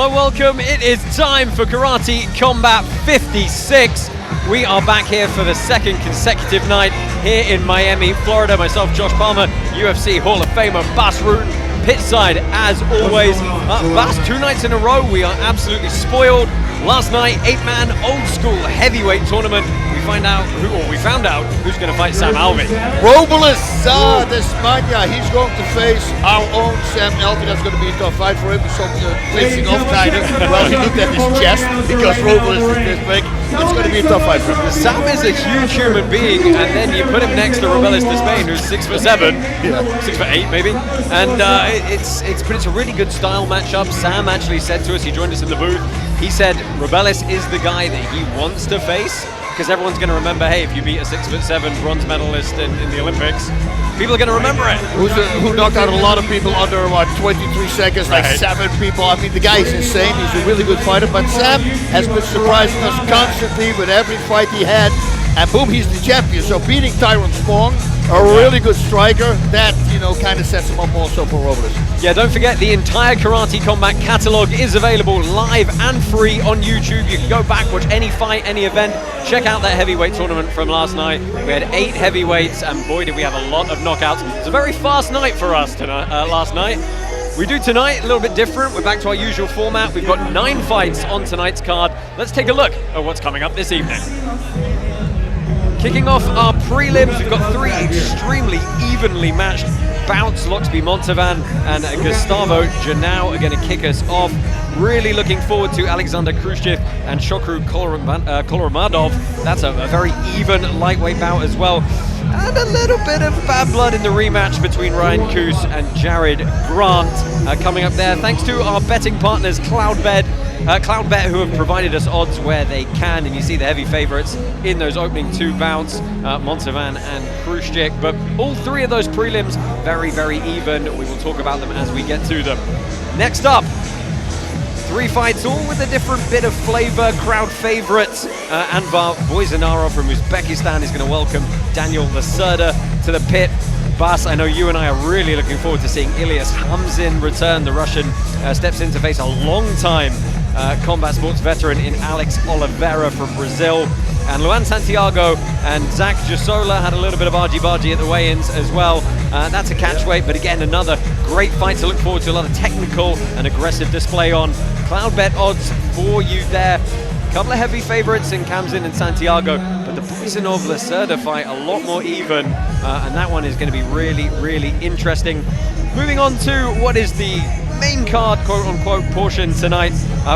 Hello, welcome. It is time for Karate Combat 56. We are back here for the second consecutive night here in Miami, Florida. Myself, Josh Palmer, UFC Hall of Famer, Bas Rutten, pittside as always. Bas, 2 nights in a row, we are absolutely spoiled. Last night, 8-man old school heavyweight tournament. We found out who's going to fight Sam Alvey. Robles de España, he's going to face our own Sam Alvey. That's going to be a tough fight for him. So facing off kind of. Well, he looked at his chest because Robles is this big. It's going to be a tough fight for him. Sam is a huge human being, and then you put him next to Robles de Spain, who's 6'7", 6'8" maybe, and it's a really good style matchup. Sam actually said to us, he joined us in the booth. He said Robles is the guy that he wants to face, because everyone's going to remember, hey, if you beat a 6'7" bronze medalist in the Olympics, people are going to remember it. Who knocked out a lot of people under, 23 seconds, like 7 people. I mean, the guy is insane. He's a really good fighter, but Sam has been surprising us constantly with every fight he had, and boom, he's the champion. So beating Tyrone Spong, a really good striker, that, kind of sets him up also for Robles. Yeah, don't forget, the entire Karate Combat catalog is available live and free on YouTube. You can go back, watch any fight, any event, check out that heavyweight tournament from last night. We had 8 heavyweights, and boy, did we have a lot of knockouts. It was a very fast night for us tonight, last night. We do tonight a little bit different. We're back to our usual format. We've got 9 fights on tonight's card. Let's take a look at what's coming up this evening. Kicking off our prelims, we've got 3 extremely evenly matched bouts. Loxby Montean and Gustavo Janelle are going to kick us off. Really looking forward to Alexander Krutskykh and Shokru Kholmuradov. That's a very even lightweight bout as well. And a little bit of bad blood in the rematch between Ryan Cous and Jared Grant coming up there. Thanks to our betting partners, Cloudbet, who have provided us odds where they can, and you see the heavy favorites in those opening 2 bouts, Montean and Krutskykh. But all 3 of those prelims, very, very even. We will talk about them as we get to them. Next up, 3 fights, all with a different bit of flavor. Crowd favorites, Anvar Boyarov from Uzbekistan is going to welcome Daniel Lacerda to the pit. Bas, I know you and I are really looking forward to seeing Ilias Hamsin return. The Russian steps in to face a long-time combat sports veteran in Alex Olivera from Brazil. And Luan Santiago and Zach Juusola had a little bit of argy-bargy at the weigh-ins as well. That's a catch weight, but again, another great fight to look forward to. A lot of technical and aggressive display on. Cloudbet odds for you there. A couple of heavy favorites in Hamsin and Santiago, but the Boyarov Lacerda fight a lot more even, and that one is going to be really, really interesting. Moving on to what is the main card, quote-unquote, portion tonight,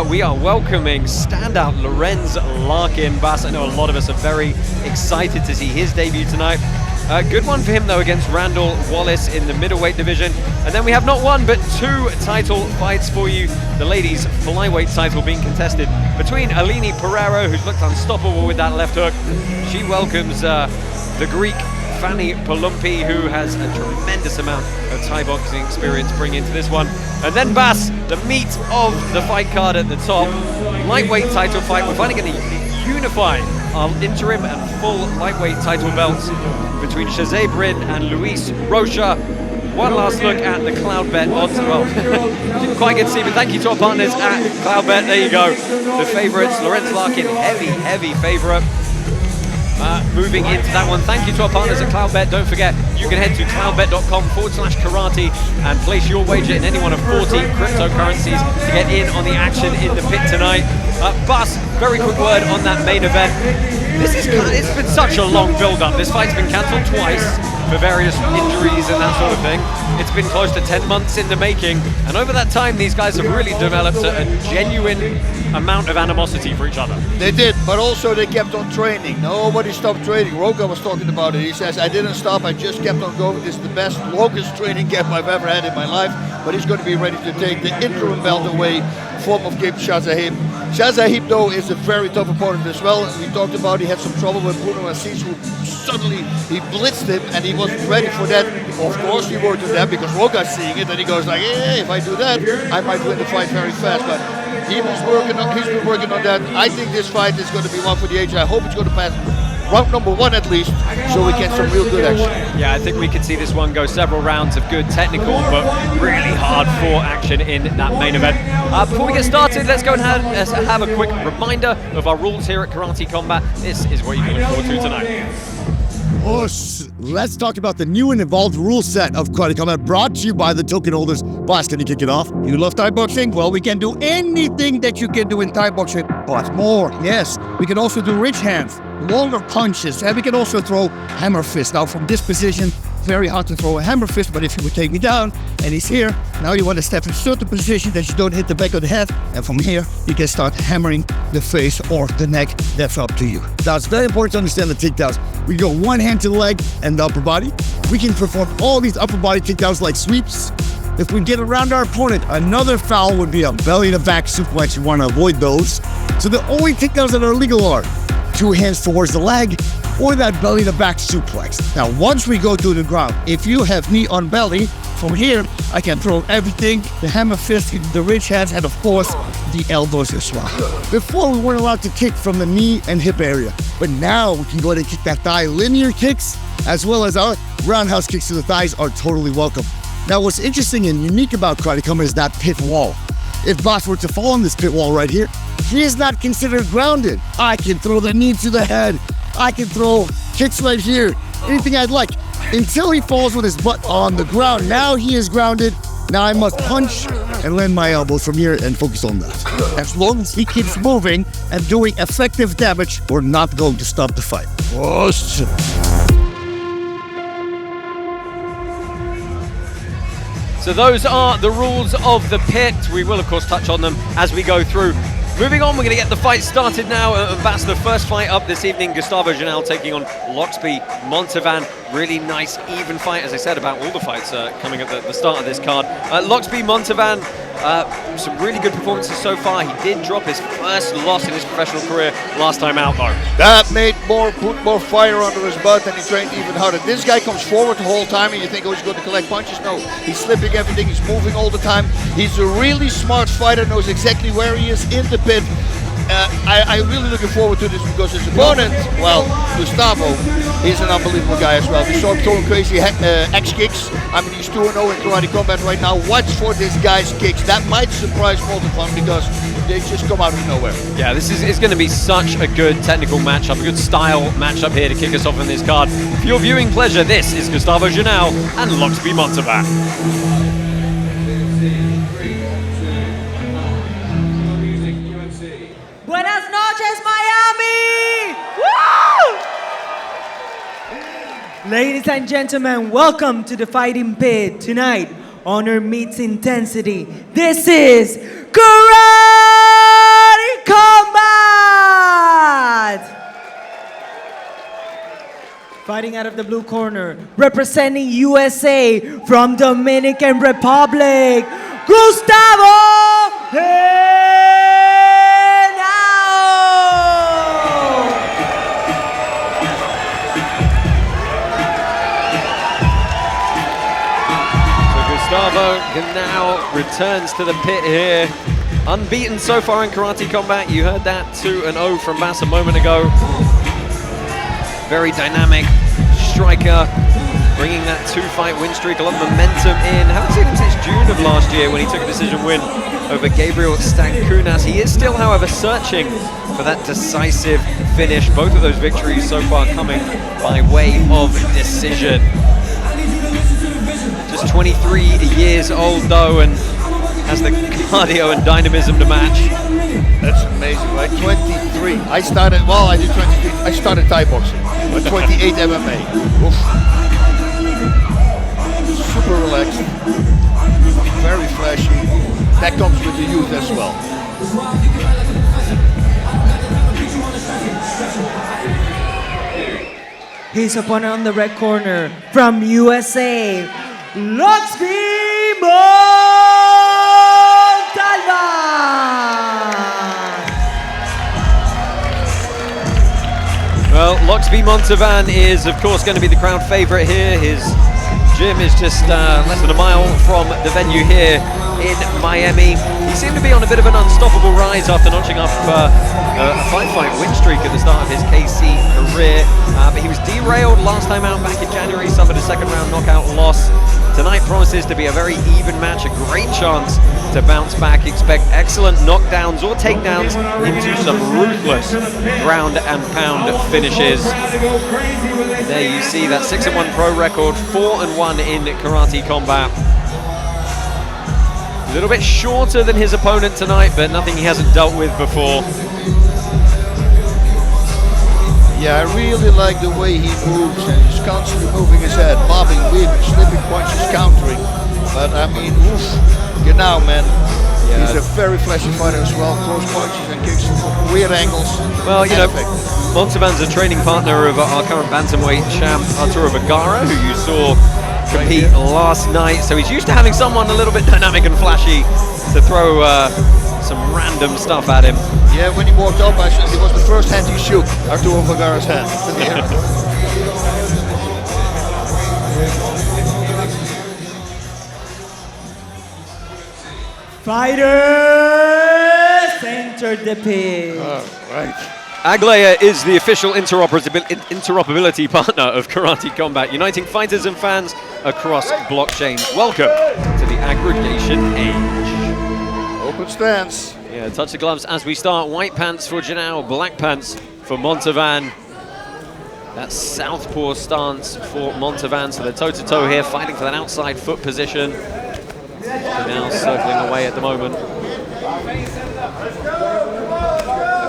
we are welcoming standout Lorenz Larkin. Bas, I know a lot of us are very excited to see his debut tonight. Good one for him, though, against Randall Wallace in the middleweight division. And then we have not 1, but 2 title fights for you. The ladies' flyweight title being contested between Aline Pereira, who's looked unstoppable with that left hook. She welcomes the Greek Fani Peloumpi, who has a tremendous amount of Thai boxing experience bringing into this one. And then Bas, the meat of the fight card at the top. Lightweight title fight. We're finally going to unify our interim and full lightweight title belts between Shahzaib, Rind and Luiz. Rocha. One last look at the Cloudbet odds. Well, didn't quite get to see, but thank you to our partners at Cloudbet. There you go. The favorites, Lorenz Larkin, heavy favorite. Moving into that one, thank you to our partners at Cloudbet. Don't forget, you can head to cloudbet.com/karate and place your wager in any one of 40 cryptocurrencies to get in on the action in the pit tonight. Bas, very quick word on that main event. It's been such a long build-up. This fight's been cancelled twice for various injuries and that sort of thing. It's been close to 10 months in the making, and over that time, these guys have really developed a genuine amount of animosity for each other. They did, but also they kept on training. Nobody stopped training. Rocha was talking about it. He says, I didn't stop, I just kept on going. This is the best, longest training camp I've ever had in my life, but he's going to be ready to take the interim belt away from Shahzaib. Shahzaib, though, is a very tough opponent as well. We talked about he had some trouble with Bruno Assis, who suddenly he blitzed him and he wasn't ready for that. Of course he worked with that because Rocha's seeing it and he goes like, hey, if I do that, I might win the fight very fast. But he's been working on that. I think this fight is going to be one for the age. I hope it's going to pass round number 1 at least, so we get some real good action. Yeah, I think we could see this one go several rounds of good technical, but really hard fought action in that main event. Before we get started, let's go and have a quick reminder of our rules here at Karate Combat. This is what you can look forward to tonight. Let's talk about the new and evolved rule set of Karate Combat, brought to you by the token holders. Boss, can you kick it off? You love Thai boxing? Well, we can do anything that you can do in Thai boxing, but more. Yes, we can also do rich hands, longer punches, and we can also throw hammer fist. Now, from this position, very hard to throw a hammer fist, but if you would take me down and he's here, now you want to step in a certain position that you don't hit the back of the head, and from here you can start hammering the face or the neck. That's up to you. Now, it's very important to understand the takedowns. We go one hand to the leg and the upper body. We can perform all these upper body takedowns like sweeps. If we get around our opponent, another foul would be a belly to back suplex. You want to avoid those. So the only takedowns that are legal are 2 hands towards the leg or that belly to back suplex. Now, once we go to the ground, if you have knee on belly, from here, I can throw everything, the hammer fist, the rich hands, and of course, the elbows as well. Before, we weren't allowed to kick from the knee and hip area, but now we can go ahead and kick that thigh. Linear kicks, as well as our roundhouse kicks to the thighs are totally welcome. Now, what's interesting and unique about Karate Combat is that pit wall. If Boss were to fall on this pit wall right here, he is not considered grounded. I can throw the knee to the head. I can throw kicks right here, anything I'd like, until he falls with his butt on the ground. Now he is grounded. Now I must punch and land my elbows from here and focus on that. As long as he keeps moving and doing effective damage, we're not going to stop the fight. So those are the rules of the pit. We will, of course, touch on them as we go through. Moving on, we're going to get the fight started now. That's the first fight up this evening. Gustavo Janelle taking on Loxby Montevan. Really nice, even fight, as I said, about all the fights coming at the start of this card. Loxby Montevan, some really good performances so far. He did drop his first loss in his professional career last time out, though. That put more fire under his butt, and he trained even harder. This guy comes forward the whole time, and you think, oh, he's going to collect punches. No, he's slipping everything. He's moving all the time. He's a really smart fighter, knows exactly where he is in the pit. I'm really looking forward to this because his opponent, well, Gustavo, he's an unbelievable guy as well. We saw him throwing crazy X kicks. I mean, he's 2-0 in Karate Combat right now. Watch for this guy's kicks. That might surprise Montevan because they just come out of nowhere. Yeah, this is going to be such a good technical matchup, a good style matchup here to kick us off in this card. For your viewing pleasure, this is Gustavo Janelle and Loxby Montevan. Buenas noches, Miami! Woo! Ladies and gentlemen, welcome to the fighting pit. Tonight, honor meets intensity. This is Karate Combat! Fighting out of the blue corner, representing USA from Dominican Republic, Gustavo Gustavo now returns to the pit here. Unbeaten so far in Karate Combat. You heard that 2-0 from Bass a moment ago. Very dynamic striker, bringing that 2-fight win streak, a lot of momentum in. Haven't seen him since June of last year when he took a decision win over Gabriel Stankunas. He is still, however, searching for that decisive finish. Both of those victories so far coming by way of decision. Just 23 years old though, and has the cardio and dynamism to match. That's amazing, right? 23. I started 23. I started Thai boxing, but 28 MMA. Oof. Super relaxed, very flashy. That comes with the youth as well. His opponent on the red corner from USA, Loxby Montevan. Well, Loxby Montevan is, of course, going to be the crowd favorite here. His gym is just less than a mile from the venue here in Miami. He seemed to be on a bit of an unstoppable rise after notching up a 5-fight win streak at the start of his KC career. But he was derailed last time out back in January, suffered a second-round knockout loss. Tonight promises to be a very even match, a great chance to bounce back. Expect excellent knockdowns or takedowns into some ruthless ground and pound finishes. There you see that 6-1 pro record, 4-1 in karate combat. A little bit shorter than his opponent tonight, but nothing he hasn't dealt with before. Yeah, I really like the way he moves, and he's constantly moving his head, bobbing, weaving, slipping punches, countering. But I mean, oof, Janelle, man. Yeah. He's a very flashy fighter as well, throws punches and kicks from weird angles. Well, you know, Montevan's a training partner of our current bantamweight champ, Arturo Vergara, who you saw compete last night. So he's used to having someone a little bit dynamic and flashy to throw some random stuff at him. Yeah, when he walked up, it was the first hand he shook, Arturo Vergara's hand. Fighters, enter the pit. All right. Aglaia is the official interoperability partner of Karate Combat, uniting fighters and fans across blockchain. Welcome to the aggregation age. Open stance. Yeah, touch the gloves as we start. White pants for Janelle, black pants for Montevan. That southpaw stance for Montevan, so they're toe-to-toe here, fighting for that outside foot position. Janelle circling away at the moment. That's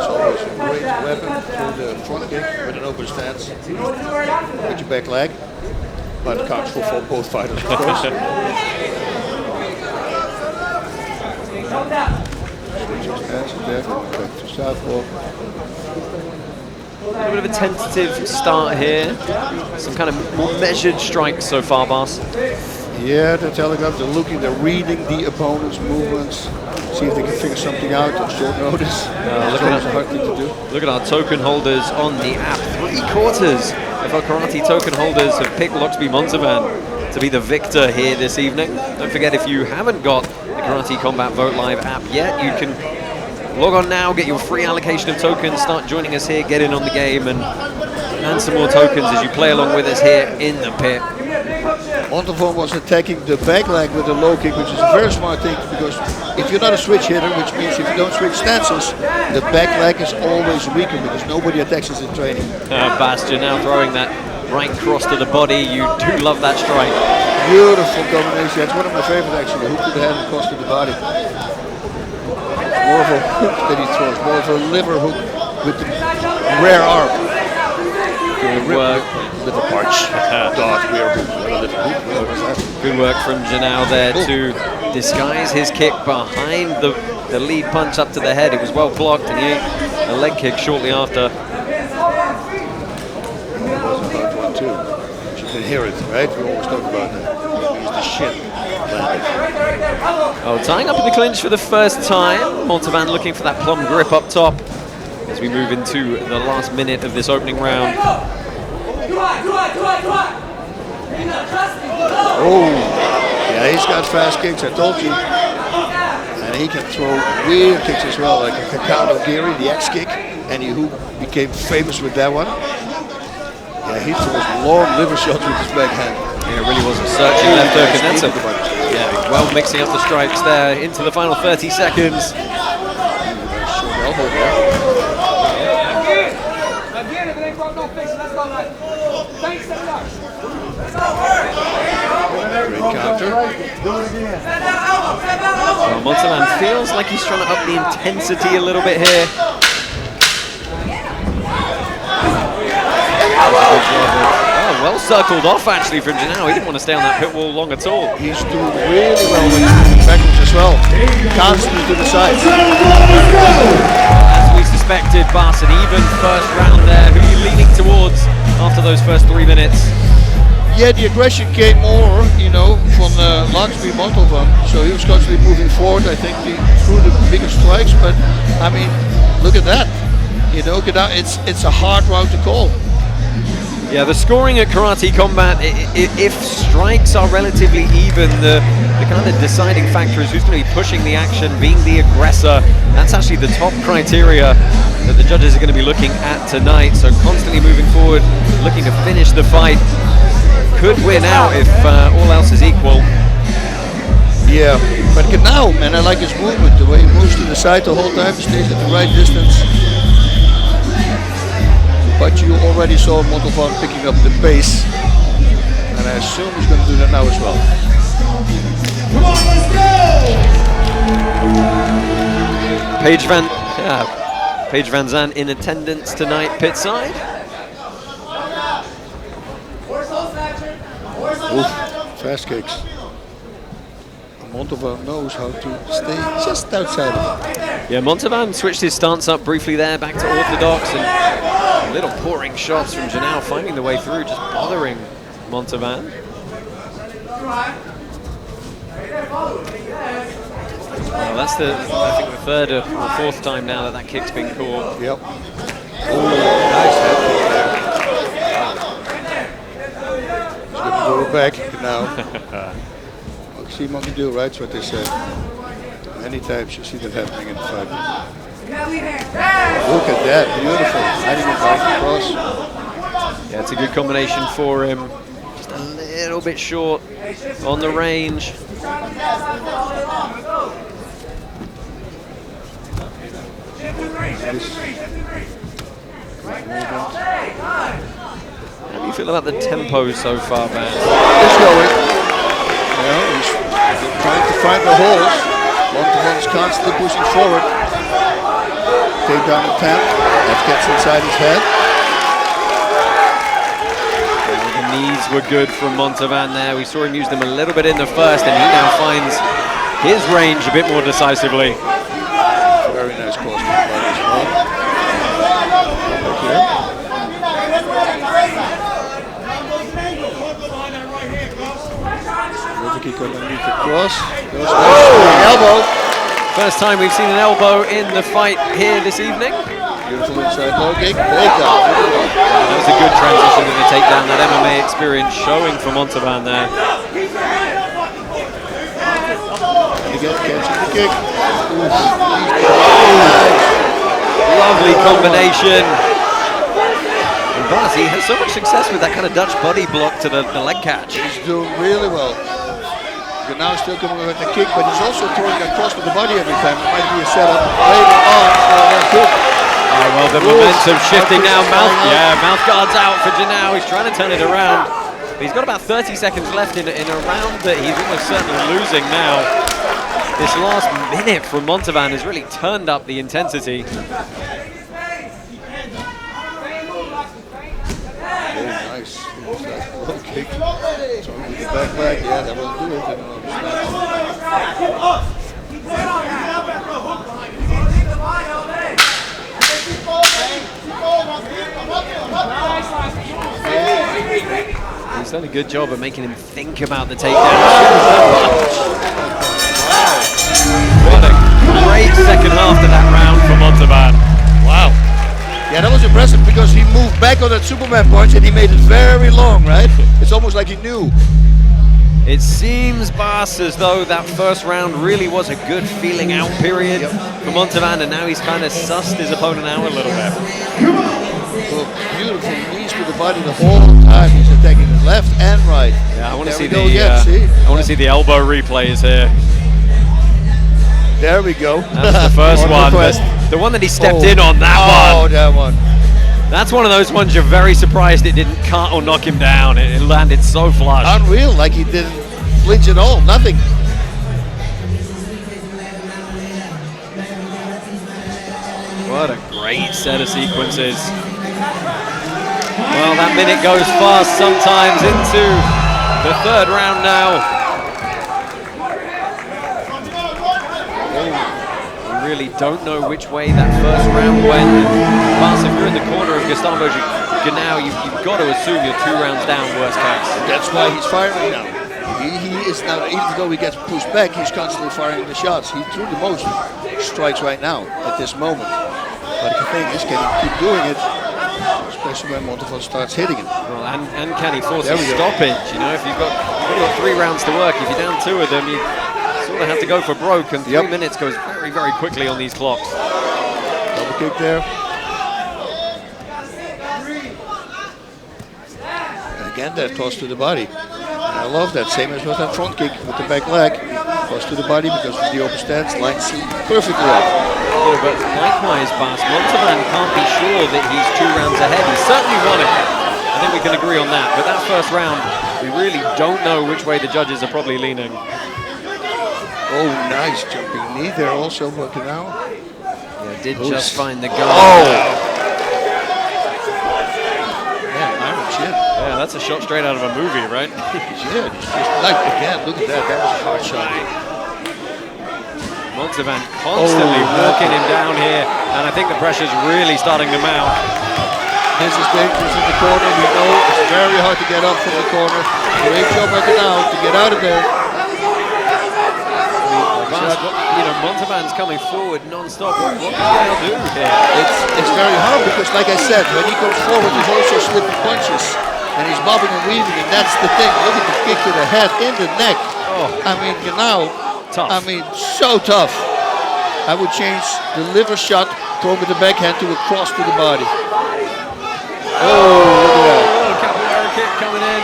always a great weapon through the front kick with an open stance. With your back leg. But counts for both fighters, of course. Switching stances there, back to southpaw. A little bit of a tentative start here. Some kind of more measured strikes so far, Bas. Yeah, they're telegraph, they're looking, they're reading the opponent's movements, see if they can figure something out on short notice. Look at our token holders on the app. 3/4 of our karate token holders have picked Loxby Montevan to be the victor here this evening. Don't forget, if you haven't got the Karate Combat Vote Live app yet, you can log on now, get your free allocation of tokens, start joining us here, get in on the game, and some more tokens as you play along with us here in the pit. Montevan was attacking the back leg with a low kick, which is a very smart thing, because if you're not a switch hitter, which means if you don't switch stances, the back leg is always weaker because nobody attacks us in training. Bastion now throwing that right cross to the body. You do love that strike. Beautiful combination. That's one of my favorites actually. Hook to the head and cross to the body. More of a hook that he throws, more of a liver hook with the rear arm. Good work. Liver punch. Rear hook. Good work from Janelle there to disguise his kick behind the lead punch up to the head. It was well blocked, and he ate a leg kick shortly after. One, too. You can hear it, right? We always talk about that. Use the shin. Oh, tying up in the clinch for the first time. Montevan looking for that plum grip up top as we move into the last minute of this opening round. Oh, yeah, he's got fast kicks, I told you. And he can throw weird kicks as well, like a Kakado Giri, the X kick, and who became famous with that one. Yeah, he throws long liver shots with his backhand. Yeah, it really was a searching left hook, and that's yeah, well mixing up the strikes there into the final 30 seconds. Short elbow there. Great counter. Well, Montevan feels like he's trying to up the intensity a little bit here. Oh, well circled off actually from Janelle. He didn't want to stay on that pit wall long at all. He's doing really well with backwards as well. Constantly to the sides. As we suspected, Bas, an even first round there. Who are you leaning towards after those first 3 minutes? Yeah, the aggression came more, you know, from Loxby Montevan. So he was constantly moving forward. I think he threw the bigger strikes, but I mean, look at that. You know, it's a hard round to call. Yeah, the scoring at Karate Combat, if strikes are relatively even, the kind of deciding factor is who's going to be pushing the action, being the aggressor. That's actually the top criteria that the judges are going to be looking at tonight. So constantly moving forward, looking to finish the fight. Could win out if all else is equal. Yeah, but now, man, I like his movement, the way he moves to the side the whole time, stays at the right distance. But you already saw Montean picking up the pace, and I assume he's going to do that now as well. Come on, let's go! Paige Van Zandt in attendance tonight, pit side. Oof, fast kicks. Montean knows how to stay just outside of it. Yeah, Montean switched his stance up briefly there, back to orthodox, and little pouring shots from Janelle, finding the way through, just bothering Montean. Well, that's I think the third or fourth time now that kick's been caught. Yep. Oh, nice head kick there. He's going to go back now. See what you do, right? That's what they say. Many times you see that happening in the fight. Look at that, beautiful. Not even back across. Yeah, it's a good combination for him. Just a little bit short on the range. How do you feel about the tempo so far, Van? It's going. Yeah, he's trying to find the holes. Montean is constantly pushing forward. Takedown attempt. That gets inside his head. The knees were good from Montean there. We saw him use them a little bit in the first, and he now finds his range a bit more decisively. Very nice cross by this one. Back here. Kick underneath the cross. Elbow. First time we've seen an elbow in the fight here this evening. Beautiful inside low kick. Takedown. That was a good transition to the takedown. That MMA experience showing for Montean there. Again, catching the kick. Lovely combination. And Bas, he has so much success with that kind of Dutch body block to the leg catch. He's doing really well. Now still coming with the kick, but he's also throwing across with the body every time. It might be a setup later on for that kick. Oh, well, the momentum shifting now. Mouth guard's out for Janelle. He's trying to turn it around. He's got about 30 seconds left in a round that he's almost certainly losing now. This last minute from Montean has really turned up the intensity. Very nice. Low kick. Throwing with the back leg. Yeah, that will do it. He's done a good job of making him think about the takedown. What a great second half to that round for Montean. Wow. Yeah, that was impressive because he moved back on that Superman punch and he made it very long, right? It's almost like he knew. It seems, Bas, as though that first round really was a good feeling out period for Montean, and now he's kind of sussed his opponent out a little bit. Look, beautiful knees to the body the whole time. He's attacking the left and right. Yeah, I want to see the elbow replays here. There we go. That was the first one. The one that he stepped in on, that one. Oh, that one. That's one of those ones you're very surprised it didn't cut or knock him down. It landed so flush. Unreal, like he didn't flinch at all, nothing. What a great set of sequences. Well, that minute goes fast sometimes into the third round now. We really don't know which way that first round went. Bas, if you're in the corner of Gustavo Janelle, you've got to assume you're 2 rounds down, worst case. That's why he's firing now. He is now, even though he gets pushed back, he's constantly firing the shots. He threw the most strikes right now at this moment. But the thing is, can he keep doing it? It's especially when Montevan starts hitting him. Well, and can he force a stoppage? You know, if you've got 3 rounds to work, if you're down 2 of them, you sort of have to go for broke, and 3 minutes goes very, very quickly on these clocks. Double kick there. And again, that toss to the body. And I love that, same as with that front kick with the back leg. Toss to the body because of the open stance, lines perfectly up. Yeah, but likewise, Bas, Montevan can't be sure that he's 2 rounds ahead. He certainly won it. I think we can agree on that. But that first round, we really don't know which way the judges are probably leaning. Oh, nice jumping knee there also working out. Yeah, did just find the guard. Oh! Yeah, iron shit. Yeah, that's a shot straight out of a movie, right? Yeah, just like again, look at that. That was a hard shot. Montevan constantly walking him down here, and I think the pressure's really starting to mount. This is dangerous in the corner. We know it's very hard to get up from the corner. Great job at the now to get out of there. You know, Montevan's coming forward non-stop. What can he do here? It's very hard because, like I said, when he comes forward, he's also slipping punches. And he's bobbing and weaving, and that's the thing. Look at the kick to the head, in the neck. Oh. I mean, you know, Tough. I mean, so tough. I would change the liver shot, throw with the backhand to a cross to the body. Oh, look at that. Oh, capoeira kick coming in.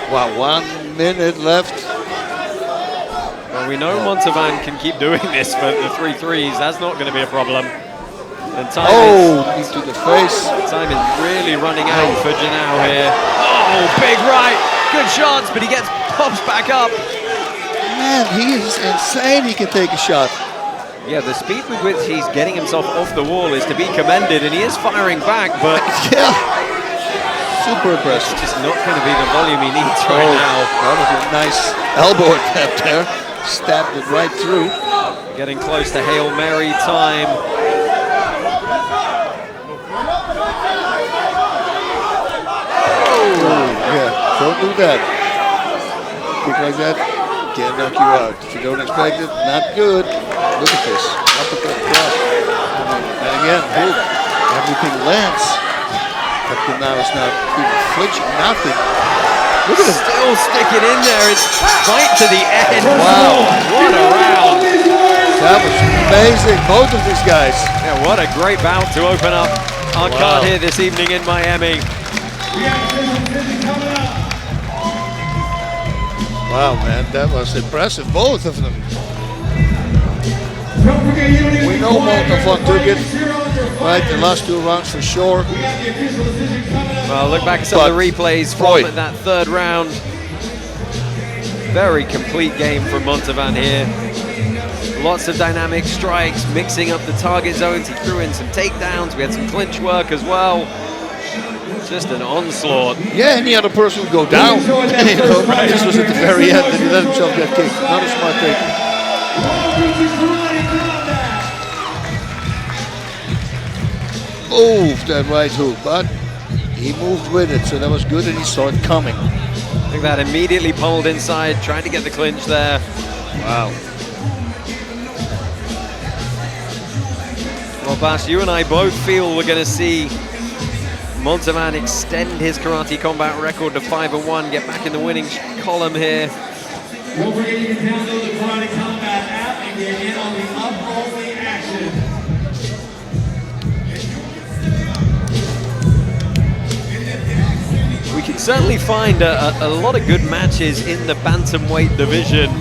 Wow, 1 minute left. Well, we know Montevan can keep doing this for the 3 threes. That's not going to be a problem. And time knee to the face. Time is really running out for Janelle here. Oh, big right. Good shots, but he gets pops back up. Man, he is insane. He can take a shot. Yeah, the speed with which he's getting himself off the wall is to be commended, and he is firing back, but yeah, super impressive. It's just not going to be the volume he needs right now. That was a nice elbow attempt there. Stabbed it right through. Getting close to Hail Mary time. Yeah, don't do that. Kick like that can knock you out. If you don't expect it, not good. Look at this. Uppercut cross. And again, hook. Everything lands. But now is not even flinching, nothing. Look at it. Still sticking in there. It's right to the end. Wow. What a round. That was amazing. Both of these guys. Yeah, what a great bout to open up our card here this evening in Miami. Wow, man, that was impressive, both of them. We know Montevan took it, right, the last 2 rounds for sure. Well, look back at some of the replays from that 3rd round. Very complete game from Montevan here. Lots of dynamic strikes, mixing up the target zones. He threw in some takedowns. We had some clinch work as well. Just an onslaught. Yeah, any other person would go down. You know, this was at the very end that he let himself get kicked. Not a smart take. Moved that right hook, but he moved with it, so that was good, and he saw it coming. I think that immediately pulled inside, trying to get the clinch there. Wow. Well, Bas, you and I both feel we're going to see Montevan extend his karate combat record to 5-1, get back in the winning column here. Don't forget you can download the Karate Combat app and get in on the up-only action. We can certainly find a lot of good matches in the bantamweight division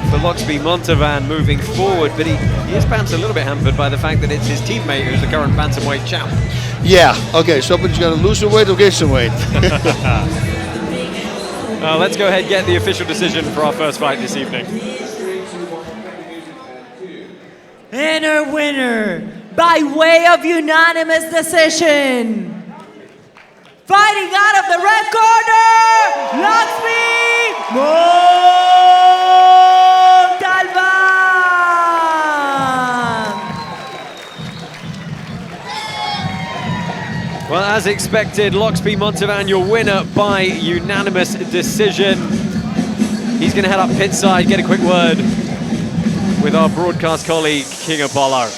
for Loxby Montevan moving forward, but he is perhaps a little bit hampered by the fact that it's his teammate who's the current bantamweight champ. Yeah, okay, somebody's got to lose some weight or gain some weight. Let's go ahead and get the official decision for our first fight this evening. And our winner, by way of unanimous decision, fighting out of the red corner, Loxby Montevan. Well, as expected, Loxby Montevan, your winner by unanimous decision. He's going to head up pit side, get a quick word with our broadcast colleague, King Apollo.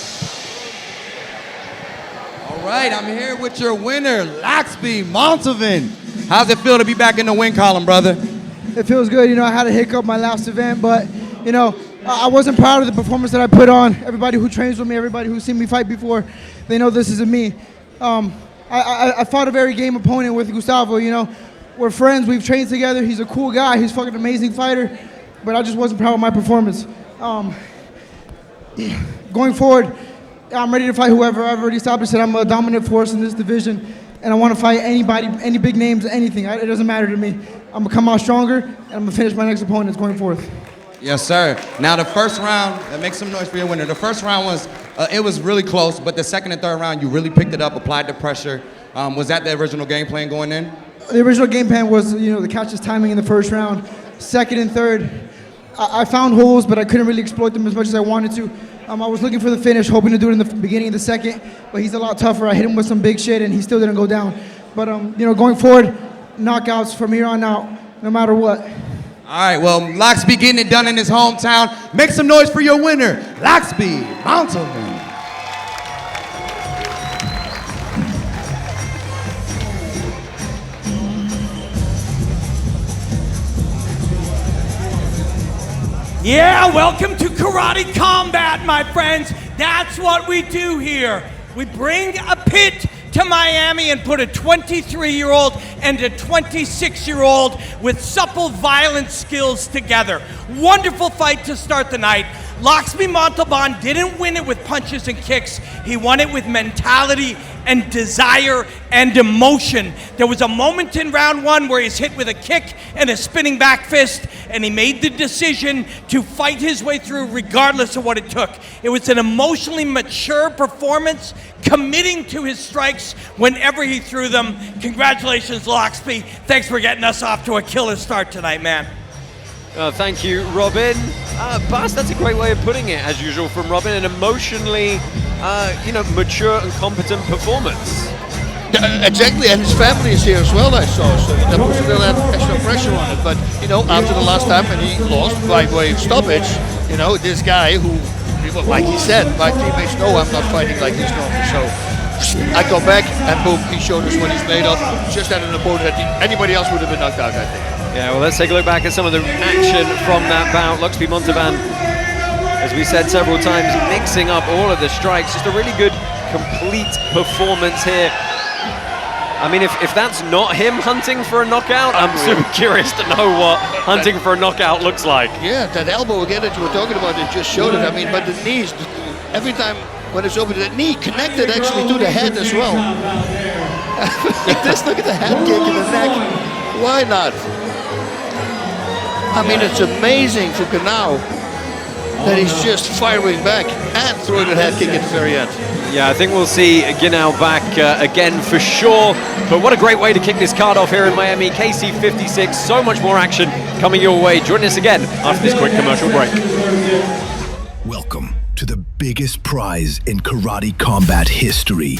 right, I'm here with your winner, Montean. How's it feel to be back in the win column, brother? It feels good. You know, I had a hiccup my last event, but, you know, I wasn't proud of the performance that I put on. Everybody who trains with me, everybody who's seen me fight before, they know this isn't me. I fought a very game opponent with Gustavo, you know. We're friends, we've trained together. He's a cool guy, he's a fucking amazing fighter, but I just wasn't proud of my performance. Going forward, I'm ready to fight whoever. I've already established that I'm a dominant force in this division, and I want to fight anybody, any big names, anything. It doesn't matter to me. I'm gonna come out stronger, and I'm gonna finish my next opponents going forth. Yes, sir. Now the first round, make some noise for your winner. The first round was, it was really close, but the second and third round, you really picked it up, applied the pressure. Was that the original game plan going in? The original game plan was, you know, to catch his timing in the first round. Second and third, I found holes, but I couldn't really exploit them as much as I wanted to. I was looking for the finish, hoping to do it in the beginning of the second, but he's a lot tougher. I hit him with some big shit, and he still didn't go down. But, you know, going forward, knockouts from here on out, no matter what. All right, well, Loxby getting it done in his hometown. Make some noise for your winner, Loxby Montean. Yeah, welcome to Karate Combat, my friends. That's what we do here. We bring a pit to Miami and put a 23-year-old and a 26-year-old with supple, violent skills together. Wonderful fight to start the night. Loxby Montean didn't win it with punches and kicks. He won it with mentality and desire and emotion. There was a moment in round one where he's hit with a kick and a spinning back fist, and he made the decision to fight his way through regardless of what it took. It was an emotionally mature performance, committing to his strikes whenever he threw them. Congratulations, Loxby. Thanks for getting us off to a killer start tonight, man. Thank you, Robin. Bas, that's a great way of putting it, as usual, from Robin. An emotionally, mature and competent performance. Exactly, and his family is here as well, I saw, so that puts a little extra pressure on it. But, you know, after the last time when he lost by way of stoppage, you know, this guy who, like he said, my teammates know I'm not fighting like this normal, so I go back and boom, he showed us what he's made of. Just had an opponent that anybody else would have been knocked out, I think. Yeah, well, let's take a look back at some of the action from that bout. Loxby Montean, as we said several times, mixing up all of the strikes. Just a really good, complete performance here. I mean, if that's not him hunting for a knockout, I'm super curious to know what hunting for a knockout looks like. Yeah, that elbow again that you were talking about, it just showed it. I mean, but the knees, every time when it's over, the knee connected actually to the head as well. Just look at the head kick in the neck. Why not? I mean, it's amazing for Canal that he's just firing back and throwing a head kick at the very end. Yeah, I think we'll see Ginal back again for sure. But what a great way to kick this card off here in Miami. KC 56, so much more action coming your way. Join us again after this quick commercial break. Welcome to the biggest prize in karate combat history.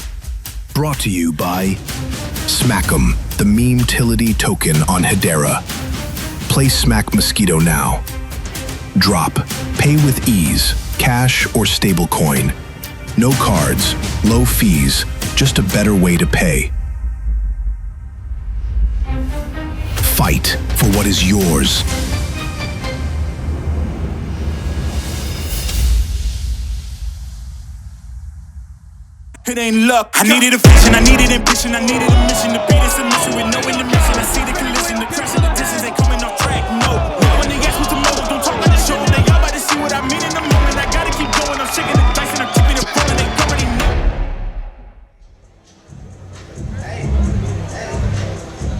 Brought to you by Smack'em, the meme utility token on Hedera. Play Smack Mosquito now. Drop, pay with ease, cash or stablecoin. No cards, low fees, just a better way to pay. Fight for what is yours. It ain't luck. I needed a vision, I needed ambition, I needed a mission to be this submission with no intermission. I see the collision, the crash of the distance ain't coming off track. No, when they ask what's the move, don't talk about the show. They all about to see what I mean in the moment. I gotta keep going. I'm shaking the dice and I'm tipping it rolling. They already know.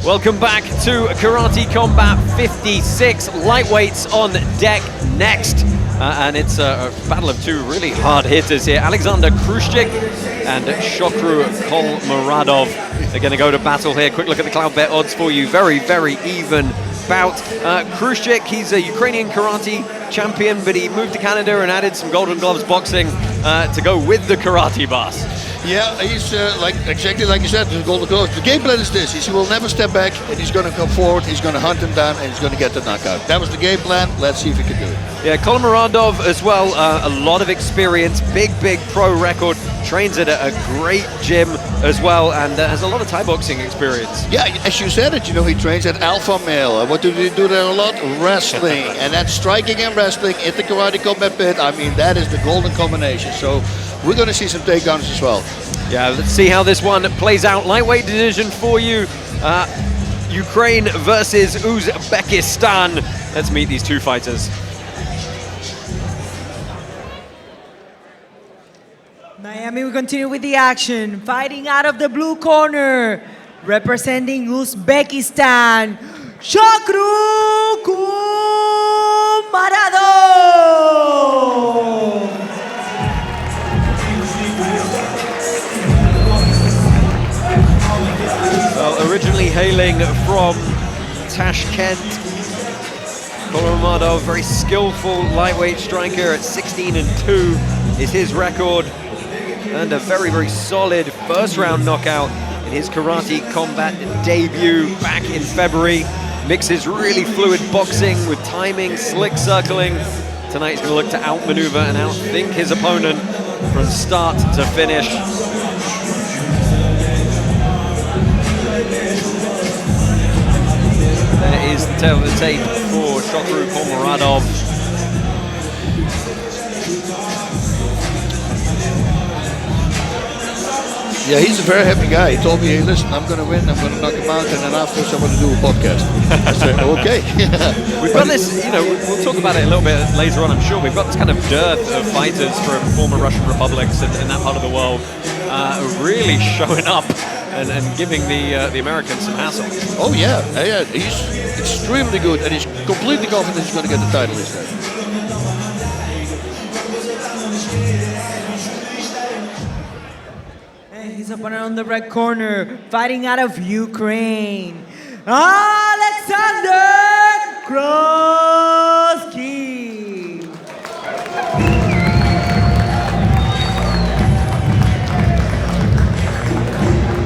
Welcome back to Karate Combat 56. Lightweights on deck next. And it's a battle of two really hard hitters here. Alexander Krutskykh and Shokru Kholmuradov are going to go to battle here. Quick look at the Cloud Bet odds for you. Very, very even bout. Krutskykh, he's a Ukrainian karate champion, but he moved to Canada and added some Golden Gloves boxing to go with the karate boss. Yeah, he's exactly like you said, the Golden Gloves. The game plan is this: he will never step back, and he's going to come forward. He's going to hunt him down, and he's going to get the knockout. That was the game plan. Let's see if he can do it. Yeah, Kholmuradov as well. A lot of experience, big pro record. trains at a great gym as well, and has a lot of Thai boxing experience. Yeah, as you said it, you know, he trains at Alpha Male. What do they do there a lot? Wrestling. And that's striking and wrestling in the Karate Combat Pit. I mean, that is the golden combination. So we're going to see some takedowns as well. Yeah, let's see how this one plays out. Lightweight division for you. Ukraine versus Uzbekistan. Let's meet these two fighters. Miami, we continue with the action. Fighting out of the blue corner, representing Uzbekistan, Kholmuradov. Well, originally hailing from Tashkent, Kholmuradov, very skillful lightweight striker at 16-2 is his record. And a very, very solid first round knockout in his karate combat debut back in February. Mixes really fluid boxing with timing, slick circling. Tonight he's going to look to outmaneuver and outthink his opponent from start to finish. There is the tail of the tape for Kholmuradov. Yeah, he's a very happy guy. He told me, hey, listen, I'm going to win, I'm going to knock him out, and then afterwards I'm going to do a podcast. I said, okay. We've got this, you know, we'll talk about it a little bit later on, I'm sure. We've got this kind of dearth of fighters from former Russian republics in that part of the world really showing up and giving the Americans some hassle. Oh, yeah. Yeah, he's extremely good, and he's completely confident he's going to get the title this time. His opponent on the red corner, fighting out of Ukraine, Alexander Krutskykh.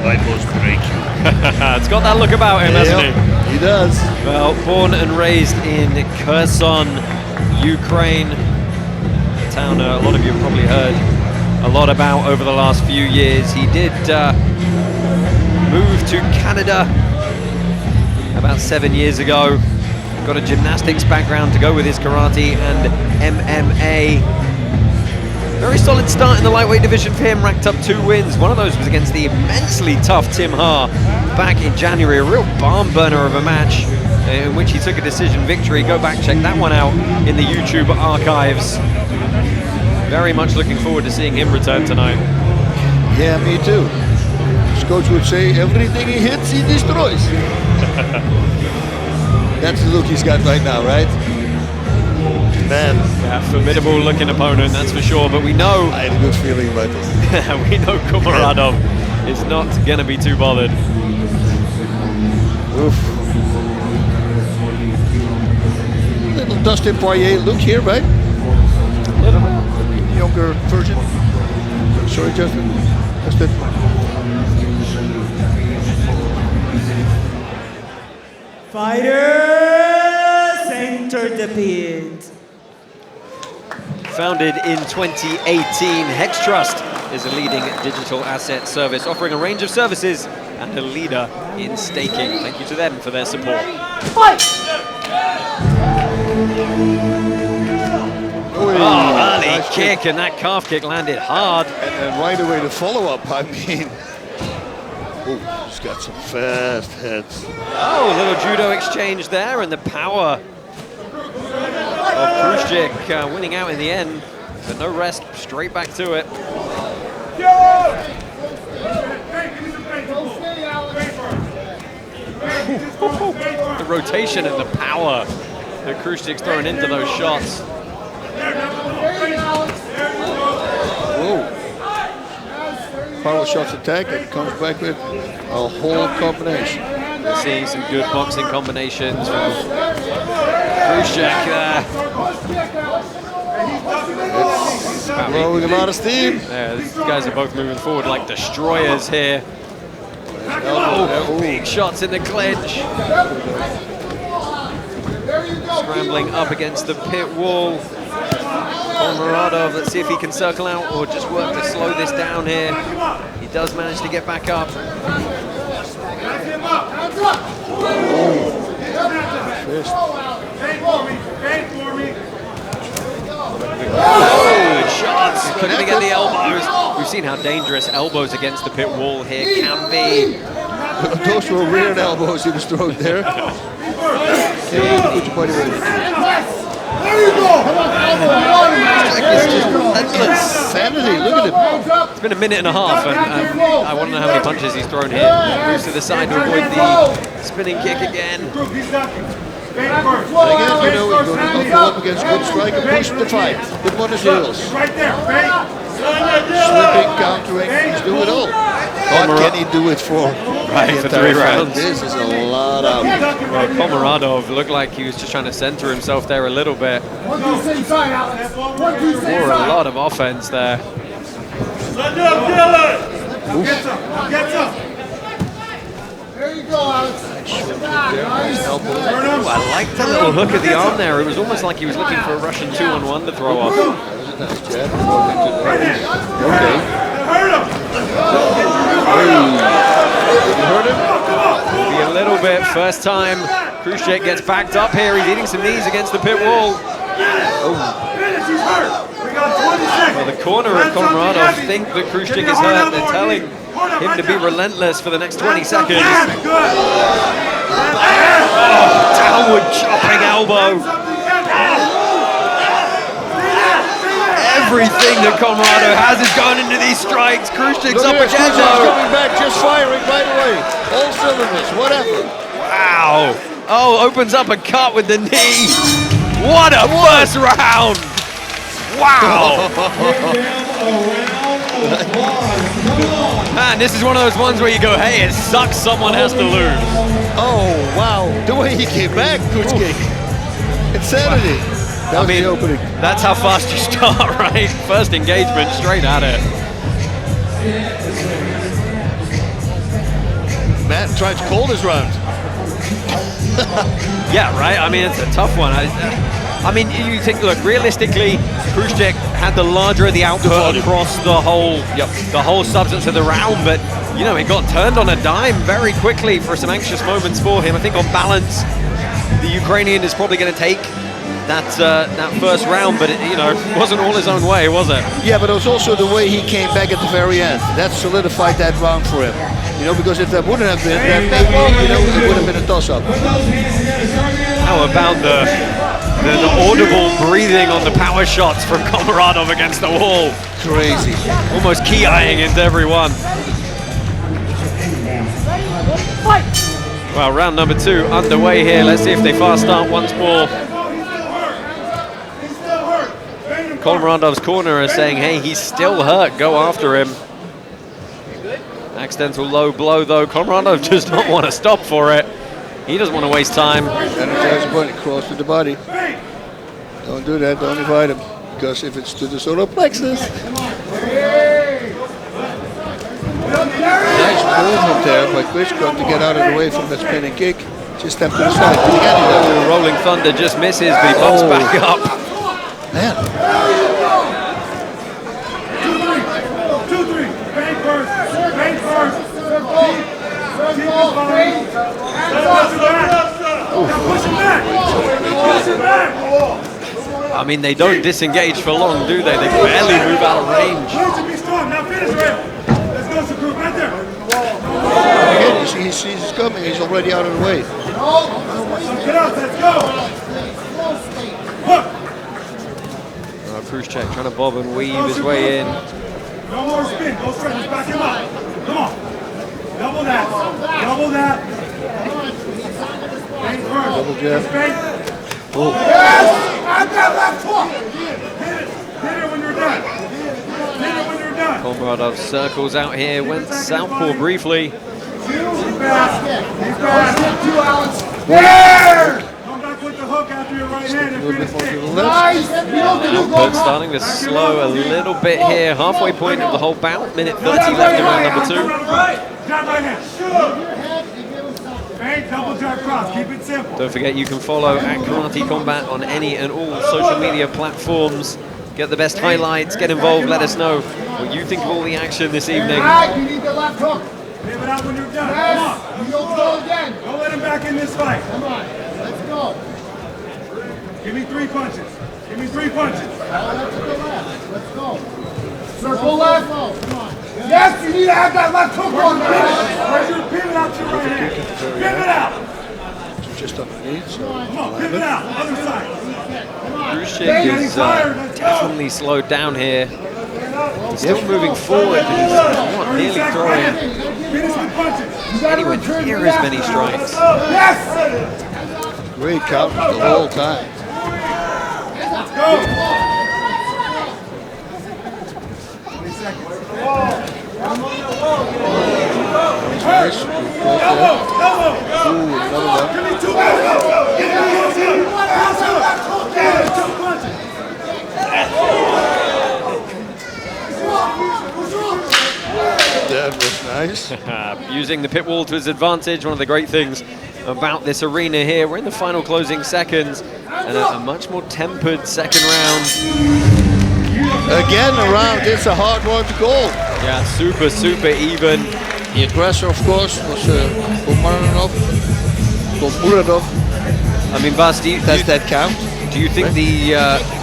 I must break you. It's got that look about him, hasn't he? He does. Well, born and raised in Kherson, Ukraine, a town a lot of you have probably heard a lot about over the last few years. He did move to Canada about 7 years ago. Got a gymnastics background to go with his karate and MMA. Very solid start in the lightweight division for him, racked up 2 wins. One of those was against the immensely tough Tim Ha back in January, a real barn burner of a match in which he took a decision victory. Go back, check that one out in the YouTube archives. Very much looking forward to seeing him return tonight. Yeah, me too. His coach would say, everything he hits, he destroys. That's the look he's got right now, right? Man. Yeah, formidable looking opponent, that's for sure, but we know... I had a good feeling about this. We know Kholmuradov is not going to be too bothered. Oof. Little Dustin Poirier look here, right? Younger version. Sorry, Justin. Fighters enter the pit. Founded in 2018, Hex Trust is a leading digital asset service offering a range of services and a leader in staking. Thank you to them for their support. Fight! Oh, early kick, and that calf kick landed hard. And right away the follow-up, I mean. Oh, he's got some fast heads. Oh, a little judo exchange there, and the power of Krutskykh winning out in the end. But no rest, straight back to it. The rotation and the power that Krutskyk's throwing into those shots. Whoa. Power shots attack and comes back with a whole combination. We're seeing some good boxing combinations from Krutskykh there. Blowing a lot of steam. Yeah, these guys are both moving forward like destroyers here. Oh, big shots in the clinch. Scrambling up against the pit wall. Kholmuradov, let's see if he can circle out or just work to slow this down here. He does manage to get back up. Oh, shots! Couldn't get the elbows. We've seen how dangerous elbows against the pit wall here can be. Those were weird elbows he was throwing there. Okay, put your body ready. There you go! It's just endless sanity. Look at him. It's been a minute and a half, and I want to know how many punches he's thrown here. Moves to the side to avoid the spinning kick again. And again, you know, he's going to go up against Krutskykh and push the fight. Put him on his heels. Slipping, countering, he's doing it all. What can he do it for? Right, for 3 rounds. This is a lot out. Well, Kholmuradov looked like he was just trying to center himself there a little bit. Or a lot of offense there. There you go, Alex. Ooh, I like the little hook of the arm there. It was almost like he was looking for a Russian 2-on-1 to throw off. That was a nice jab. Okay. You heard him? Maybe a little bit. First time Krutskykh gets backed up here. He's eating some knees against the pit wall. Well, the corner of Kholmuradov think that Krutskykh is hurt. They're telling him to be relentless for the next 20 seconds. Oh, downward chopping elbow. Everything that Kholmuradov has is going into these strikes. Krutskyk's up again though. Coming back, just firing right away. All cylinders, whatever. Wow. Oh, opens up a cut with the knee. What a first round. Wow. Man, this is one of those ones where you go, hey, it sucks, someone has to lose. Oh, wow. The way he came back, Krutskykh. Insanity. Wow. That was the opening. That's how fast you start, right? First engagement, straight at it. Matt tried to call this round. Yeah, right? I mean, it's a tough one. I mean, you think, look, realistically, Krutskykh had the larger of the output across the whole substance of the round, but, you know, it got turned on a dime very quickly for some anxious moments for him. I think on balance, the Ukrainian is probably going to take that first round, but it, you know, wasn't all his own way, was it? Yeah, but it was also the way he came back at the very end. That solidified that round for him. You know, because if that wouldn't have been, then maybe, you know, it would have been a toss-up. How about the audible breathing on the power shots from Kholmuradov against the wall? Crazy. Almost key-eyeing into every one. Well, round number 2 underway here. Let's see if they fast start once more. Kholmuradov's corner is saying, hey, he's still hurt, go after him. Accidental low blow though. Kholmuradov does not want to stop for it. He doesn't want to waste time. Energizer bunny, cross to the body. Don't do that, don't invite him. Because if it's to the solar plexus. Nice movement there by Krutskykh to get out of the way from that spinning kick. Just step to the side. Oh, Rolling Thunder just misses, but he bumps back up. Man. 2-3. Bang first. Bang first. I mean, they don't disengage for long, do they? They barely move out of range. Again, he sees he's coming, he's already out of the way. Let's go. Krutskykh trying to bob and weave his way in. No more spin, go straight, let's back him up. Come on. Double that. Double that. Bang first. Double jab. Oh. Yes! I've got that foot! Hit it when you're done. Hit it when you're done. Kholmuradov circles out here, went southpaw briefly. He's back. He's back. Come back with the hook after your right hand. Output starting to slow a little bit here. Halfway point of the whole bout. Minute 30 left in round number 2. Jab right hand. Bang, double jab cross. Keep it simple. Don't forget you can follow at Karate Combat on any and all social media platforms. get the best highlights, get involved, let us know what you think of all the action this evening. You need the left hook. Pivot out when you're done. Yes. Come on. You don't go again. Don't let him back in this fight. Come on. Let's go. Give me 3 punches. Give me 3 punches. Let's go. Circle left. Come on. Yes, you need to have that left hook on there. Where's your pivot out to your right hand? Pivot out. Just underneath. So come on, pivot out. Other side. Krutskykh is definitely slowed down here. He's still moving forward, but he's not nearly throwing anywhere near as many strikes. Yes! Great count the whole time. Go! 20 seconds. Nice. Elbow! Ooh, another one. Give me 2 punches! Give me 2 punches! That was nice. Using the pit wall to his advantage, one of the great things about this arena here. We're in the final closing seconds and a much more tempered second round. Again, a round, it's a hard one to call. Yeah, super even. The aggressor, of course, was Kholmuradov. I mean, Bas, does that count? Do you think the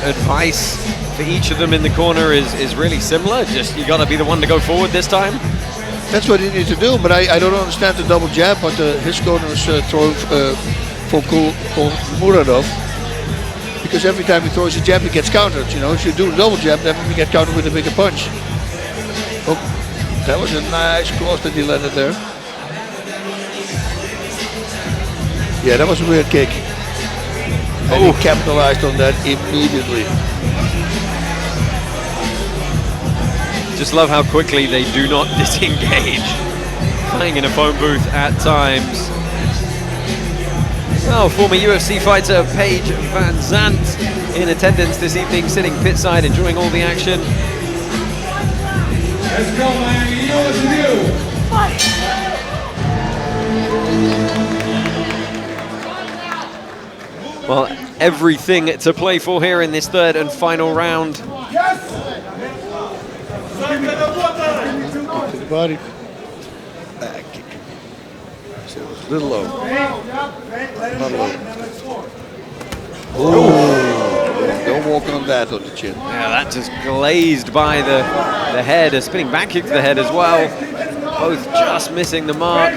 advice for each of them in the corner is really similar? Just you got to be the one to go forward this time? That's what he needs to do, but I don't understand the double jab, but his corner is throwing for Kholmuradov. Because every time he throws a jab, he gets countered. You know, if you do a double jab, then you get countered with a bigger punch. Oh, that was a nice cross that he landed there. Yeah, that was a weird kick. And he capitalized on that immediately. Just love how quickly they do not disengage. Playing in a phone booth at times. Well, former UFC fighter Paige Van Zandt in attendance this evening, sitting pitside, enjoying all the action. Let's go, Miami. You know what to do. Well, everything to play for here in this third and final round. Yes. To the body. Back kick. So it was a little low. Not low. Oh, don't walk on that on the chin. Yeah, that just glazed by the head. A spinning back kick to the head as well. Both just missing the mark.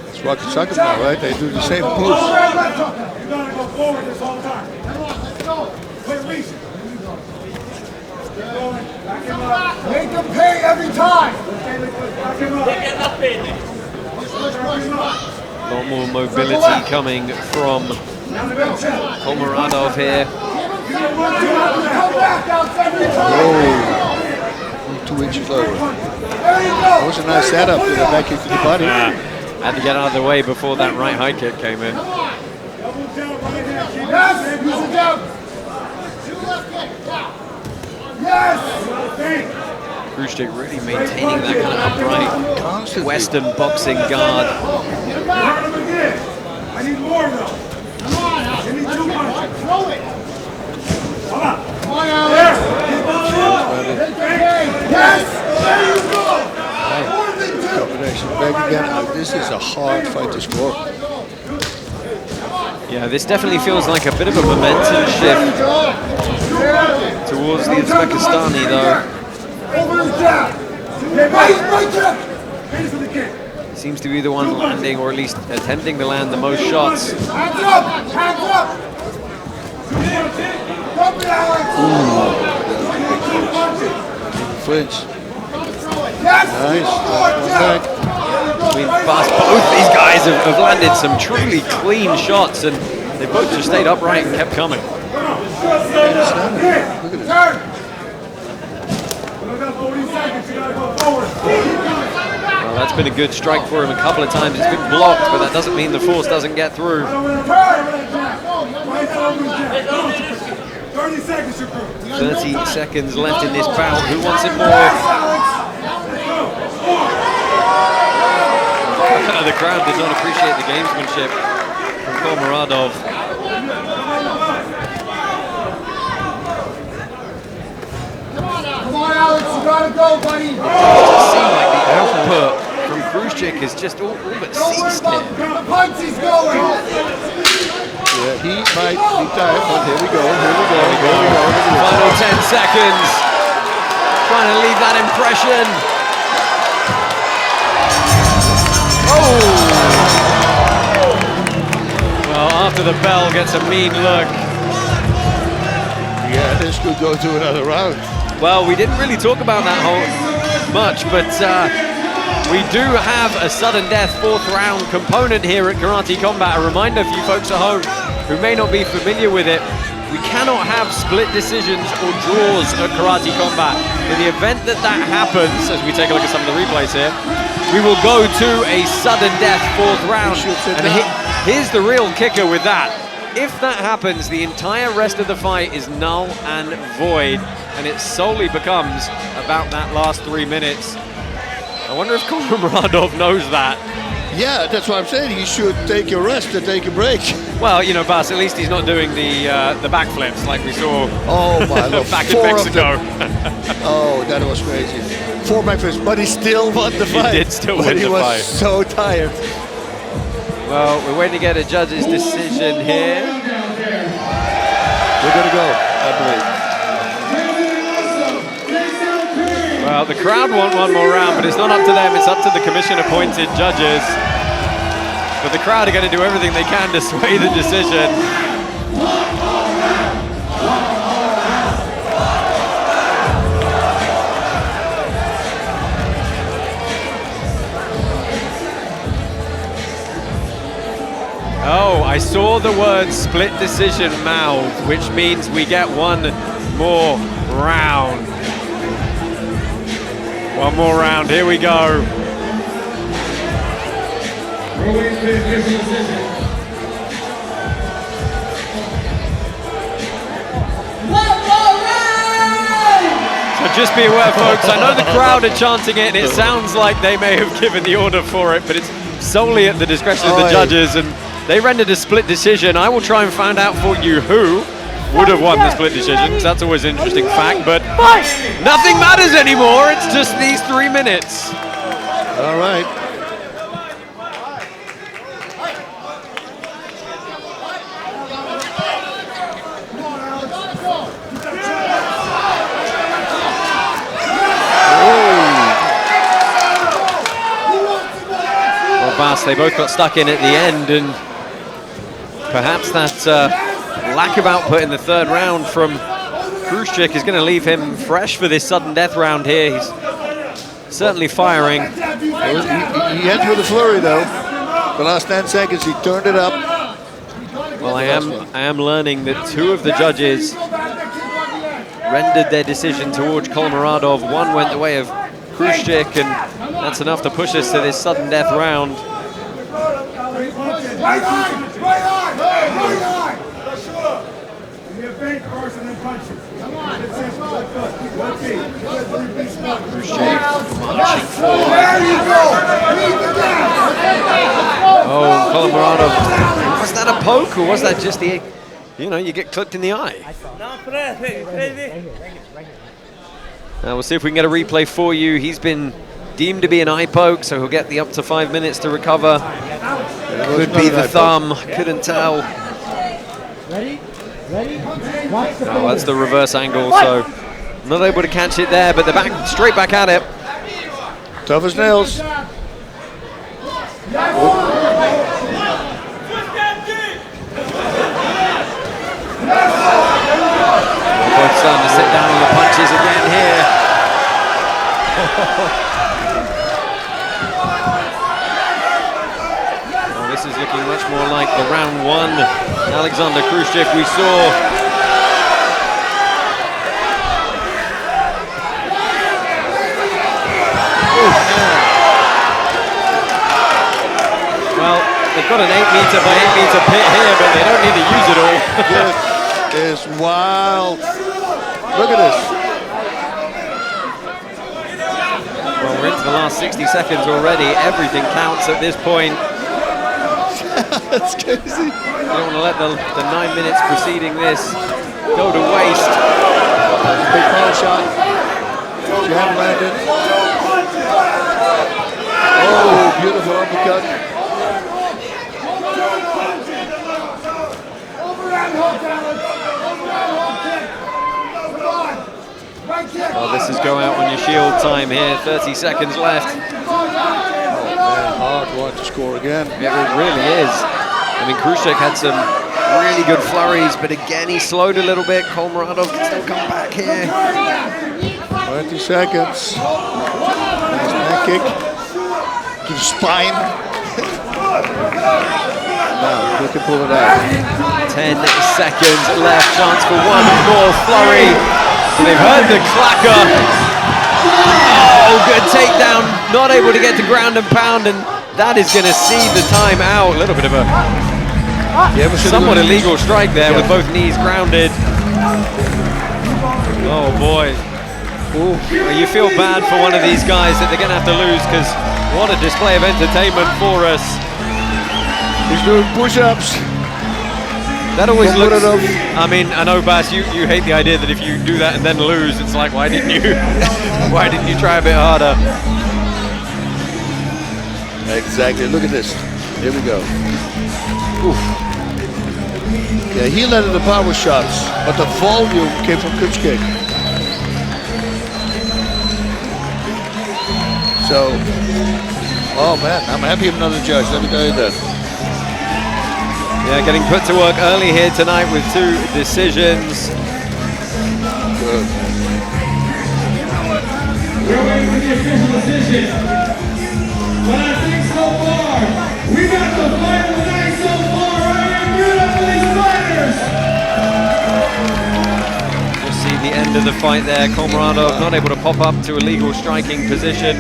It's Krutskykh now, right? They do the same pose. You gotta go forward this whole time. Let's go. Quit reaching. Make them pay every time. A lot more mobility coming from Kholmuradov here. Oh, 2 inches lower. That was a nice setup with a back kick to the body. Had to get out of the way before that right high kick came in. Krutskykh really maintaining that kind of upright Western boxing guard. I need more though. Give me 2 punches. Throw it. Come on. Come on, Alex. Yes. There you go. Combination back again. This is a hard fight to score. Yeah, this definitely feels like a bit of a momentum shift towards the Uzbekistani though. Over the jab. Right there. Seems to be the one landing, or at least attempting to land the most shots. Hands up. Hands up. Drop it, Alex. Flinch. Yes. Nice. I mean, both these guys have landed some truly clean shots, and they both just stayed upright and kept coming. Look at Turn. Well, that's been a good strike for him a couple of times. It's been blocked, but that doesn't mean the force doesn't get through. 30 seconds, 30 seconds left in this bout. Who wants it more? The crowd did not appreciate the gamesmanship from Kholmuradov. Come on, Alex, you gotta go, buddy. It just seemed like the output from Krutskykh is just all but ceased here. The punch is going. Yeah, he might be tired, but here we go. Final 10 seconds. Trying to leave that impression. Oh! Well, after the bell gets a mean look. Yeah, this could go to another round. Well, we didn't really talk about that whole much, but we do have a sudden death 4th round component here at Karate Combat. A reminder for you folks at home who may not be familiar with it, we cannot have split decisions or draws at Karate Combat. In the event that that happens, as we take a look at some of the replays here, we will go to a sudden death 4th round. And here's the real kicker with that. If that happens, the entire rest of the fight is null and void, and it solely becomes about that last 3 minutes. I wonder if Kholmuradov knows that. Yeah, that's what I'm saying. You should take a rest and take a break. Well, you know, Bas, at least he's not doing the backflips like we saw back in Mexico. Oh, that was crazy. 4 backflips, but he still won the fight. He did still win the fight. He was so tired. Well, we're waiting to get a judge's decision here. We're going to go, I believe. Well, the crowd want one more round, but it's not up to them. It's up to the commission-appointed judges. But the crowd are going to do everything they can to sway the decision. Oh, I saw the word split decision mouthed, which means we get one more round. One more round, here we go. So just be aware, folks, I know the crowd are chanting it, and it sounds like they may have given the order for it, but it's solely at the discretion of the judges, and they rendered a split decision. I will try and find out for you who would have won the split decision, because that's always an interesting fact, but nothing matters anymore. It's just these 3 minutes. All right. Well, Bas, they both got stuck in at the end, and perhaps that lack of output in the 3rd round from Krutskykh is going to leave him fresh for this sudden death round here. He's certainly firing. He had with a flurry though. The last 10 seconds he turned it up. Well, I am learning that 2 of the judges rendered their decision towards Kholmuradov. One went the way of Krutskykh, and that's enough to push us to this sudden death round. Oh, Kholmuradov. Was that a poke, or was that just the, you know, you get clipped in the eye? Now we'll see if we can get a replay for you. He's been deemed to be an eye poke, so he'll get the up to 5 minutes to recover. Could be the thumb, couldn't tell. Oh, that's the reverse angle, so not able to catch it there, but they're back, straight back at it. Tough as nails. We're both starting to sit down on the punches again here. Well, this is looking much more like the round 1 Alexander Krutskykh we saw. Well, they've got an 8-meter by 8-meter pit here, but they don't need to use it all. This is wild. Look at this. Well, we're into the last 60 seconds already. Everything counts at this point. That's crazy. You don't want to let the 9 minutes preceding this go to waste. That's a big power shot. Jab landed. Oh, beautiful uppercut. Well, this is go out on your shield time here. 30 seconds left. Oh man, hard one to score again. It really is. I mean, Krutskykh had some really good flurries, but again, he slowed a little bit. Kholmuradov can still come back here. 20 seconds. Nice back kick. To the spine. Now, who can pull it out? 10 seconds left. Chance for one more flurry. And they've heard the clacker. Oh, good takedown. Not able to get to ground and pound, and that is going to see the time out. A little bit of a somewhat illegal strike there with both knees grounded. Oh boy. Ooh. You feel bad for one of these guys that they're going to have to lose, because what a display of entertainment for us. He's doing push-ups. That always looks, I mean, I know, Bas, you hate the idea that if you do that and then lose, it's like, why didn't you try a bit harder? Exactly, look at this. Here we go. Oof. Yeah, he landed the power shots, but the volume came from Krutskykh. So, oh man, I'm happy I'm not a judge, let me tell you that. Yeah, getting put to work early here tonight with 2 decisions. Good. We're waiting for the official decision. But I think so far, we got the fight of the night so far right here. Give it up for these fighters. We'll see the end of the fight there. Kholmuradov not able to pop up to a legal striking position.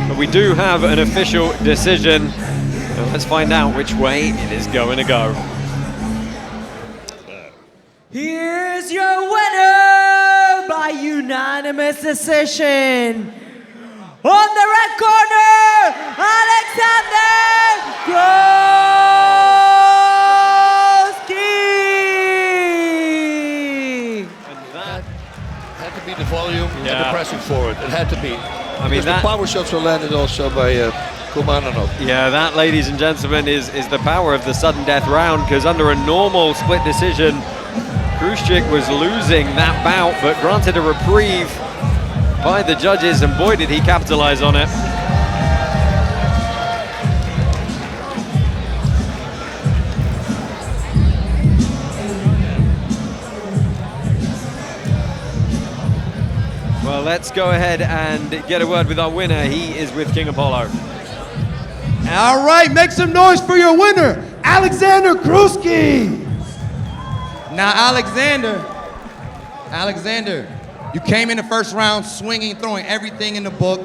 But we do have an official decision. Well, let's find out which way it is going to go. Here's your winner by unanimous decision. On the red corner, Alexander Krutskykh. And that had to be the volume and the pressing forward. It had to be. I mean, the power shots were landed also by Kholmuradov. Yeah, that, ladies and gentlemen, is the power of the sudden death round, because under a normal split decision, Krutskykh was losing that bout, but granted a reprieve by the judges, and boy did he capitalize on it. Well, let's go ahead and get a word with our winner. He is with King Apollo. All right, make some noise for your winner, Alexander Krutskykh. Now, Alexander, you came in the first round swinging, throwing everything in the book.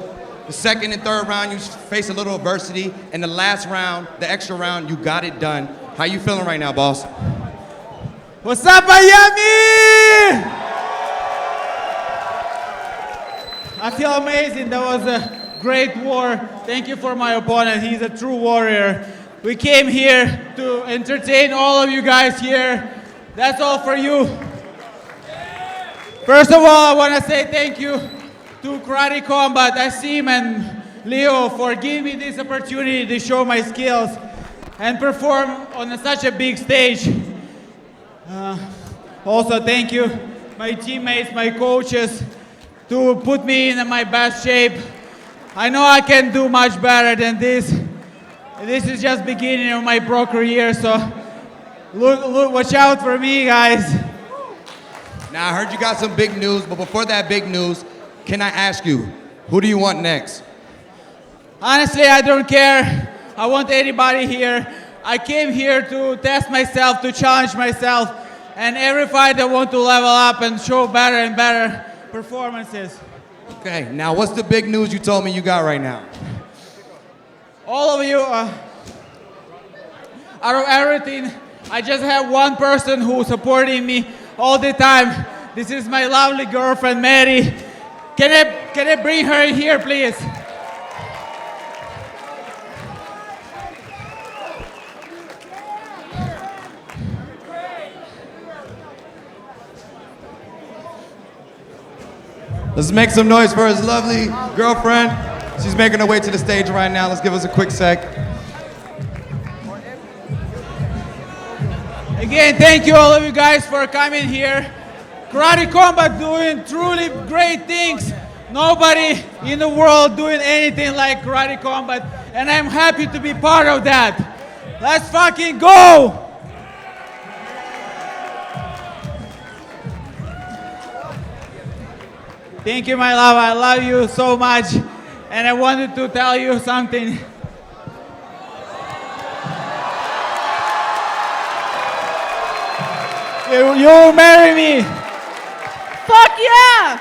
The second and third round, you faced a little adversity. And the last round, the extra round, you got it done. How you feeling right now, boss? What's up, Miami? I feel amazing. That was a great war. Thank you for my opponent. He's a true warrior. We came here to entertain all of you guys here. That's all for you. First of all, I want to say thank you to Karate Combat, Asim and Leo, for giving me this opportunity to show my skills and perform on such a big stage. Also, thank you, my teammates, my coaches, to put me in my best shape. I know I can do much better than this. This is just beginning of my pro career, so look, watch out for me, guys. Now, I heard you got some big news, but before that big news, can I ask you, who do you want next? Honestly, I don't care. I want anybody here. I came here to test myself, to challenge myself, and every fight I want to level up and show better and better performances. Okay, now what's the big news you told me you got right now? All of you, out of everything, I just have one person who's supporting me all the time. This is my lovely girlfriend, Mary. Can I bring her in here, please? Let's make some noise for his lovely girlfriend. She's making her way to the stage right now. Let's give us a quick sec. Again, thank you all of you guys for coming here. Karate Combat doing truly great things. Nobody in the world doing anything like Karate Combat, and I'm happy to be part of that. Let's fucking go! Thank you, my love. I love you so much, and I wanted to tell you something. You marry me. Fuck yeah!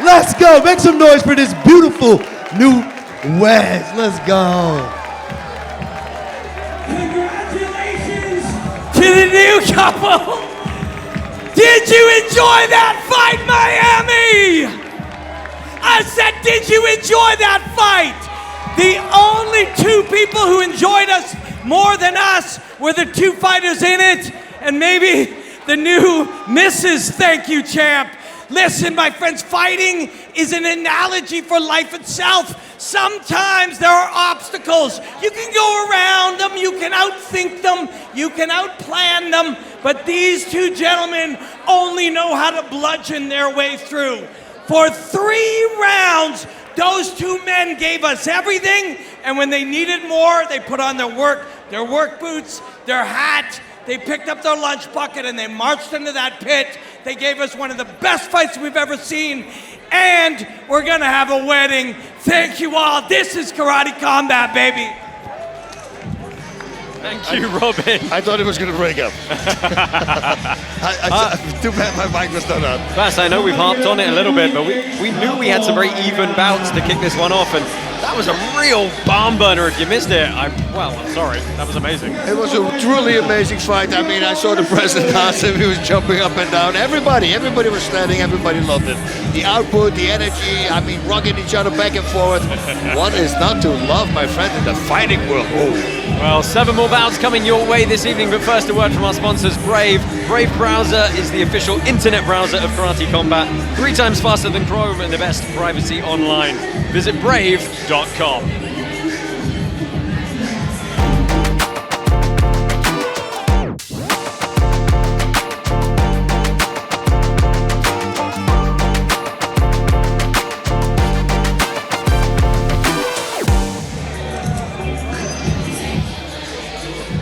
Let's go. Make some noise for this beautiful new Wes. Let's go. Congratulations to the new couple. Did you enjoy that fight, Miami? I said, did you enjoy that fight? The only two people who enjoyed us more than us were the two fighters in it, and maybe the new Mrs. Thank You Champ. Listen, my friends, fighting is an analogy for life itself. Sometimes there are obstacles. You can go around them, you can outthink them, you can outplan them, but these two gentlemen only know how to bludgeon their way through. For 3 rounds, those two men gave us everything, and when they needed more, they put on their work boots, their hat, they picked up their lunch bucket, and they marched into that pit. They gave us one of the best fights we've ever seen, and we're gonna have a wedding. Thank you all. This is Karate Combat, baby. Thank you, Robin. I thought it was going to break up. Too bad my mic was not on. Bas, I know we've harped on it a little bit, but we knew we had some very even bouts to kick this one off, and that was a real barn burner. If you missed it, I'm sorry. That was amazing. It was a truly amazing fight. I mean, I saw the president Hamsin, he was jumping up and down. Everybody was standing, everybody loved it. The output, the energy, I mean, rocking each other back and forth. What is not to love, my friend, in the fighting world? Oh. Well, 7 more bouts coming your way this evening, but first a word from our sponsors, Brave. Brave Browser is the official internet browser of Karate Combat, 3 times faster than Chrome and the best privacy online. Visit brave.com.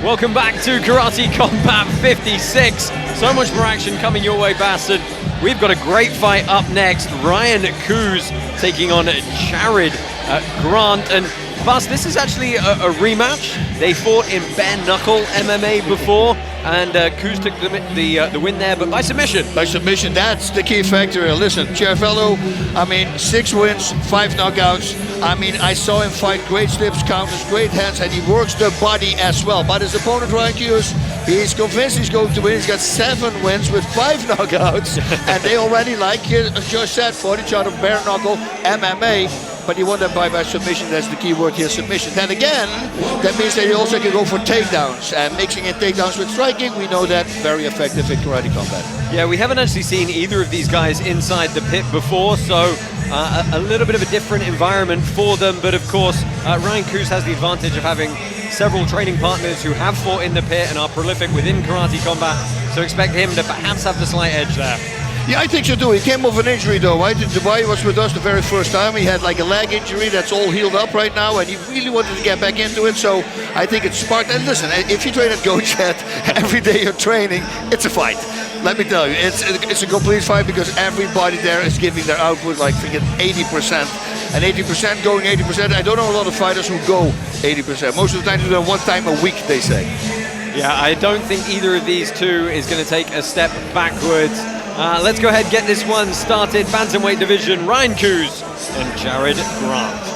Welcome back to Karate Combat 56. So much more action coming your way, Bastard. We've got a great fight up next. Ryan Cous taking on Jared Grant. And Bas, this is actually a rematch. They fought in bare knuckle MMA before, and Cous took the win there, but by submission. By submission, that's the key factor. Listen, Cervello, I mean, 6 wins, 5 knockouts. I mean, I saw him fight great slips, counters, great hands, and he works the body as well. But his opponent, Ryan Cous, he's convinced he's going to win. He's got 7 wins with 5 knockouts, and they already, like Josh said, fought each other bare knuckle MMA. But he won that by submission. That's the key word here, submission. Then again, that means that he also can go for takedowns. And mixing in takedowns with striking, we know that very effective in Karate Combat. Yeah, we haven't actually seen either of these guys inside the pit before, so a little bit of a different environment for them. But of course, Ryan Cous has the advantage of having several training partners who have fought in the pit and are prolific within Karate Combat. So expect him to perhaps have the slight edge there. Yeah, I think so too. He came off an injury though, right? In Dubai, he was with us the very first time. He had like a leg injury that's all healed up right now, and he really wanted to get back into it. So I think it's smart. And listen, if you train at GoChat, every day you're training, it's a fight. Let me tell you, it's a complete fight because everybody there is giving their output like freaking 80%. And 80% going 80%. I don't know a lot of fighters who go 80%. Most of the time they do it 1 time a week, they say. Yeah, I don't think either of these two is going to take a step backwards. Let's go ahead and get this one started. Bantamweight division, Ryan Cous and Jared Grant.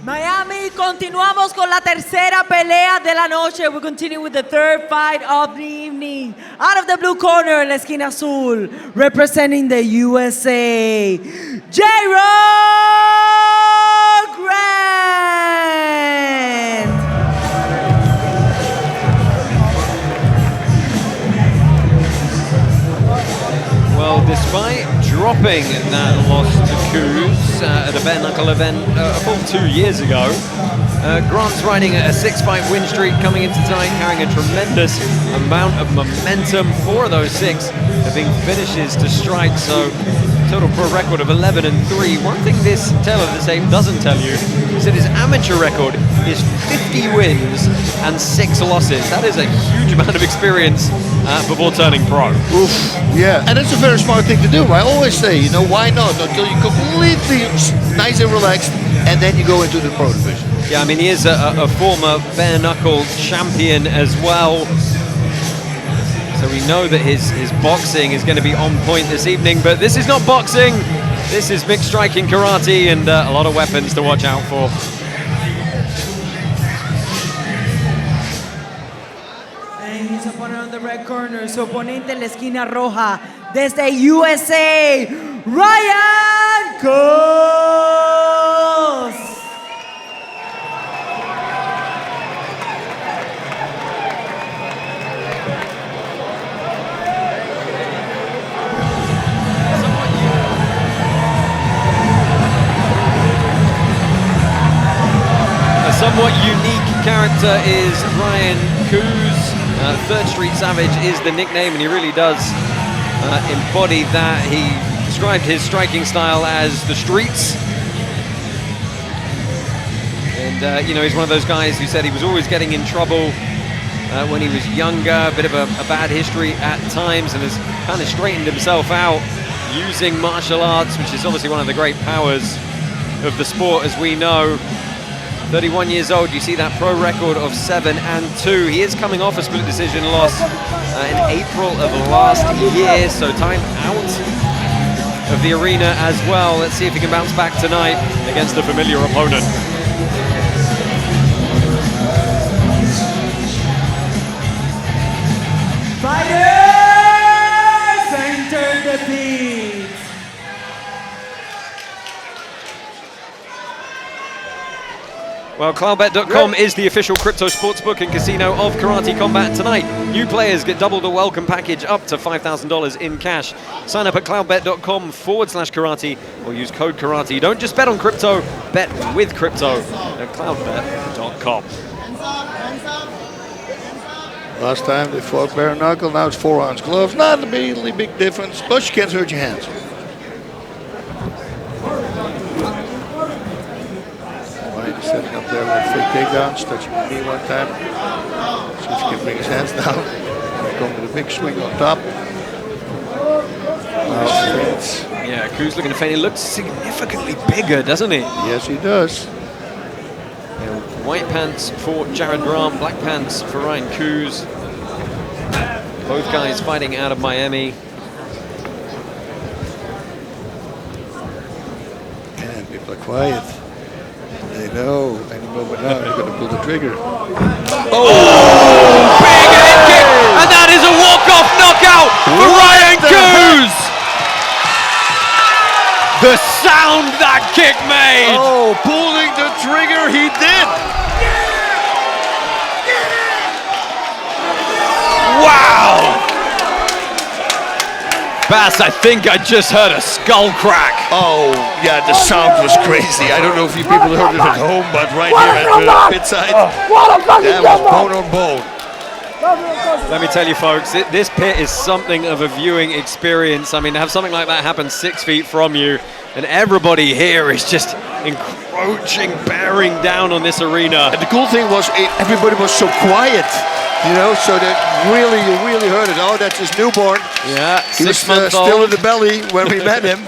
Miami, continuamos con la tercera pelea de la noche. We continue with the third fight of the evening. Out of the blue corner, en la esquina azul, representing the USA, J-Rock! Despite dropping that loss to Cous at a bare knuckle event a full 2 years ago, Grant's riding a 6-fight win streak coming into tonight, carrying a tremendous amount of momentum. 4 of those 6 have been finishes to strike, so total pro record of 11-3. One thing this tail of the tape doesn't tell you is that his amateur record is 50 wins and 6 losses. That is a huge amount of experience before turning pro. Oof, yeah, and it's a very smart thing to do. I always say, you know, why not until you're completely nice and relaxed, and then you go into the pro division. Yeah, I mean, he is a former bare knuckle champion as well. So we know that his boxing is going to be on point this evening, but this is not boxing. This is mixed striking karate and a lot of weapons to watch out for. And his opponent on the red corner, su oponente en la esquina roja, desde USA, Ryan Cous. Somewhat unique character is Ryan Cous. Third Street Savage is the nickname, and he really does embody that. He described his striking style as the streets. And, you know, he's one of those guys who said he was always getting in trouble when he was younger, a bit of a bad history at times, and has kind of straightened himself out using martial arts, which is obviously one of the great powers of the sport, as we know. 31 years old, you see that pro record of 7-2. He is coming off a split decision loss in April of last year, so time out of the arena as well. Let's see if he can bounce back tonight against a familiar opponent. Fighters, enter the pit. Well, CloudBet.com is the official crypto sportsbook and casino of Karate Combat tonight. New players get double the welcome package up to $5,000 in cash. Sign up at cloudbet.com/karate or use code karate. Don't just bet on crypto, bet with crypto at cloudbet.com. Last time they fought bare knuckle, now it's 4-ounce gloves. Not a really big difference, but you can't hurt your hands. Setting up there with fake takedowns, touching the knee one time. See if he can bring his hands down. Going with a big swing on top. Yeah, Cous looking to feint. He looks significantly bigger, doesn't he? Yes, he does. Yeah, white pants for Jared Grant, black pants for Ryan Cous. Both guys fighting out of Miami. And people are quiet. They know any moment now they're going to pull the trigger. Oh, big head kick, and that is a walk-off knockout for Ryan Cous. The sound that kick made. Oh, pulling the trigger, he did. Wow. Bass, I think I just heard a skull crack. Oh, yeah, the sound was crazy. I don't know if you people heard it at home, but right here at the pit side, that was bone on bone. Let me tell you, folks, this pit is something of a viewing experience. I mean, to have something like that happen 6 feet from you, and everybody here is just encroaching, bearing down on this arena. And the cool thing was, everybody was so quiet. You know, so that you really heard it. Oh, that's his newborn. Yeah, he was still in the belly when we met him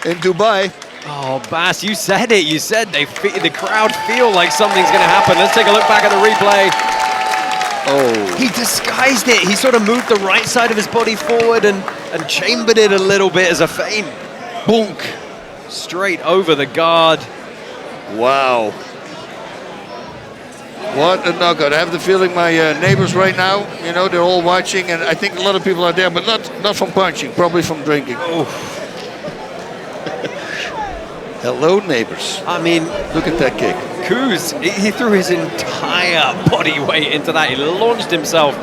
in Dubai. Oh, Bass, you said it. You said the crowd feel like something's going to happen. Let's take a look back at the replay. Oh. He disguised it. He sort of moved the right side of his body forward and chambered it a little bit as a feint. Bonk. Straight over the guard. Wow. What a knockout. I have the feeling my neighbors right now, you know, they're all watching, and I think a lot of people are there, but not from punching, probably from drinking. Oh. Hello, neighbors. I mean, look at that kick. Cous, he threw his entire body weight into that. He launched himself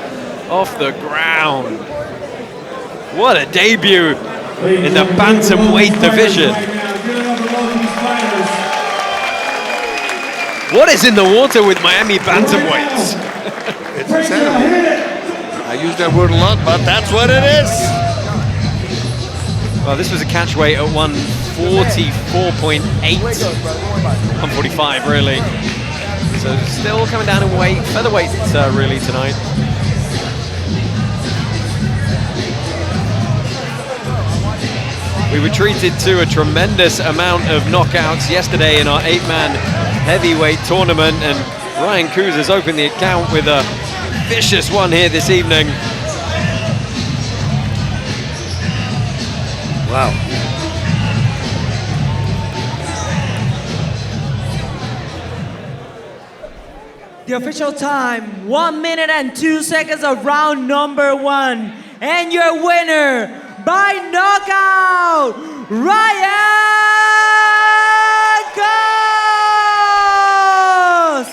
off the ground. What a debut in the bantamweight division. What is in the water with Miami bantamweights? It's insanity. I use that word a lot, but that's what it is. Well, this was a catch weight at 144.8, 145 really. So still coming down in weight, featherweight really tonight. We were treated to a tremendous amount of knockouts yesterday in our 8-man heavyweight tournament, and Ryan Cous has opened the account with a vicious one here this evening. Wow. The official time, 1 minute and 2 seconds of round number 1. And your winner by knockout, Ryan Cous!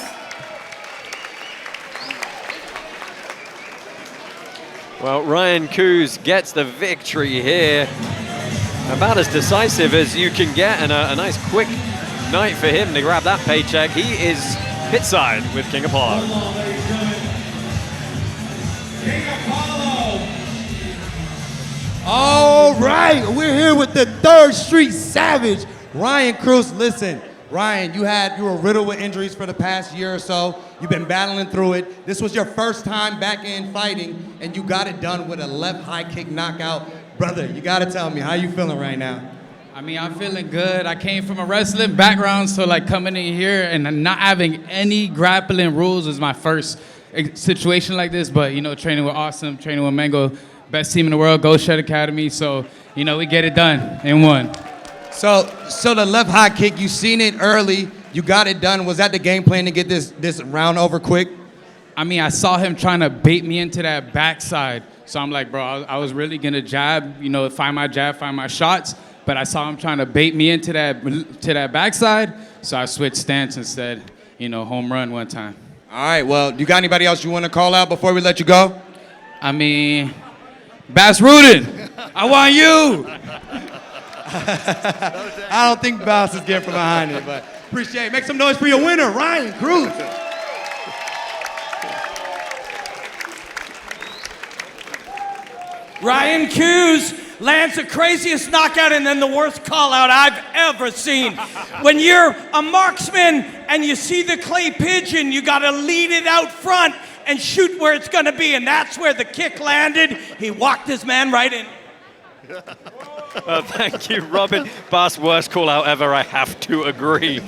Well, Ryan Cous gets the victory here. About as decisive as you can get, and a nice quick night for him to grab that paycheck. He is pitside with King Apollo. All right, we're here with the 3rd Street Savage, Ryan Cous. Listen, Ryan, you were riddled with injuries for the past year or so. You've been battling through it. This was your first time back in fighting, and you got it done with a left high kick knockout. Brother, you gotta tell me, how you feeling right now? I mean, I'm feeling good. I came from a wrestling background, so like coming in here and not having any grappling rules is my first situation like this. But you know, training with Awesome, training with Mango, best team in the world, Go Shed Academy. So you know, we get it done in one. So the left high kick, you seen it early, you got it done. Was that the game plan to get this round over quick? I mean, I saw him trying to bait me into that backside. So I'm like, bro, I was really gonna jab, you know, find my jab, find my shots. But I saw him trying to bait me into that backside, so I switched stance and said, you know, home run one time. All right, well, you got anybody else you want to call out before we let you go? I mean, Bass Rudin, I want you. I don't think Bass is getting from behind it, but appreciate it. Make some noise for your winner, Ryan Cous. Ryan Cous lands the craziest knockout and then the worst call out I've ever seen. When you're a marksman and you see the clay pigeon, you gotta lead it out front and shoot where it's gonna be, and that's where the kick landed. He walked his man right in. Thank you, Robin. Bass, worst call out ever, I have to agree.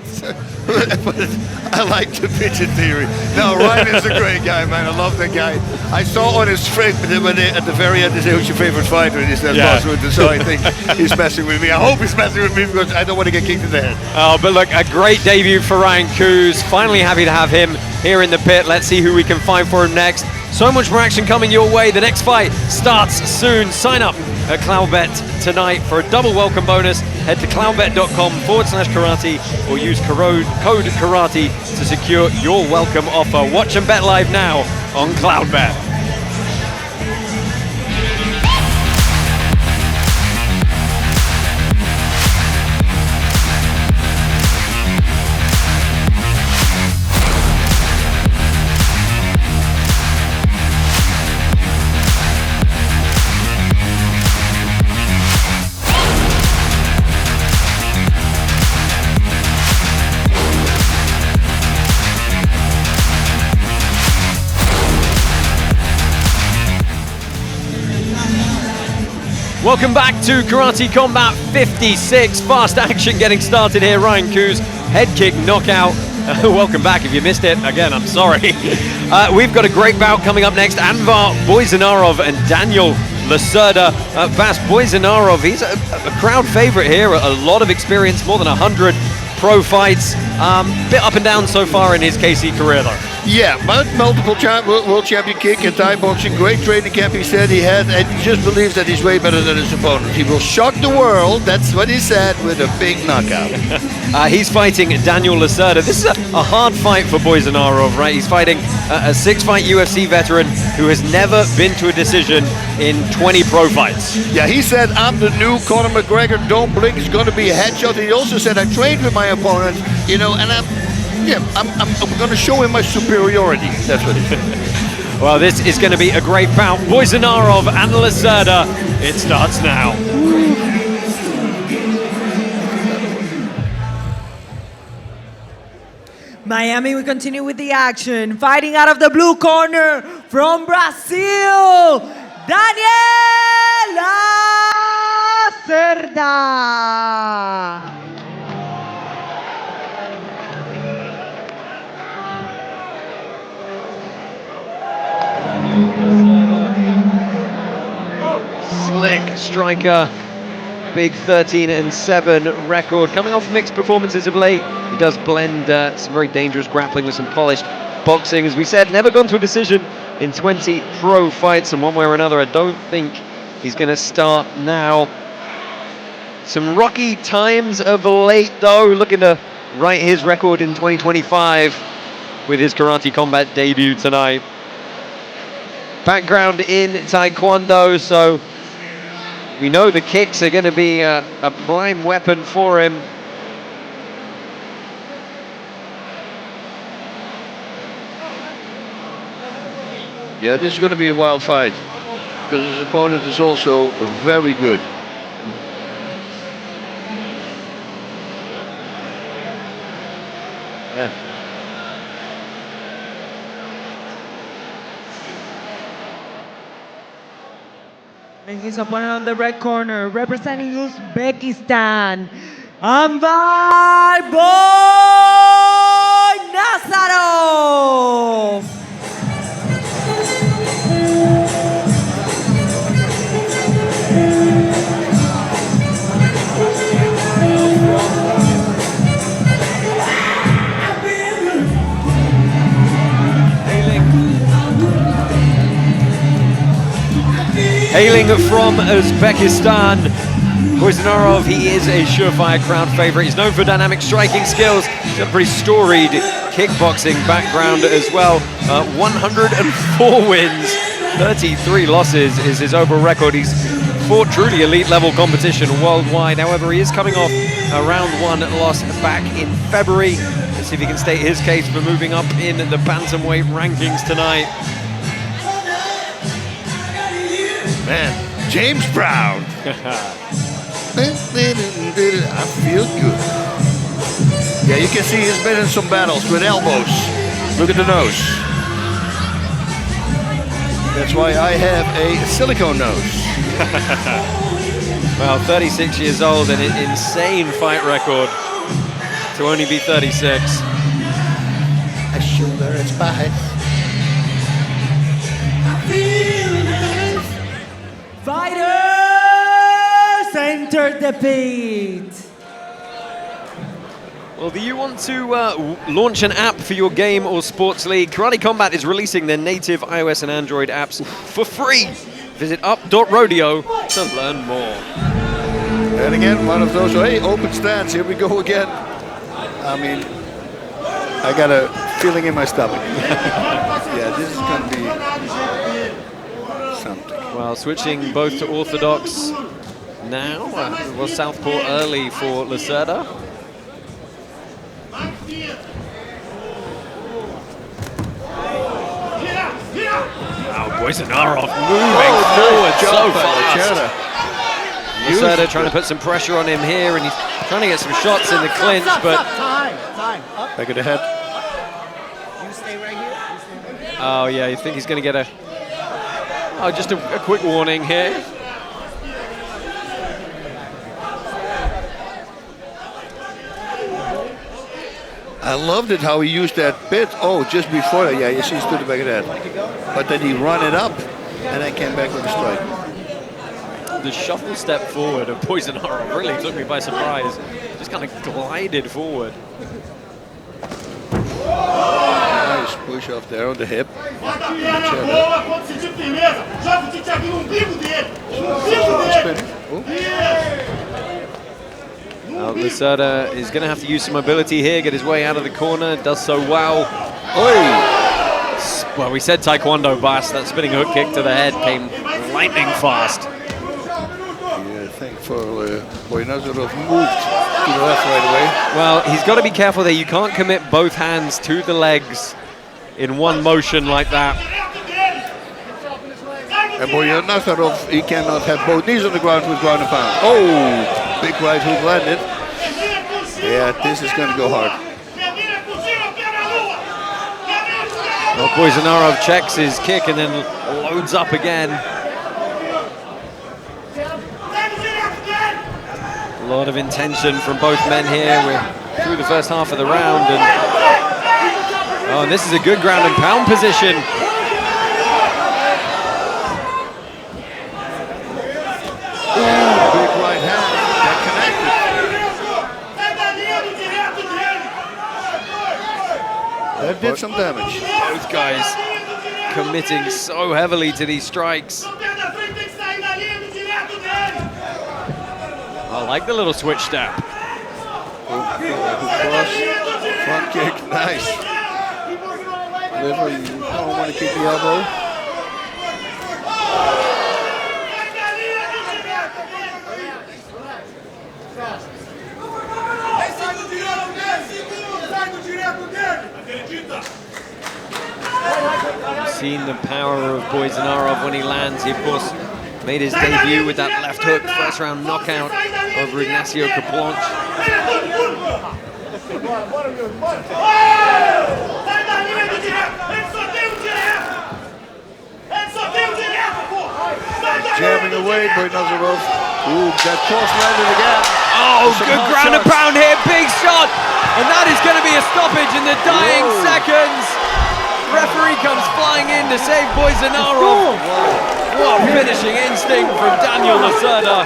I like the pigeon theory. No, Ryan is a great guy, man. I love that guy. I saw on his face at the very end, they say, who's your favorite fighter? And he said, Bass Rudin. So I think he's messing with me. I hope he's messing with me because I don't want to get kicked in the head. Oh, but look, a great debut for Ryan Cous. Finally happy to have him here in the pit. Let's see who we can find for him next. So much more action coming your way. The next fight starts soon. Sign up at Cloudbet tonight for a double welcome bonus. Head to cloudbet.com/karate or use code karate to secure your welcome offer. Watch and bet live now on Cloudbet. Welcome back to Karate Combat 56. Fast action getting started here. Ryan Cous, head kick knockout. Welcome back. If you missed it, again, I'm sorry. We've got a great bout coming up next. Anvar Boyarov and Daniel Lacerda. Bass Boyarov, he's a crowd favorite here. A lot of experience, more than 100 pro fights. Bit up and down so far in his KC career though. Yeah, multiple world champion kick in Thai boxing. Great training camp he said he had, and he just believes that he's way better than his opponent. He will shock the world, that's what he said, with a big knockout. He's fighting Daniel Lacerda. This is a hard fight for Boyarov, right? He's fighting a 6-fight UFC veteran who has never been to a decision in 20 pro fights. Yeah, he said, I'm the new Conor McGregor, don't blink, it's going to be a headshot. He also said, I trained with my opponent, you know, and I'm going to show him my superiority. That's what he said. Well, this is going to be a great bout. Boyarov and Lacerda. It starts now. Miami, we continue with the action. Fighting out of the blue corner from Brazil, Daniel Lacerda. Slick striker, big 13-7 record. Coming off mixed performances of late, he does blend some very dangerous grappling with some polished boxing. As we said, never gone to a decision in 20 pro fights, and one way or another, I don't think he's going to start now. Some rocky times of late, though, looking to right his record in 2025 with his karate combat debut tonight. Background in Taekwondo, so we know the kicks are going to be a prime weapon for him. Yeah, this is going to be a wild fight because his opponent is also very good. Yeah. And his opponent on the red corner, representing Uzbekistan, Anvar Nazarov. Hailing from Uzbekistan, Boyarov, he is a surefire crowd favorite. He's known for dynamic striking skills. He's got a pretty storied kickboxing background as well. 104 wins, 33 losses is his overall record. He's fought truly elite level competition worldwide. However, he is coming off a round 1 loss back in February. Let's see if he can state his case for moving up in the bantamweight rankings tonight. Man, James Brown. I feel good. Yeah, you can see he's been in some battles with elbows. Look at the nose. That's why I have a silicone nose. Well, 36 years old and an insane fight record to only be 36. I shoulder its back. Fighters enter the pit. Well, do you want to launch an app for your game or sports league? Karate Combat is releasing their native iOS and Android apps for free. Visit up.rodeo to learn more. And again, one of those, hey, open stance, here we go again. I mean, I got a feeling in my stomach. Yeah, this is going to be something. Well, switching both to orthodox now. Was southpaw early for Lacerda. Wow, Boyarov moving forward so fast. Lacerda trying to put some pressure on him here, and he's trying to get some shots in the clinch, but... Back of the head. Oh, yeah, you think he's going to get a... Oh, just a quick warning here. I loved it how he used that bit. Oh, just before that, yeah, you see, he stood the back of that. But then he run it up, and then came back with a strike. The shuffle step forward of Boyarov really took me by surprise. Just kind of glided forward. Nice. Nice push off there on the hip. Lacerda is going to have to use some mobility here, get his way out of the corner, does so well. Oi! Well, we said Taekwondo bust. That spinning hook kick to the head came lightning fast. Yeah, thankfully, Boyarov moved to the left right away. Well, he's got to be careful there. You can't commit both hands to the legs in one motion like that. And Boyarov, he cannot have both knees on the ground with ground and pound. Oh, big right hook landed. Yeah, this is going to go hard. Well, Boyarov checks his kick and then loads up again. A lot of intention from both men here. We're through the first half of the round, and this is a good ground and pound position. Big right hand, that connected. That did some damage. Both guys committing so heavily to these strikes. I like the little switch step. Cross, front kick, nice. Liver, you don't want to kick the elbow. You've seen the power of Boyarov when he lands. He, of course, made his debut with that left hook, first round knockout over Ignacio Caplanche. Jamming away, Boyarov. Ooh, that cross landed again. Oh, good ground and pound here, big shot. And that is going to be a stoppage in the dying seconds. Referee comes flying in to save Boyarov. What finishing instinct from Daniel Lacerda.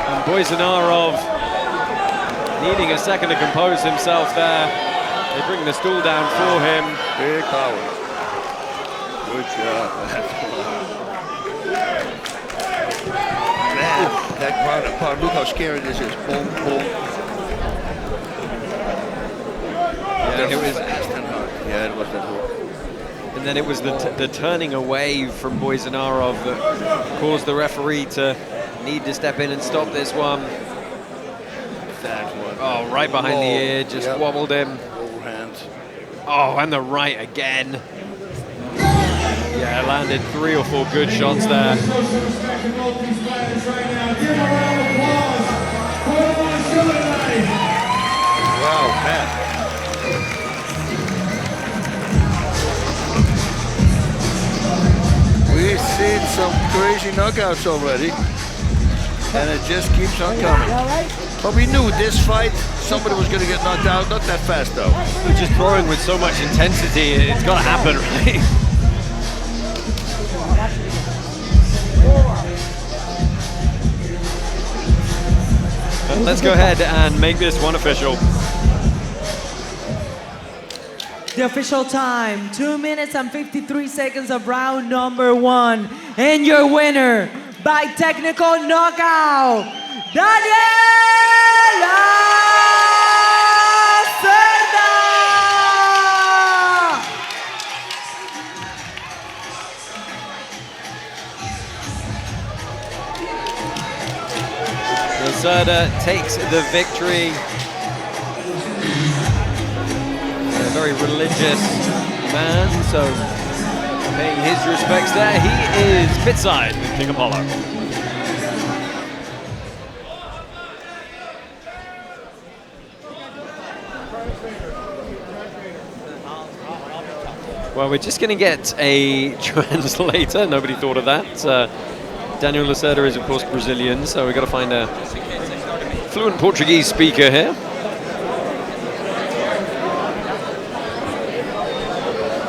And Boyarov needing a second to compose himself there. They bring the stool down for him. Big power. Good job. Man, that ground and pound. Look how scary this is. Boom, boom. Yeah, it was fast and hard. Yeah, it was that hook. And then it was the turning away from Boyarov that caused the referee to need to step in and stop this one. That one. Oh, right behind the ear, just wobbled him. Overhand. Oh, and the right again. Yeah, landed 3 or 4 good shots there. Wow, man. We've seen some crazy knockouts already, and it just keeps on coming. But we knew this fight, somebody was going to get knocked out. Not that fast, though. We're just throwing with so much intensity, it's got to happen, right? Let's go ahead and make this one official. The official time, 2 minutes and 53 seconds of round number 1. And your winner by technical knockout, Daniel Lacerda! Lacerda takes the victory. A very religious man, so paying his respects there. He is pitside with King Apollo. Well, we're just going to get a translator. Nobody thought of that. Daniel Lacerda is, of course, Brazilian, so we've got to find a fluent Portuguese speaker here.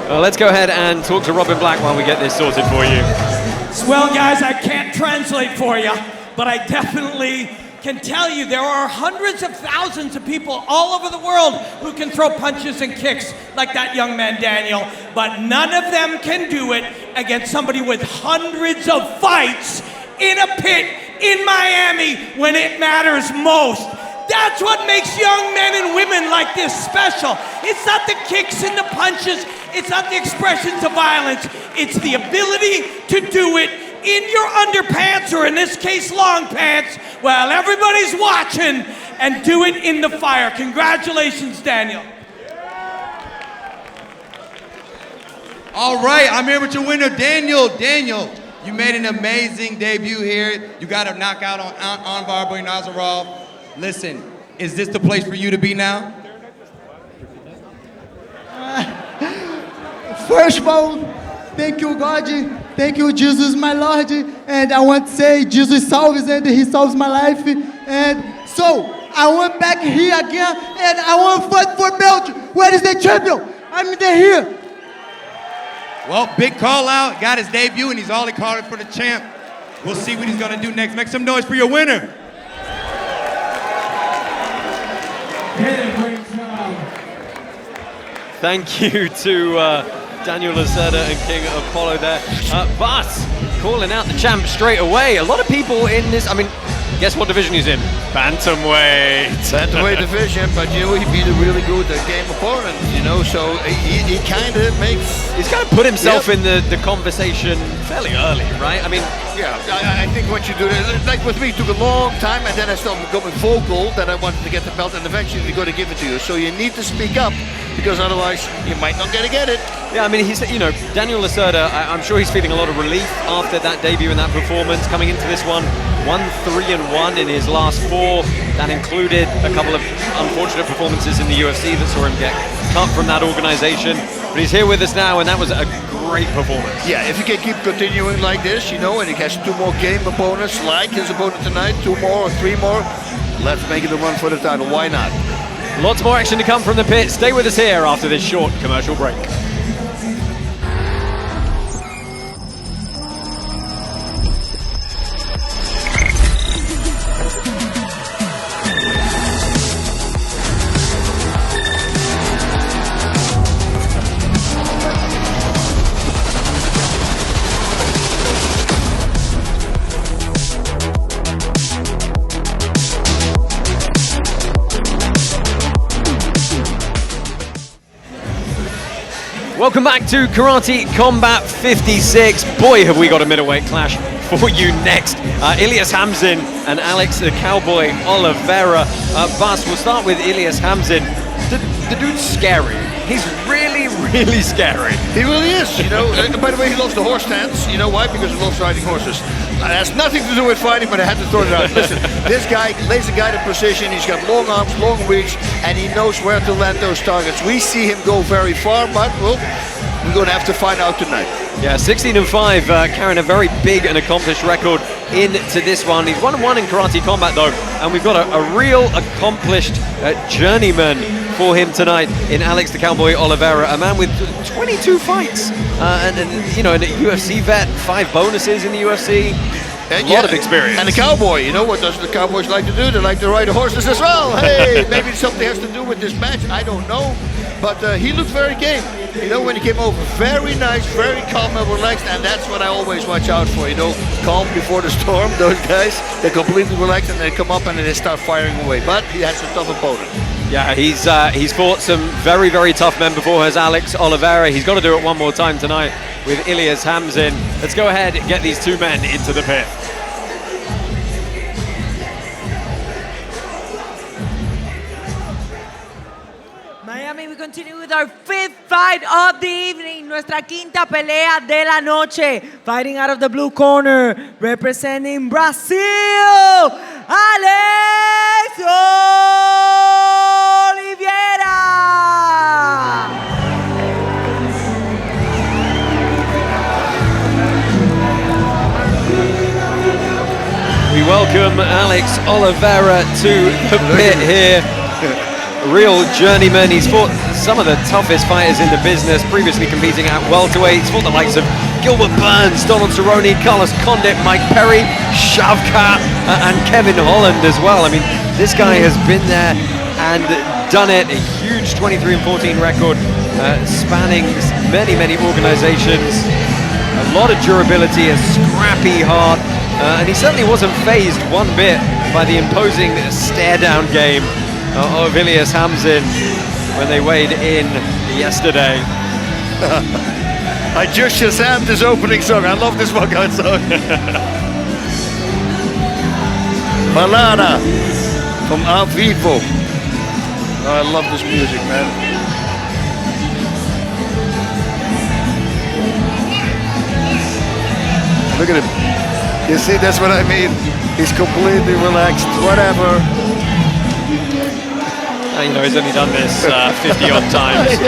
Well, let's go ahead and talk to Robin Black while we get this sorted for you. Well, guys, I can't translate for you, but I definitely can tell you there are hundreds of thousands of people all over the world who can throw punches and kicks like that young man Daniel, but none of them can do it against somebody with hundreds of fights in a pit in Miami when it matters most. That's what makes young men and women like this special. It's not the kicks and the punches, it's not the expressions of violence, it's the ability to do it in your underpants, or in this case, long pants, while everybody's watching, and do it in the fire. Congratulations, Daniel. All right, I'm here with your winner, Daniel. Daniel, you made an amazing debut here. You got a knockout on Anvar Boyarov. Listen, is this the place for you to be now? First of all, thank you, God. Thank you, Jesus, my Lord. And I want to say, Jesus solves and He solves my life. And so, I went back here again and I want to fight for Belgium. Where is the champion? I'm here. Well, big call out. Got his debut and he's all called for the champ. We'll see what he's going to do next. Make some noise for your winner. Thank you to Daniel Lacerda and King Apollo there. But calling out the champ straight away. A lot of people in this, I mean, guess what division he's in? Bantamweight. Bantamweight division, but you know, he beat a really good game opponent, you know, so he kind of makes... He's kind of put himself in the conversation fairly early, right? I mean... Yeah, I think what you do, like with me, it took a long time, and then I started becoming vocal that I wanted to get the belt, and eventually they're going to give it to you. So you need to speak up, because otherwise you might not get it. Yeah, I mean, he's, you know, Daniel Lacerda, I'm sure he's feeling a lot of relief after that debut and that performance. Coming into this one, 1-3-1 in his last 4. That included a couple of unfortunate performances in the UFC that saw him get cut from that organization. But he's here with us now, and that was a great performance. Yeah, if you can keep continuing like this, you know, and he has 2 more game opponents, like his opponent tonight, 2 more or 3 more, let's make it a run for the title. Why not? Lots more action to come from the pit. Stay with us here after this short commercial break. Welcome back to Karate Combat 56. Boy, have we got a middleweight clash for you next. Ilias Hamsin and Alex the Cowboy Olivera. Bas, we'll start with Ilias Hamsin. The dude's scary. He's really, really scary. He really is, you know. By the way, he loves the horse stance. You know why? Because he loves riding horses. It has nothing to do with fighting, but I had to throw it out. Listen, this guy laser guided precision. He's got long arms, long reach, and he knows where to land those targets. We see him go very far, but well, we're going to have to find out tonight. Yeah, 16-5, carrying a very big and accomplished record into this one. He's 1-1 in Karate Combat though, and we've got a real accomplished journeyman for him tonight in Alex the Cowboy Olivera, a man with 22 fights, and you know, a UFC vet, 5 bonuses in the UFC. And a lot of experience. And the cowboy, you know, what does the cowboys like to do? They like to ride the horses as well. Hey, maybe something has to do with this match, I don't know. But he looked very game. You know, when he came over, very nice, very calm and relaxed, and that's what I always watch out for, you know, calm before the storm. Those guys, they're completely relaxed and they come up and they start firing away. But he has a tough opponent. Yeah, he's fought some very, very tough men before. Has Alex Olivera. He's got to do it one more time tonight with Ilias Hamsin. Let's go ahead and get these 2 men into the pit. Miami, we continue with our 5th fight of the evening, nuestra quinta pelea de la noche. Fighting out of the blue corner, representing Brazil, Alex Olivera. We welcome Alex Olivera to the pit here. real journeyman. He's fought some of the toughest fighters in the business, previously competing at welterweight. He's fought the likes of Gilbert Burns, Donald Cerrone, Carlos Condit, Mike Perry, Shavkat, and Kevin Holland as well. I mean, this guy has been there and done it. A huge 23-14 record, spanning many organizations. A lot of durability, a scrappy heart, and he certainly wasn't fazed one bit by the imposing stare-down game of Ilias Hamsin when they weighed in yesterday. I just Shahzaib this opening song. I love this workout song. Balada from Avivo. I love this music, man. Look at him. You see, that's what I mean. He's completely relaxed, whatever. You know, he's only done this 50 odd times.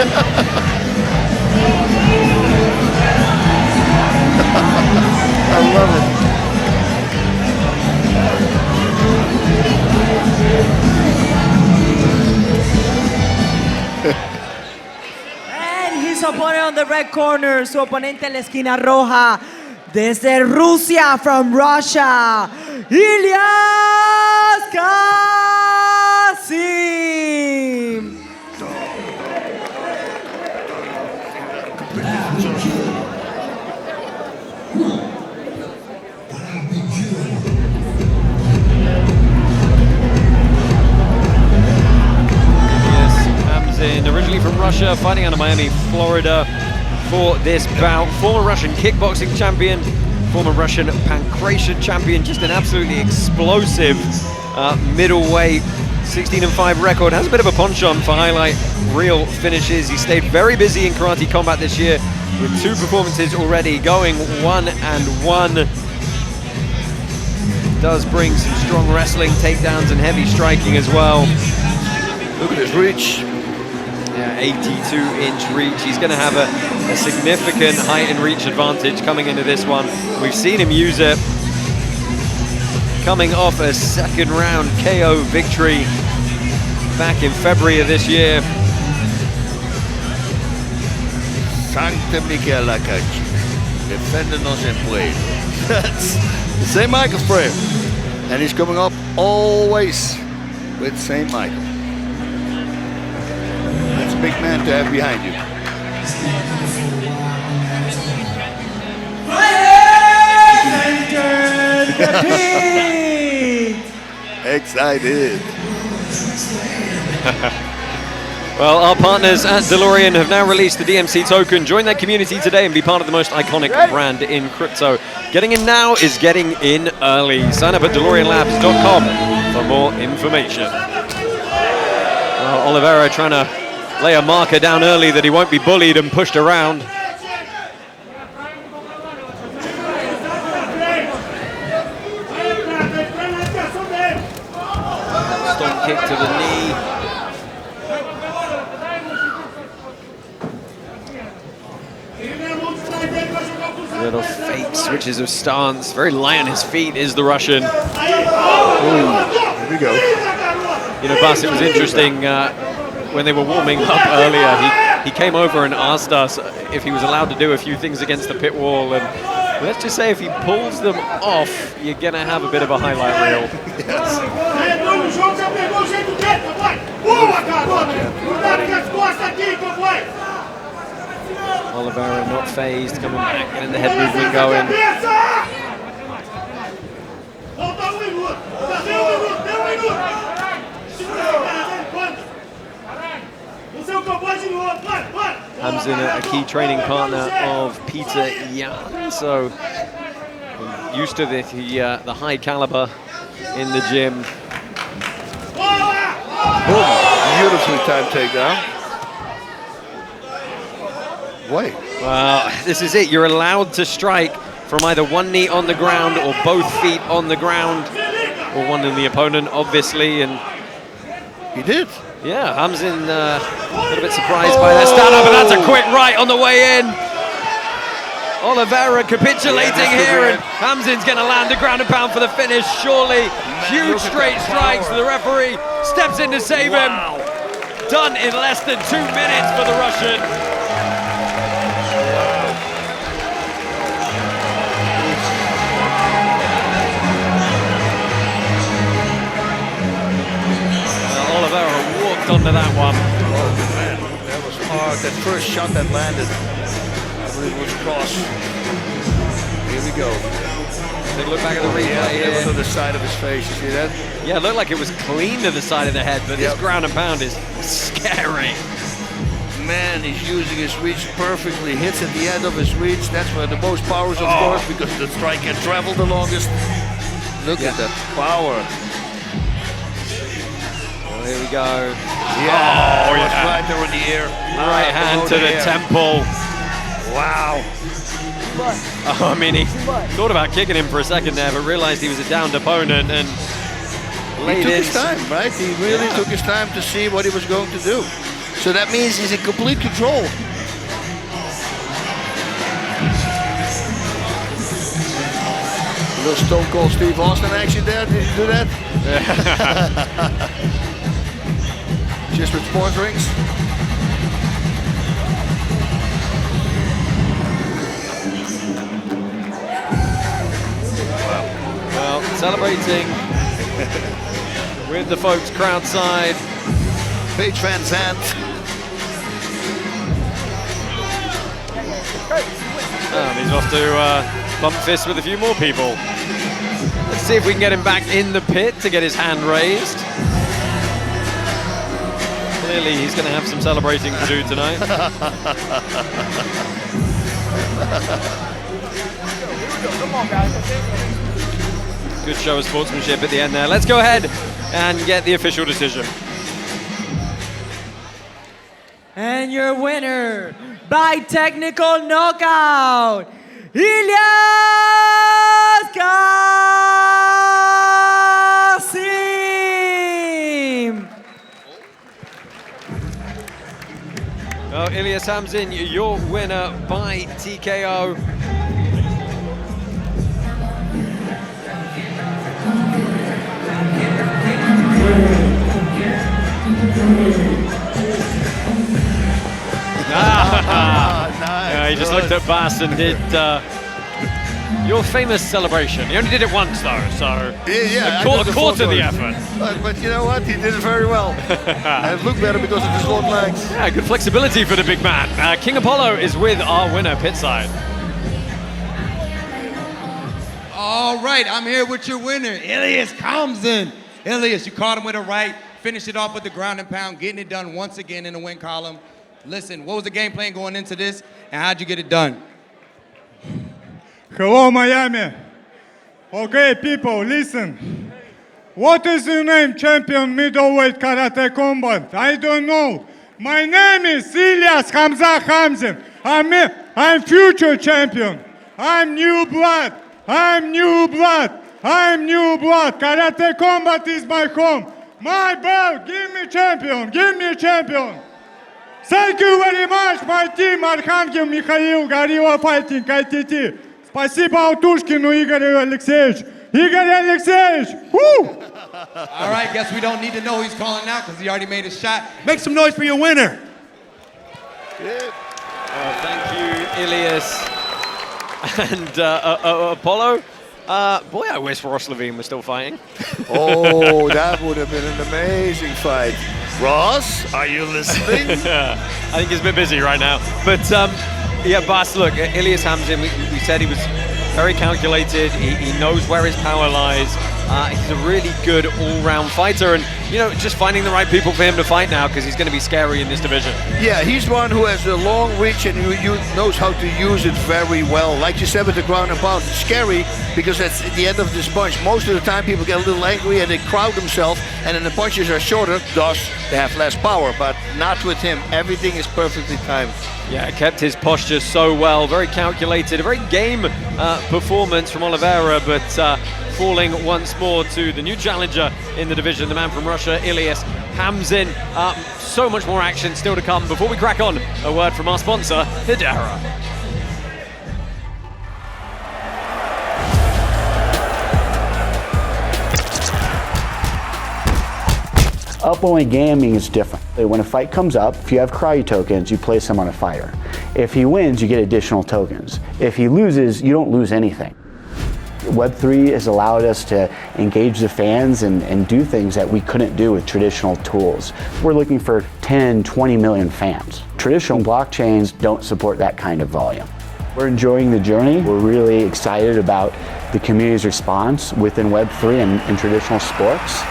I love it. And his opponent on the red corner, su oponente en la esquina roja, desde Rusia, from Russia, Ilias Hamsin. Originally from Russia, fighting out of Miami, Florida for this bout. Former Russian kickboxing champion, former Russian pancration champion, just an absolutely explosive middleweight, 16-5 record. Has a bit of a penchant for highlight reel finishes. He stayed very busy in karate combat this year with 2 performances already, going 1-1. Does bring some strong wrestling, takedowns, and heavy striking as well. Look at his reach. Yeah, 82-inch reach. He's going to have a significant height and reach advantage coming into this one. We've seen him use it. Coming off a second round KO victory back in February of this year. Santa Michaela Cachi. Defendendo en play. That's the St. Michael's prayer. And he's coming up always with St. Michael. That's a big man to have behind you. Excited. Well, our partners at DeLorean have now released the DMC token. Join their community today and be part of the most iconic brand in crypto. Getting in now is getting in early. Sign up at DeLoreanLabs.com for more information. Well, Olivera trying to lay a marker down early that he won't be bullied and pushed around. Stomp kick to the knee. Little fake switches of stance. Very light on his feet is the Russian. Ooh, here we go. You know, Bas, it was interesting when they were warming up earlier. He came over and asked us if he was allowed to do a few things against the pit wall. And let's just say if he pulls them off, you're going to have a bit of a highlight reel. Yes. Olivera not phased, coming back, getting the head movement going. Hamsin, a key training partner of Peter Yan, so used to the high caliber in the gym. Boom. Beautifully timed takedown. Wait. Well, this is it. You're allowed to strike from either one knee on the ground or both feet on the ground, or one in the opponent, obviously. And he did. Yeah, Hamsin a little bit surprised by that stand-up, but that's a quick right on the way in. Olivera capitulating here, and Hamsin's going to land the ground and pound for the finish, surely. Huge straight strikes. The referee steps in to save him. done in less than 2 minutes for the Russian. Olivera walked onto that one. Oh man, that was hard. That first shot that landed, I believe it was cross. Here we go. Take a look back at the replay It was here. on the side of his face, you see that? Yeah, it looked like it was clean to the side of the head, but this ground and pound is scary. Man, he's using his reach perfectly. Hits at the end of his reach. That's where the most power is, of course, because the strike can travel the longest. Look at that power. Well, here we go. Yeah, Oh, it was yeah. right there in the air. Right hand to the temple. Wow. Oh, I mean, he thought about kicking him for a second there, but realized he was a downed opponent and He laid took in. his time, right? He really took his time to see what he was going to do. So that means he's in complete control. A little Stone Cold Steve Austin action there. Did you do that? Just with sports rings. Well, celebrating with the folks crowd side. Paige Van Zandt. He's off to bump fists with a few more people. Let's see if we can get him back in the pit to get his hand raised. Clearly, he's going to have some celebrating to do tonight. Come on, guys. Good show of sportsmanship at the end there. Let's go ahead and get the official decision. And your winner by technical knockout, Ilyas Kasim. Oh, Ilyas Hamsin, your winner by TKO. Nice. He just looked at Bass and did your famous celebration. He only did it once though, so Yeah, a quarter of the photos. effort. But you know what? He did it very well. And it looked better because of his long legs. Yeah, good flexibility for the big man. King Apollo is with our winner, Pitside. All right, I'm here with your winner, Ilyas Hamsin. Ilyas, you caught him with a right, finished it off with the ground and pound, getting it done once again in the win column. Listen, what was the game plan going into this, and how'd you get it done? Hello, Miami. Okay, people, listen. What is your name, champion middleweight karate combat? I don't know. My name is Ilyas Hamsin. I'm future champion. I'm new blood. I'm new blood. I'm new blood. Karate combat is my home. My belt. Give me champion. Give me champion. Thank you very much, my team. Архангел Михаил, Горилла Fighting, ITT. Спасибо Алтушкину Игорю Алексеевичу. Игорь Алексеевич! Woo! All right, guess we don't need to know who he's calling out because he already made his shot. Make some noise for your winner. Thank you, Ilyas. And Apollo. Boy, I wish Ross Levine was still fighting. Oh, that would have been an amazing fight. Ross, are you listening? I think he's a bit busy right now. But yeah, Bas, look, Ilyas Hamsin, we said he was very calculated. He knows where his power lies. He's a really good all-round fighter, and you know, just finding the right people for him to fight now because he's going to be scary in this division. Yeah, he's one who has a long reach and who knows how to use it very well. Like you said with the ground and pound, it's scary because at the end of this punch, most of the time people get a little angry and they crowd themselves, and then the punches are shorter, thus they have less power, but not with him. Everything is perfectly timed. Yeah, kept his posture so well, very calculated, a very game performance from Olivera, but falling once more to the new challenger in the division, the man from Russia, Ilyas Hamsin. So much more action still to come. Before we crack on, a word from our sponsor, Hedera. Up-only gaming is different. When a fight comes up, if you have karate tokens, you place him on a fighter. If he wins, you get additional tokens. If he loses, you don't lose anything. Web3 has allowed us to engage the fans and do things that we couldn't do with traditional tools. We're looking for 10, 20 million fans. Traditional blockchains don't support that kind of volume. We're enjoying the journey. We're really excited about the community's response within Web3 and traditional sports.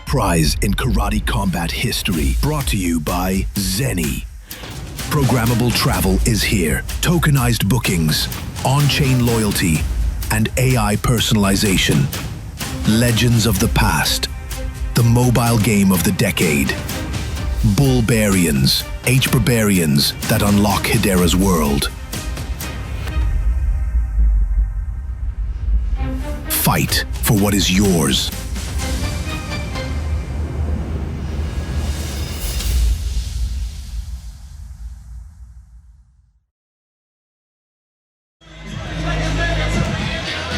Prize in karate combat history, brought to you by Zenny. Programmable travel is here. Tokenized bookings, on-chain loyalty, and AI personalization. Legends of the past. The mobile game of the decade. Bullbarians, H-barbarians that unlock Hedera's world. Fight for what is yours.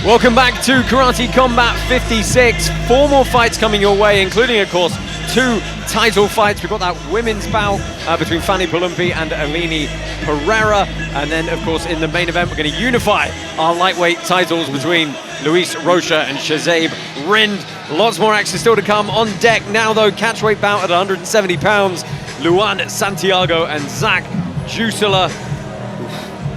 Welcome back to Karate Combat 56. 4 more fights coming your way, including, of course, 2 title fights. We've got that women's bout between Fani Peloumpi and Aline Pereira. And then, of course, in the main event, we're going to unify our lightweight titles between Luiz, Rocha, and Shahzaib, Rind. Lots more action still to come on deck. Now, though, catchweight bout at 170 pounds. Luan, Santiago, and Zach Juusola.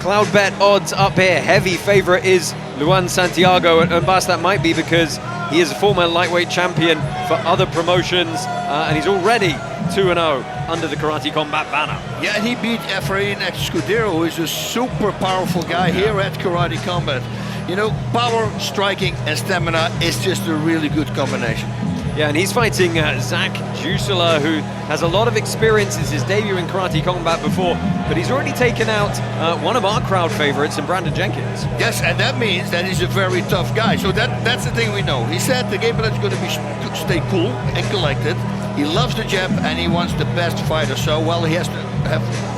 Cloud bet odds up here. Heavy favorite is Luan Santiago, and Bas, that might be because he is a former lightweight champion for other promotions, and he's already 2-0 under the Karate Combat banner. Yeah, and he beat Efrain Escudero, who is a super powerful guy here at Karate Combat. You know, power, striking, and stamina is just a really good combination. Yeah, and he's fighting Zach Juusola, who has a lot of experience. It's his debut in Karate Combat before, but he's already taken out one of our crowd favorites in Brandon Jenkins. Yes, and that means that he's a very tough guy. So that's the thing we know. He said the game plan is going to stay cool and collected. He loves the jab and he wants the best fighter. So, well, he has to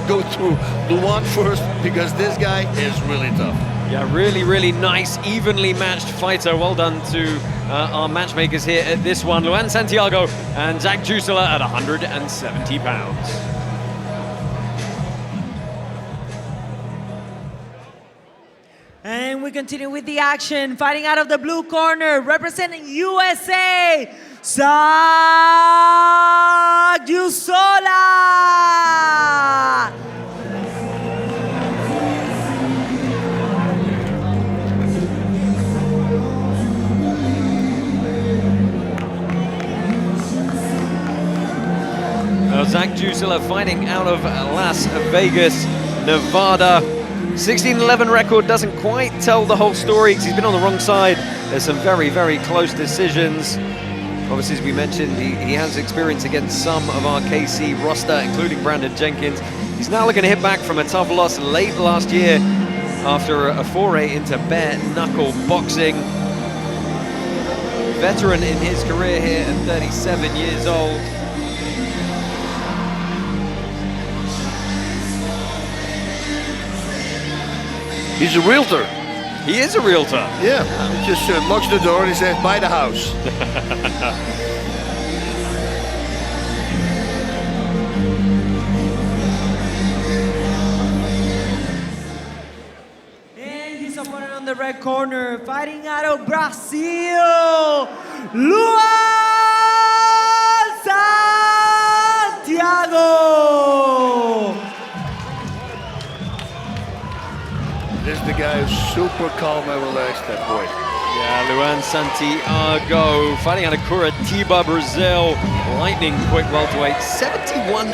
go through Luan first because this guy is really tough. Yeah, really, really nice, evenly matched fighter. Well done to our matchmakers here at this one. Luan Santiago and Zach Juusola at 170 pounds. And we continue with the action. Fighting out of the blue corner, representing USA, Zach Juusola. Zach Juusola fighting out of Las Vegas, Nevada. 16-11 record doesn't quite tell the whole story because he's been on the wrong side. There's some very, very close decisions. Obviously, as we mentioned, he has experience against some of our KC roster, including Brandon Jenkins. He's now looking to hit back from a tough loss late last year after a foray into bare knuckle boxing. Veteran in his career here at 37 years old. He's a realtor. He is a realtor. Yeah, he just locks the door and he says, buy the house. And his opponent on the red corner, fighting out of Brazil, Luan Santiago. This is the guy who's super calm and relaxed, that boy. Yeah, Luan Santiago fighting out of Curitiba, Brazil. Lightning quick welterweight, 71-9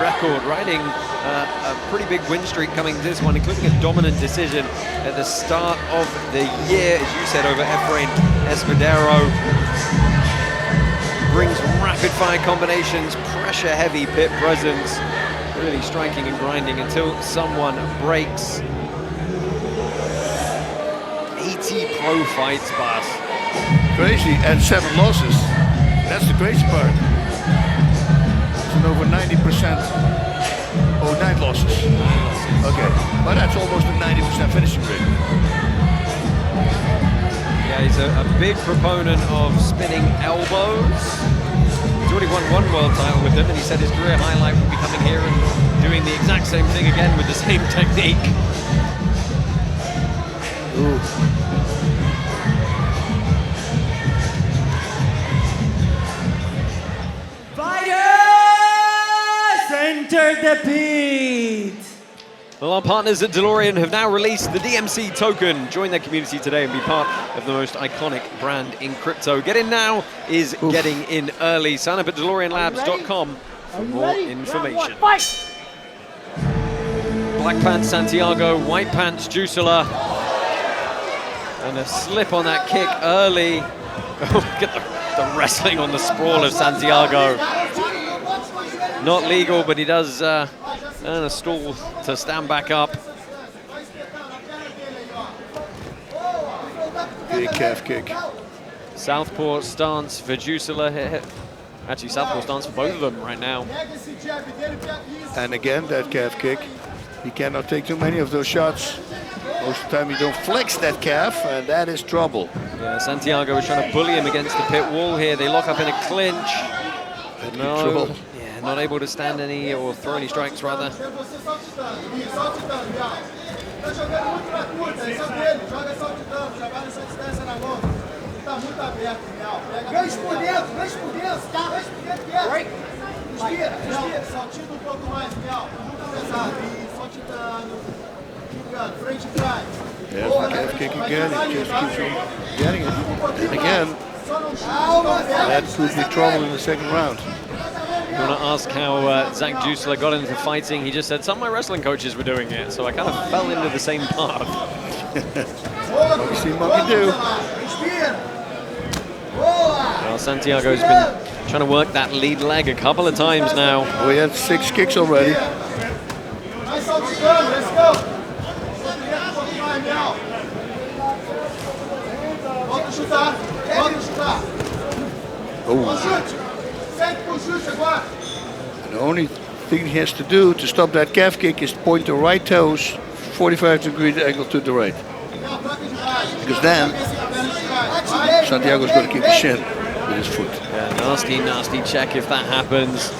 record, riding a pretty big win streak coming to this one, including a dominant decision at the start of the year, as you said, over Efrain Escudero. Brings rapid fire combinations, pressure heavy pit presence. Really striking and grinding until someone breaks. 80 pro fights, Bas. Crazy, and 7 losses. That's the crazy part. It's an over 90% Oh, 9 losses. Okay, but that's almost a 90% finishing rate. Yeah, he's a big proponent of spinning elbows. He's already won 1 world title with them, and he said his career highlight would be coming here and doing the exact same thing again with the same technique. Ooh. Fighters, enter the pit. Well, our partners at DeLorean have now released the DMC token. Join their community today and be part of the most iconic brand in crypto. Get in now is getting in early. Sign up at DeLoreanLabs.com for more information. Black pants Santiago, white pants Juusola. And a slip on that kick early. Look at the wrestling on the sprawl of Santiago. Not legal, but he does earn a stall to stand back up. Big calf kick. Southpaw stance for Juusola. Actually, southpaw stance for both of them right now. And again, that calf kick. He cannot take too many of those shots. Most of the time you don't flex that calf, and that is trouble. Yeah, Santiago is trying to bully him against the pit wall here. They lock up in a clinch. No, yeah, not able to stand any or throw any strikes, rather. Yeah, calf kick again, he just keeps on getting it. And again, that could be trouble in the second round. You want to ask how Zach Juusola got into fighting? He just said, some of my wrestling coaches were doing it, so I kind of fell into the same path. Monkey see, monkey do. Well, Santiago's been trying to work that lead leg a couple of times now. We had 6 kicks already. The only thing he has to do to stop that calf kick is point the right toes 45-degree angle to the right. Because then Santiago's going to kick the shin with his foot. Yeah, nasty, nasty check if that happens.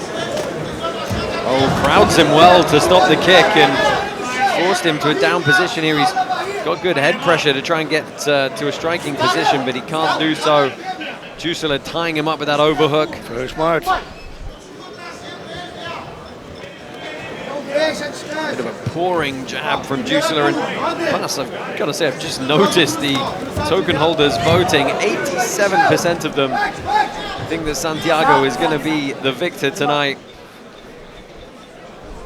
Oh, crowds him well to stop the kick and forced him to a down position here. He's got good head pressure to try and get to a striking position, but he can't do so. Juusola tying him up with that overhook. Very smart. Bit of a pouring jab from Juusola, and plus I've got to say I've just noticed the token holders voting. 87% of them think that Santiago is going to be the victor tonight.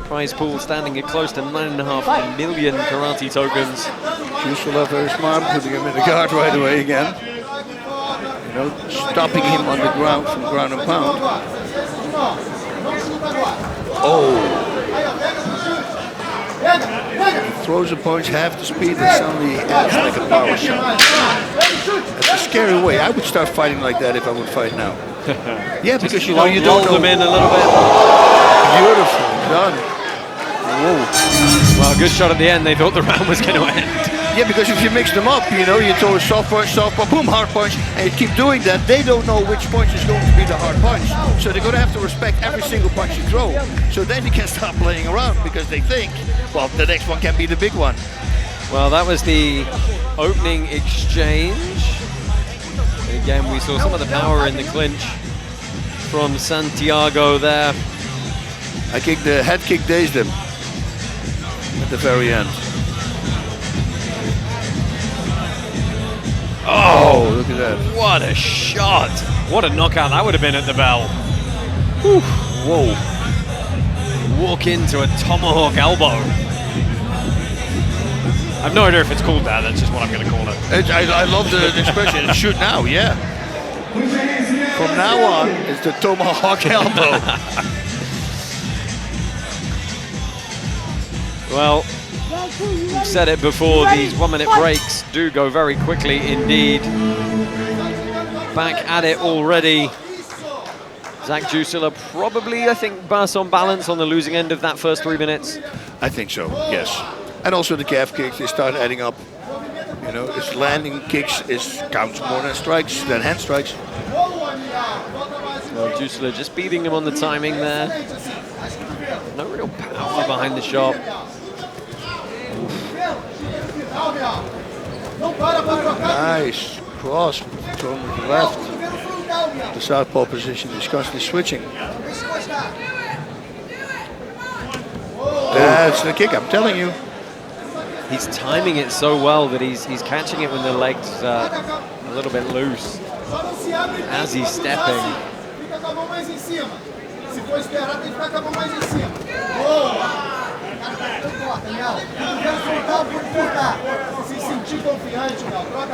Prize pool standing at close to 9.5 million karate tokens. Juusola very smart, putting him in the guard right away again. You know, stopping him on the ground from ground and pound. Oh! He throws a punch half the speed and suddenly acts like a power shot. That's a scary way. I would start fighting like that if I would fight now. Yeah, because you know you don't know. Them in a little bit. Beautiful, done. Whoa. Well, good shot at the end. They thought the round was going to end. Yeah, because if you mix them up, you know, you throw a soft punch, boom, hard punch, and you keep doing that, they don't know which punch is going to be the hard punch. So they're going to have to respect every single punch you throw. So then you can stop playing around because they think, well, the next one can be the big one. Well, that was the opening exchange. And again, we saw some of the power in the clinch from Santiago there. I think the head kick dazed him at the very end. Oh, look at that. What a shot. What a knockout that would have been at the bell. Whew. Whoa. Walk into a tomahawk elbow. I have no idea if it's called that. That's just what I'm going to call it. I love the expression. Shoot now, yeah. From now on, it's the tomahawk elbow. Well, we've said it before, these 1 minute breaks do go very quickly indeed. Back at it already. Zach Juusola probably, I think, Bas on balance on the losing end of that first 3 minutes. I think so, yes. And also the calf kicks, they start adding up. You know, his landing kicks counts more than strikes, than hand strikes. Well, Juusola just beating him on the timing there. No real power behind the shot. Nice cross from the left. The southpaw position is constantly switching. That's the kick, I'm telling you. He's timing it so well that he's catching it when the leg's a little bit loose as he's stepping.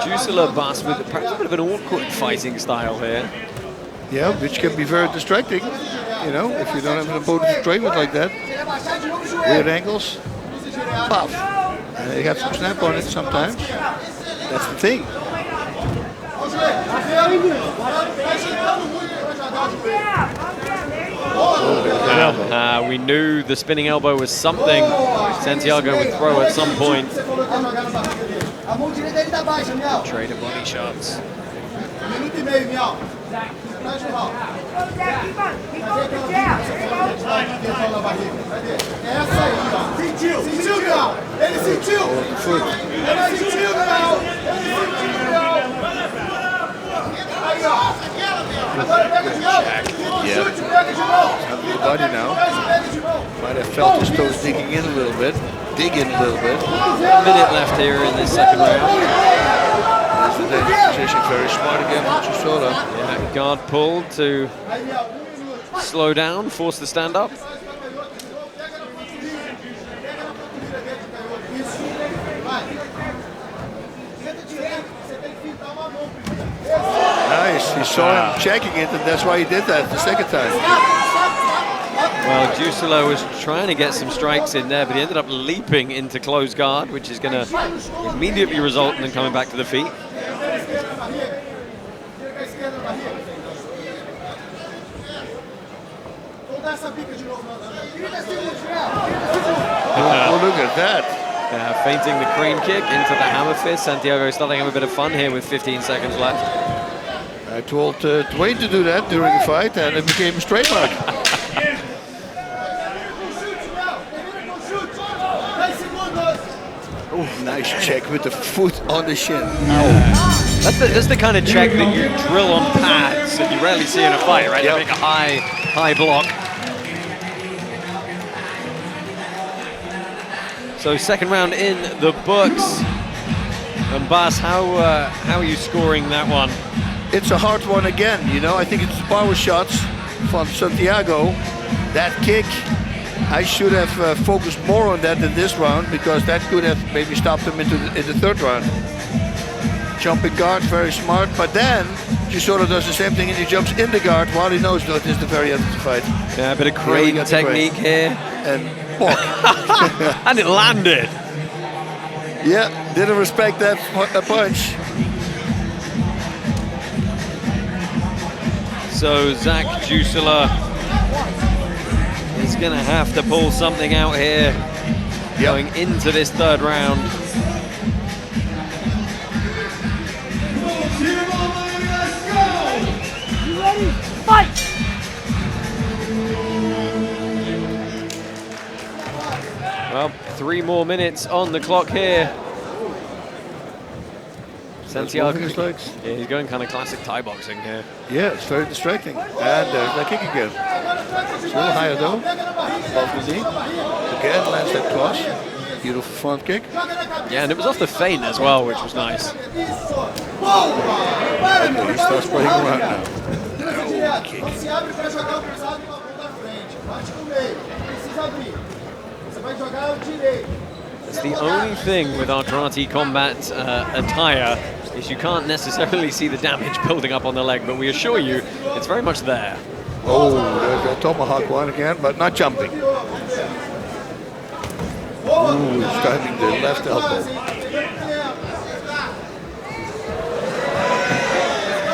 Juusola Bas with perhaps a bit of an awkward fighting style here. Yeah, which can be very distracting, you know, if you don't have an opponent to train with like that. Weird angles, pop. You have some snap on it sometimes. That's the thing. We knew the spinning elbow was something Santiago would throw at some point. Trade of body shots. Yeah, the body now. Might have felt his toes digging in a little bit. Dig in a little bit. A minute left here in this second round. There's the dangerous position, very smart again from Juusola. Yeah, guard pulled to slow down, force the stand up. Nice, he saw him checking it, and that's why he did that the second time. Well, Juusola was trying to get some strikes in there, but he ended up leaping into close guard, which is going to immediately result in him coming back to the feet. Oh, look at that. Feinting the crane kick into the hammer fist. Santiago is starting to have a bit of fun here with 15 seconds left. I told Dwayne to do that during the fight, and it became a straight mark. Oh, nice check with the foot on the shin. That's the kind of check that you drill on pads that you rarely see in a fight, right? Yep. You make a high block. So second round in the books. And Bas, how are you scoring that one? It's a hard one again, you know. I think it's power shots from Santiago. That kick, I should have focused more on that in this round, because that could have maybe stopped him in the third round. Jumping guard, very smart, but then Juusola does the same thing and he jumps in the guard while he knows that this is the very end of the fight. Yeah, a bit of crane technique here. And walk. And it landed. Yeah, didn't respect that punch. So Zach Juusola is going to have to pull something out here going into this third round. You ready? Fight! Well, 3 more minutes on the clock here. Santiago, yeah, he's going kind of classic Thai boxing here. Yeah, it's very distracting. And there's that kick again. It's a little higher though. Off the knee. Again, lands that cross. Beautiful front kick. Yeah, and it was off the feint as well, which was nice. Okay, he starts playing around now. No kick. It's the only thing with our karate combat attire is you can't necessarily see the damage building up on the leg, but we assure you it's very much there. Oh, there's a tomahawk one again, but not jumping. Ooh, he's starting the left elbow.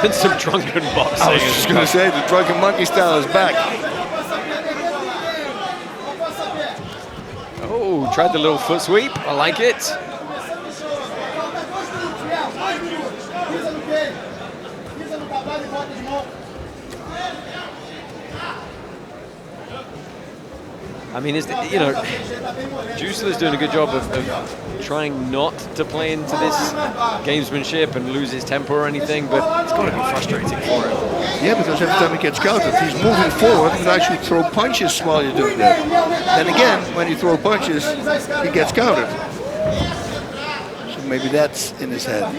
And some drunken boxing. I was just going to say, the drunken monkey style is back. Oh, tried the little foot sweep. I like it. I mean, Juusola's doing a good job of trying not to play into this gamesmanship and lose his tempo or anything, but it's got to be frustrating for him. Yeah, because every time he gets countered, he's moving forward and actually throw punches while you're doing that. Then again, when you throw punches, he gets countered. So maybe that's in his head.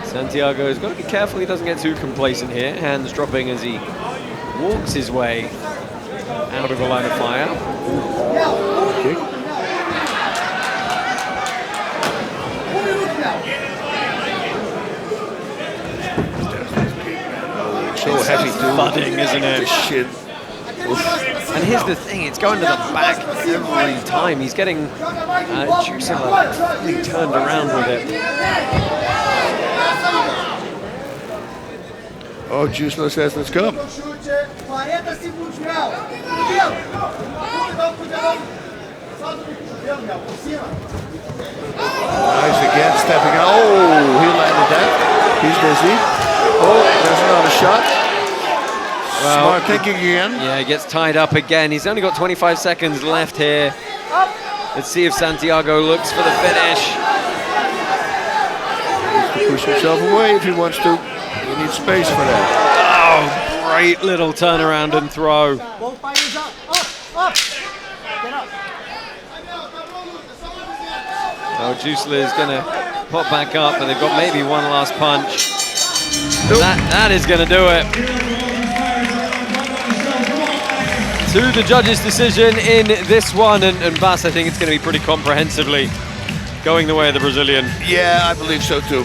Santiago's got to be careful he doesn't get too complacent here. Hands dropping as he walks his way out of the line of fire. Okay. So heavy, dude. Thudding, isn't it? This shit. And here's the thing, it's going to the back every time. He's getting Juusola fully turned around with it. Oh, Juusola says, let's go. Nice again, stepping out. Oh, he landed that. He's dizzy. Oh, there's another shot. Well, smart thinking again. Yeah, he gets tied up again. He's only got 25 seconds left here. Let's see if Santiago looks for the finish. He needs to push himself away if he wants to. He needs space for that. Oh, great little turnaround and throw. Both fighters up, up. Get up. Oh, Juusola is going to pop back up, and they've got maybe one last punch. That is going to do it. To the judges' decision in this one, and Bas, I think it's going to be pretty comprehensively going the way of the Brazilian. Yeah, I believe so too.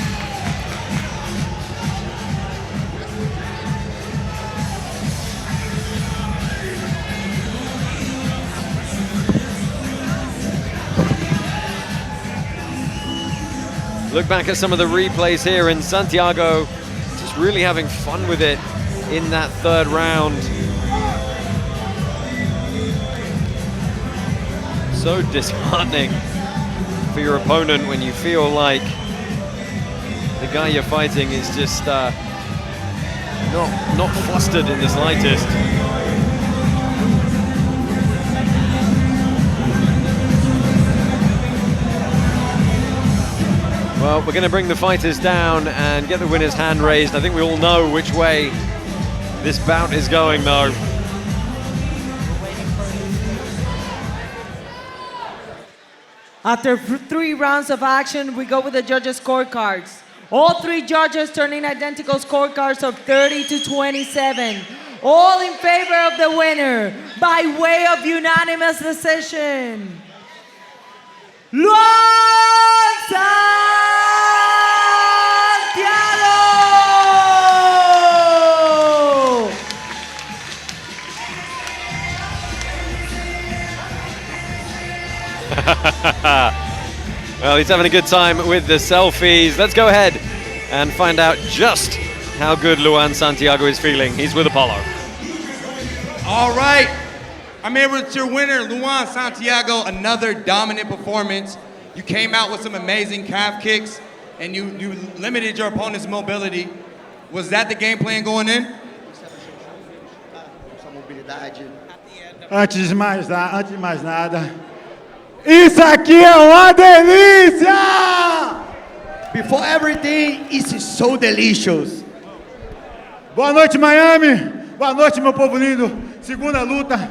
Look back at some of the replays here, and Santiago just really having fun with it in that third round. So disheartening for your opponent when you feel like the guy you're fighting is just not flustered in the slightest. Well, we're going to bring the fighters down and get the winner's hand raised. I think we all know which way this bout is going, though. After 3 rounds of action, we go with the judges' scorecards. All 3 judges turning identical scorecards of 30-27. All in favor of the winner by way of unanimous decision. Well, he's having a good time with the selfies. Let's go ahead and find out just how good Luan Santiago is feeling. He's with Apollo. All right. I'm here with your winner, Luan Santiago. Another dominant performance. You came out with some amazing calf kicks, and you limited your opponent's mobility. Was that the game plan going in? Antes de mais nada, isso aqui é uma delícia! Before everything, it's so delicious. Boa noite, Miami. Boa noite, meu povo lindo. Segunda luta.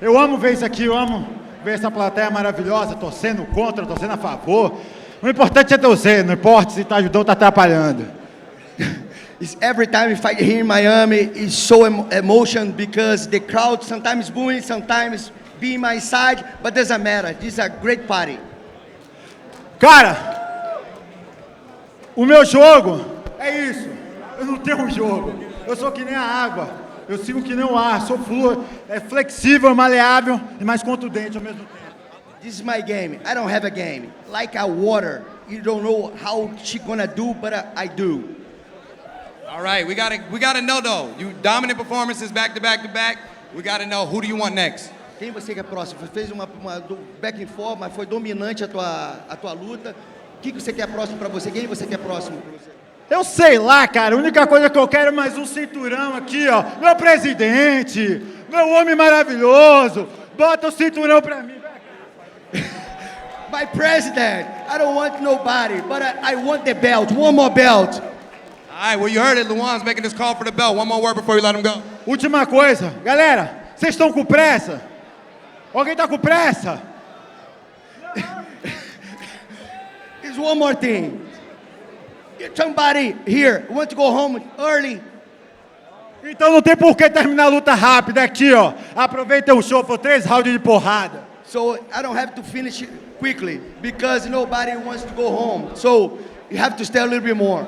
Eu amo ver isso aqui, eu amo ver essa plateia maravilhosa, torcendo contra, torcendo a favor. O importante é torcer, não importa se tá ajudando ou tá atrapalhando. It's every time we fight here in Miami, it's so emotion because the crowd sometimes booing, sometimes be my side, but doesn't matter. This is a great party. Cara, o meu jogo é isso. Eu não tenho um jogo. Eu sou que nem a água. Eu sigo que nem o ar. Sou fluido, flexível, maleável e mais contundente ao mesmo tempo. This is my game. I don't have a game. Like a water. you don't know how she gonna do, but I do. All right, we gotta know though. You dominant performances back to back to back. We gotta know, who do you want next? Quem você quer próximo? Você fez uma back and forth, mas foi dominante a tua luta. O que você quer próximo para você? Quem você quer próximo para você? Eu sei lá, cara. A única coisa que eu quero é mais um cinturão aqui, ó. Meu presidente, meu homem maravilhoso. Bota o cinturão pra mim. My president, I don't want nobody, but I want the belt. One more belt. All right, well, you heard it. Luan's making this call for the belt. One more word before we let him go. Última coisa. Galera, vocês estão com pressa? Alguém tá com pressa? There's one more thing. Somebody here want to go home early. Então não tem por que terminar a luta rápida aqui, ó. Aproveita o show, foi 3 rounds de porrada. So I don't have to finish it quickly because nobody wants to go home. So you have to stay a little bit more.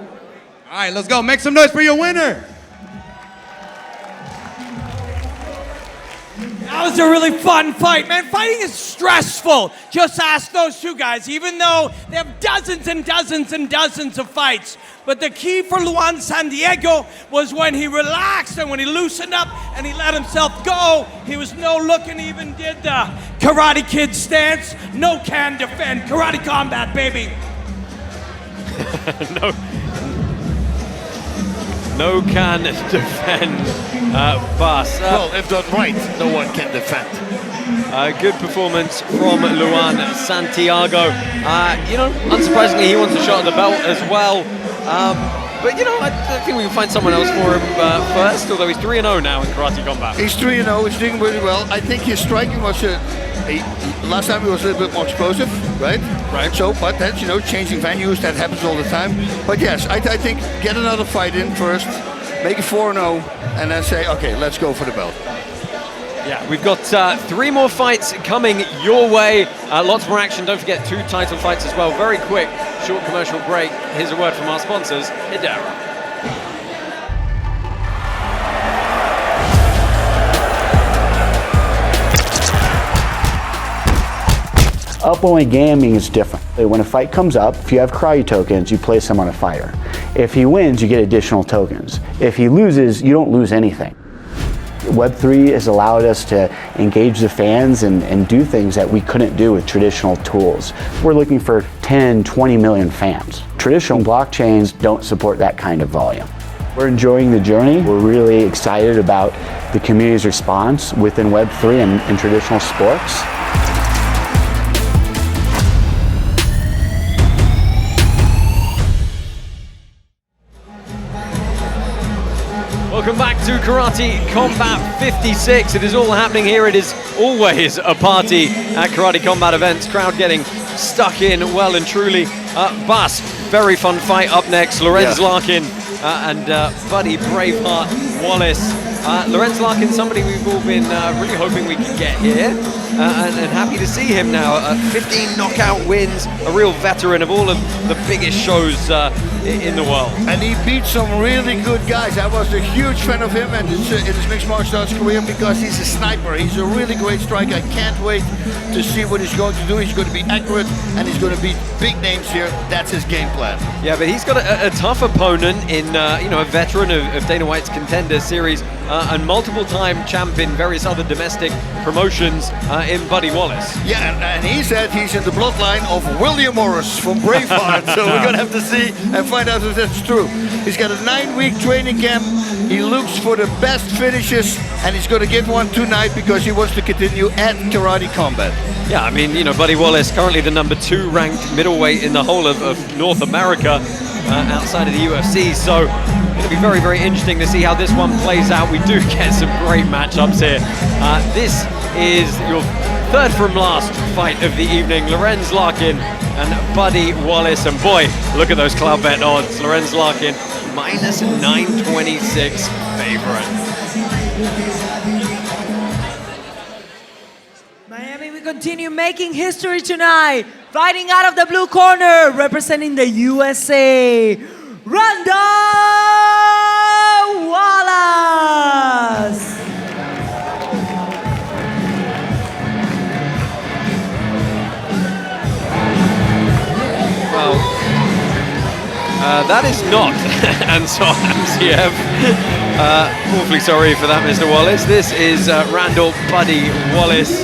All right, let's go. Make some noise for your winner. That was a really fun fight, man. Fighting is stressful. Just ask those two guys, even though they have dozens and dozens and dozens of fights. But the key for Luan Santiago was when he relaxed and when he loosened up and he let himself go. He was no looking, even did the Karate Kid stance. No can defend. Karate combat, baby. No can defend, Bas. Well, if done right, no one can defend. Good performance from Luan Santiago. Unsurprisingly, he wants a shot at the belt as well. But, I think we can find someone else for him first, although he's 3-0 now in karate combat. He's 3-0, he's doing really well. I think his striking was, last time he was a little bit more explosive, right? Right. So, but that's, changing venues, that happens all the time. But yes, I think get another fight in first, make it 4-0, and then say, okay, let's go for the belt. Yeah, we've got 3 more fights coming your way. Lots more action. Don't forget 2 title fights as well. Very quick, short commercial break. Here's a word from our sponsors, Hedera. Up-only gaming is different. When a fight comes up, if you have cryo tokens, you place him on a fire. If he wins, you get additional tokens. If he loses, you don't lose anything. Web3 has allowed us to engage the fans and do things that we couldn't do with traditional tools. We're looking for 10, 20 million fans. Traditional blockchains don't support that kind of volume. We're enjoying the journey. We're really excited about the community's response within Web3 and traditional sports. Welcome back to Karate Combat 56. It is all happening here. It is always a party at Karate Combat events. Crowd getting stuck in well and truly. Bas, very fun fight up next. Lorenz Larkin and Buddy Braveheart Wallace. Lorenz Larkin, somebody we've all been really hoping we could get here. And happy to see him now. 15 knockout wins, a real veteran of all of the biggest shows in the world. And he beat some really good guys. I was a huge fan of him and in his mixed martial arts career because he's a sniper. He's a really great striker. I can't wait to see what he's going to do. He's going to be accurate and he's going to beat big names here. That's his game plan. Yeah, but he's got a tough opponent in, a veteran of Dana White's Contender Series and multiple-time champ in various other domestic promotions in Buddy Wallace. Yeah, and he said he's in the bloodline of William Morris from Braveheart. So we're going to have to see and find out if that's true. He's got a 9-week training camp. He looks for the best finishes and he's going to get one tonight because he wants to continue at Karate Combat. Yeah, I mean, Buddy Wallace, currently the number 2 ranked middleweight in the whole of North America outside of the UFC. So it'll be very, very interesting to see how this one plays out. We do get some great matchups here. This is your third from last fight of the evening. Lorenz Larkin and Buddy Wallace. And boy, look at those club bet odds. Lorenz Larkin, minus 926 favorite. Miami, we continue making history tonight. Fighting out of the blue corner, representing the USA, Ronda Wallace. Well, That is not Ansar Hamsiev. Awfully sorry for that, Mr. Wallace. This is Randall Buddy Wallace.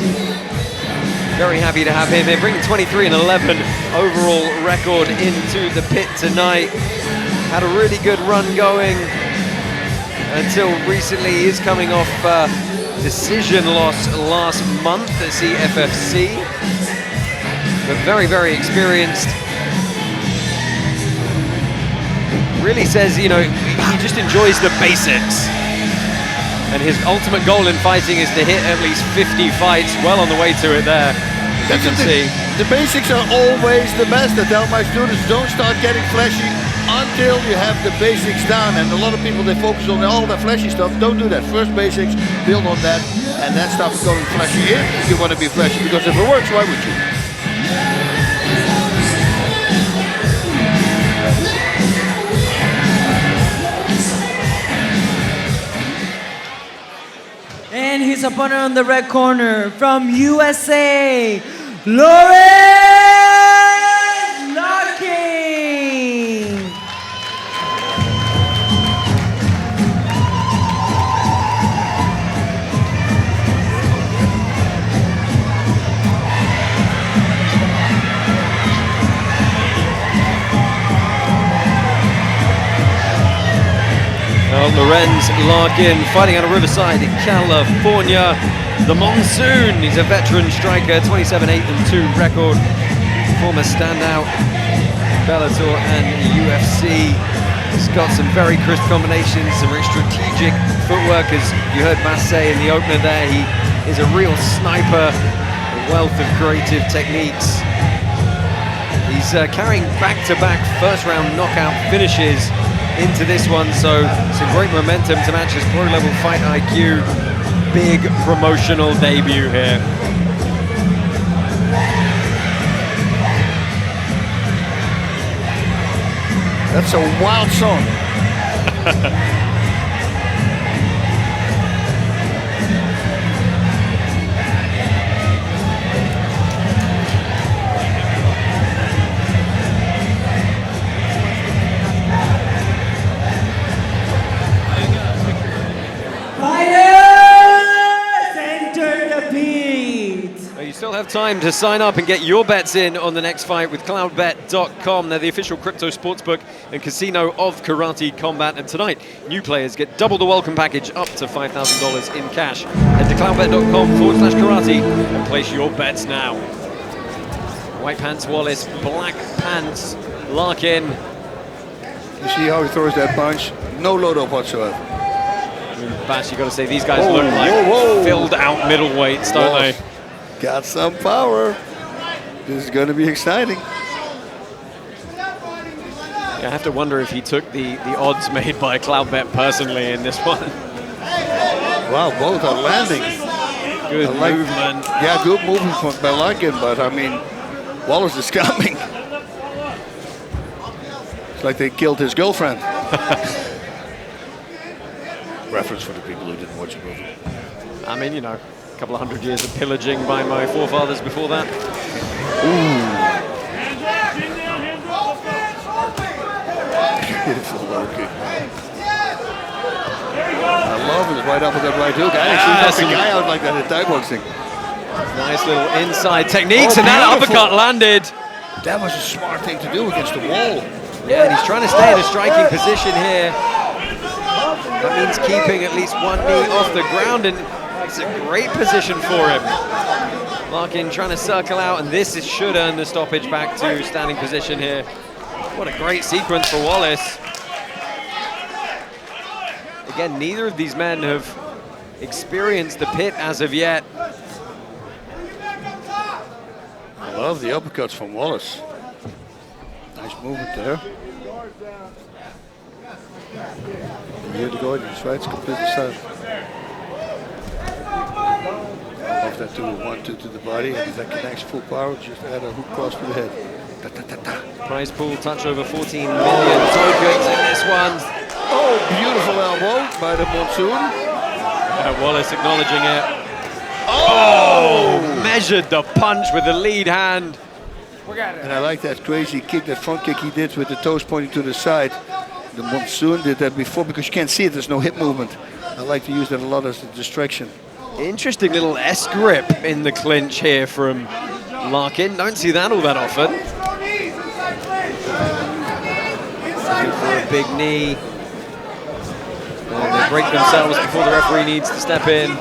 Very happy to have him here, bringing 23-11 overall record into the pit tonight. Had a really good run going until recently. He is coming off decision loss last month at CFFC, but very, very experienced. Really says, you know, he just enjoys the basics. And his ultimate goal in fighting is to hit at least 50 fights. Well on the way to it there, you can see. The basics are always the best. I tell my students, don't start getting flashy until you have the basics down. And a lot of people, they focus on all the flashy stuff. Don't do that. First basics, build on that, and then start going flashy if you want to be flashy. Because if it works, why would you? And his opponent on the red corner from USA, Larkin. Lorenz Larkin fighting out of Riverside in California. The Monsoon, he's a veteran striker, 27-8-2 record, former standout, Bellator and UFC. He's got some very crisp combinations, some very strategic footwork, as you heard Bass say in the opener there. He is a real sniper, a wealth of creative techniques. He's carrying back-to-back first-round knockout finishes into this one, so some great momentum to match his pro-level fight IQ. Big promotional debut here. That's a wild song. Still have time to sign up and get your bets in on the next fight with cloudbet.com. They're the official crypto sportsbook and casino of Karate Combat. And tonight, new players get double the welcome package up to $5,000 in cash. Head to cloudbet.com/karate and place your bets now. White pants Wallace, black pants Larkin. You see how he throws that punch? No load up whatsoever. Bash, you got to say, these guys look like filled out middleweights, don't they? Got some power. This is going to be exciting. Yeah, I have to wonder if he took the odds made by CloudBet personally in this one. Wow, both are landing. Good movement. Yeah, good movement by Larkin, but I mean, Wallace is coming. It's like they killed his girlfriend. Reference for the people who didn't watch the movie. I mean, you know, a couple of 100 years of pillaging by my forefathers before that. Beautiful low kick. I love it, right up with that right hook. I actually knocked the guy out like that in Thai boxing. Nice little inside techniques, and that uppercut landed. That was a smart thing to do against the wall. Yeah, and he's trying to stay in a striking position here. That means keeping at least one knee off the ground, and it's a great position for him. Larkin trying to circle out, and this should earn the stoppage back to standing position here. What a great sequence for Wallace. Again, neither of these men have experienced the pit as of yet. I love the uppercuts from Wallace. Nice movement there. And here to go, he's right, it's completely silent. Off that 2-1-2 to the body, and if that connects full power, just add a hook cross to the head. Ta, ta, ta, ta. Prize pool touch over 14 million tokens in this one. Oh, beautiful elbow by the Monsoon. Wallace acknowledging it. Oh! Measured the punch with the lead hand. And I like that crazy kick, that front kick he did with the toes pointing to the side. The Monsoon did that before because you can't see it, there's no hip movement. I like to use that a lot as a distraction. Interesting little S grip in the clinch here from Larkin. Don't see that all that often. Looking for a big knee. And they break themselves before the referee needs to step in.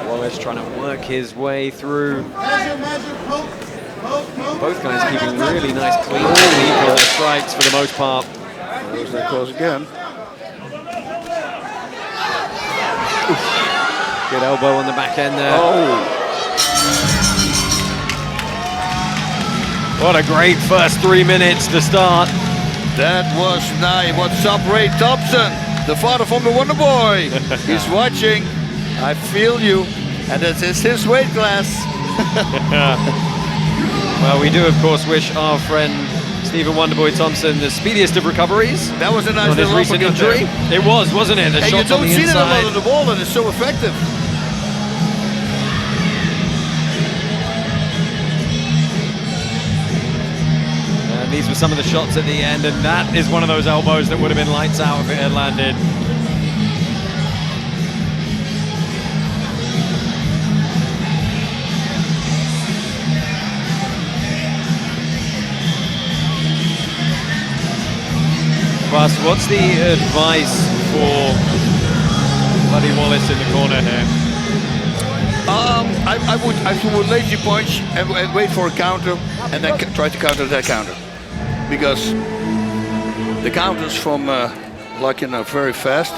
Wallace trying to work his way through. Both guys keeping really nice clean technique on their strikes for the most part. There's that close again. Good elbow on the back end there. Oh. What a great first 3 minutes to start. That was nice. What's up, Ray Thompson? The father from the Wonder Boy. He's watching. I feel you. And this is his weight class. Well, we do, of course, wish our friend Stephen Wonderboy Thompson the speediest of recoveries. That was a nice on his little recent uppercut injury. there. It was, wasn't it? The And you shots on don't the see that a inside. lot on the wall, and it's so effective. And these were some of the shots at the end, and that is one of those elbows that would have been lights out if it had landed. Bas, what's the advice for Buddy Wallace in the corner here? I would lazy punch and wait for a counter, and then try to counter that counter, because the counters from Larkin are very fast.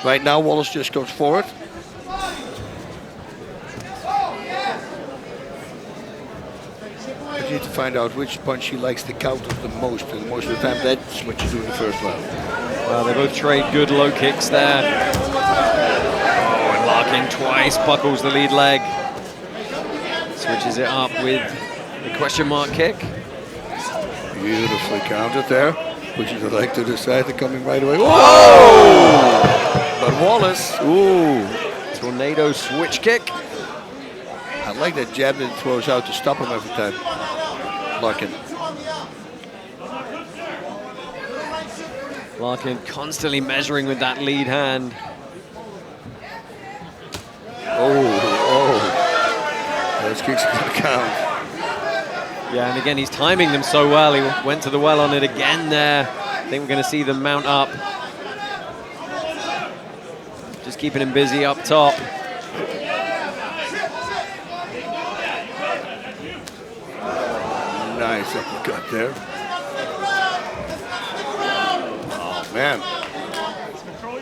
Right now, Wallace just goes forward. You need to find out which punch he likes to counter the most, and most of the time that's what you do in the first round. Well, they both trade good low kicks there. Oh, and Larkin twice buckles the lead leg. Switches it up with the question mark kick. Beautifully countered there. Pushing the leg to the side and coming right away. Oh! But Wallace, ooh, tornado switch kick. I like that jab that he throws out to stop him every time. Larkin. Larkin constantly measuring with that lead hand. Oh. Those kicks are gonna count. Yeah, and again, he's timing them so well. He went to the well on it again there. I think we're going to see them mount up. Just keeping him busy up top. Nice uppercut there. Oh, man.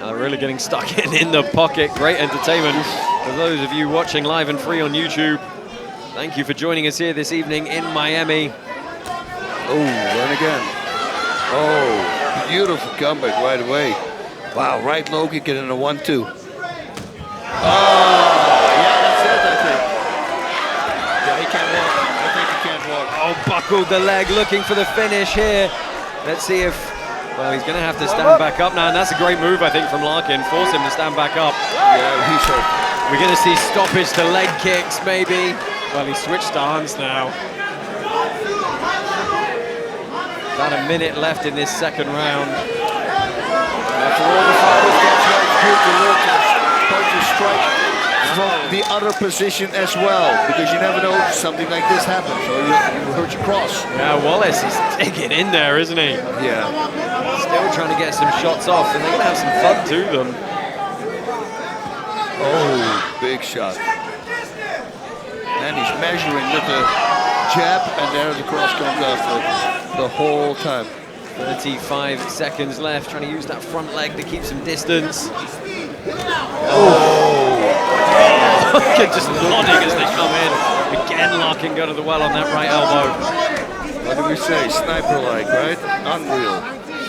Now they're really getting stuck in the pocket. Great entertainment for those of you watching live and free on YouTube. Thank you for joining us here this evening in Miami. Oh, run again. Oh, beautiful comeback right away. Wow, right low kick in a 1-2. Oh, yeah, that's it, I think. Yeah, he can't walk. I think he can't walk. Oh, buckled the leg, looking for the finish here. Let's see if, well, he's going to have to stand back up now, and that's a great move, I think, from Larkin. Force him to stand back up. Yeah, he's hurt. We're going to see stoppage to leg kicks, maybe. Well, he switched stance now. About a minute left in this second round. After all the fighters, that's why it's good to learn to strike from the other position as well, because you never know if something like this happens, or you hurt your cross. Yeah, Wallace is digging in there, isn't he? Yeah. Still trying to get some shots off, and they're going to have some fun to them. Oh, big shot. And he's measuring with the jab, and there the cross comes after the whole time. 35 seconds left, trying to use that front leg to keep some distance. Oh! Larkin just nodding as they come in. Again, Larkin go to the well on that right elbow. What do we say? Sniper-like, right? Unreal.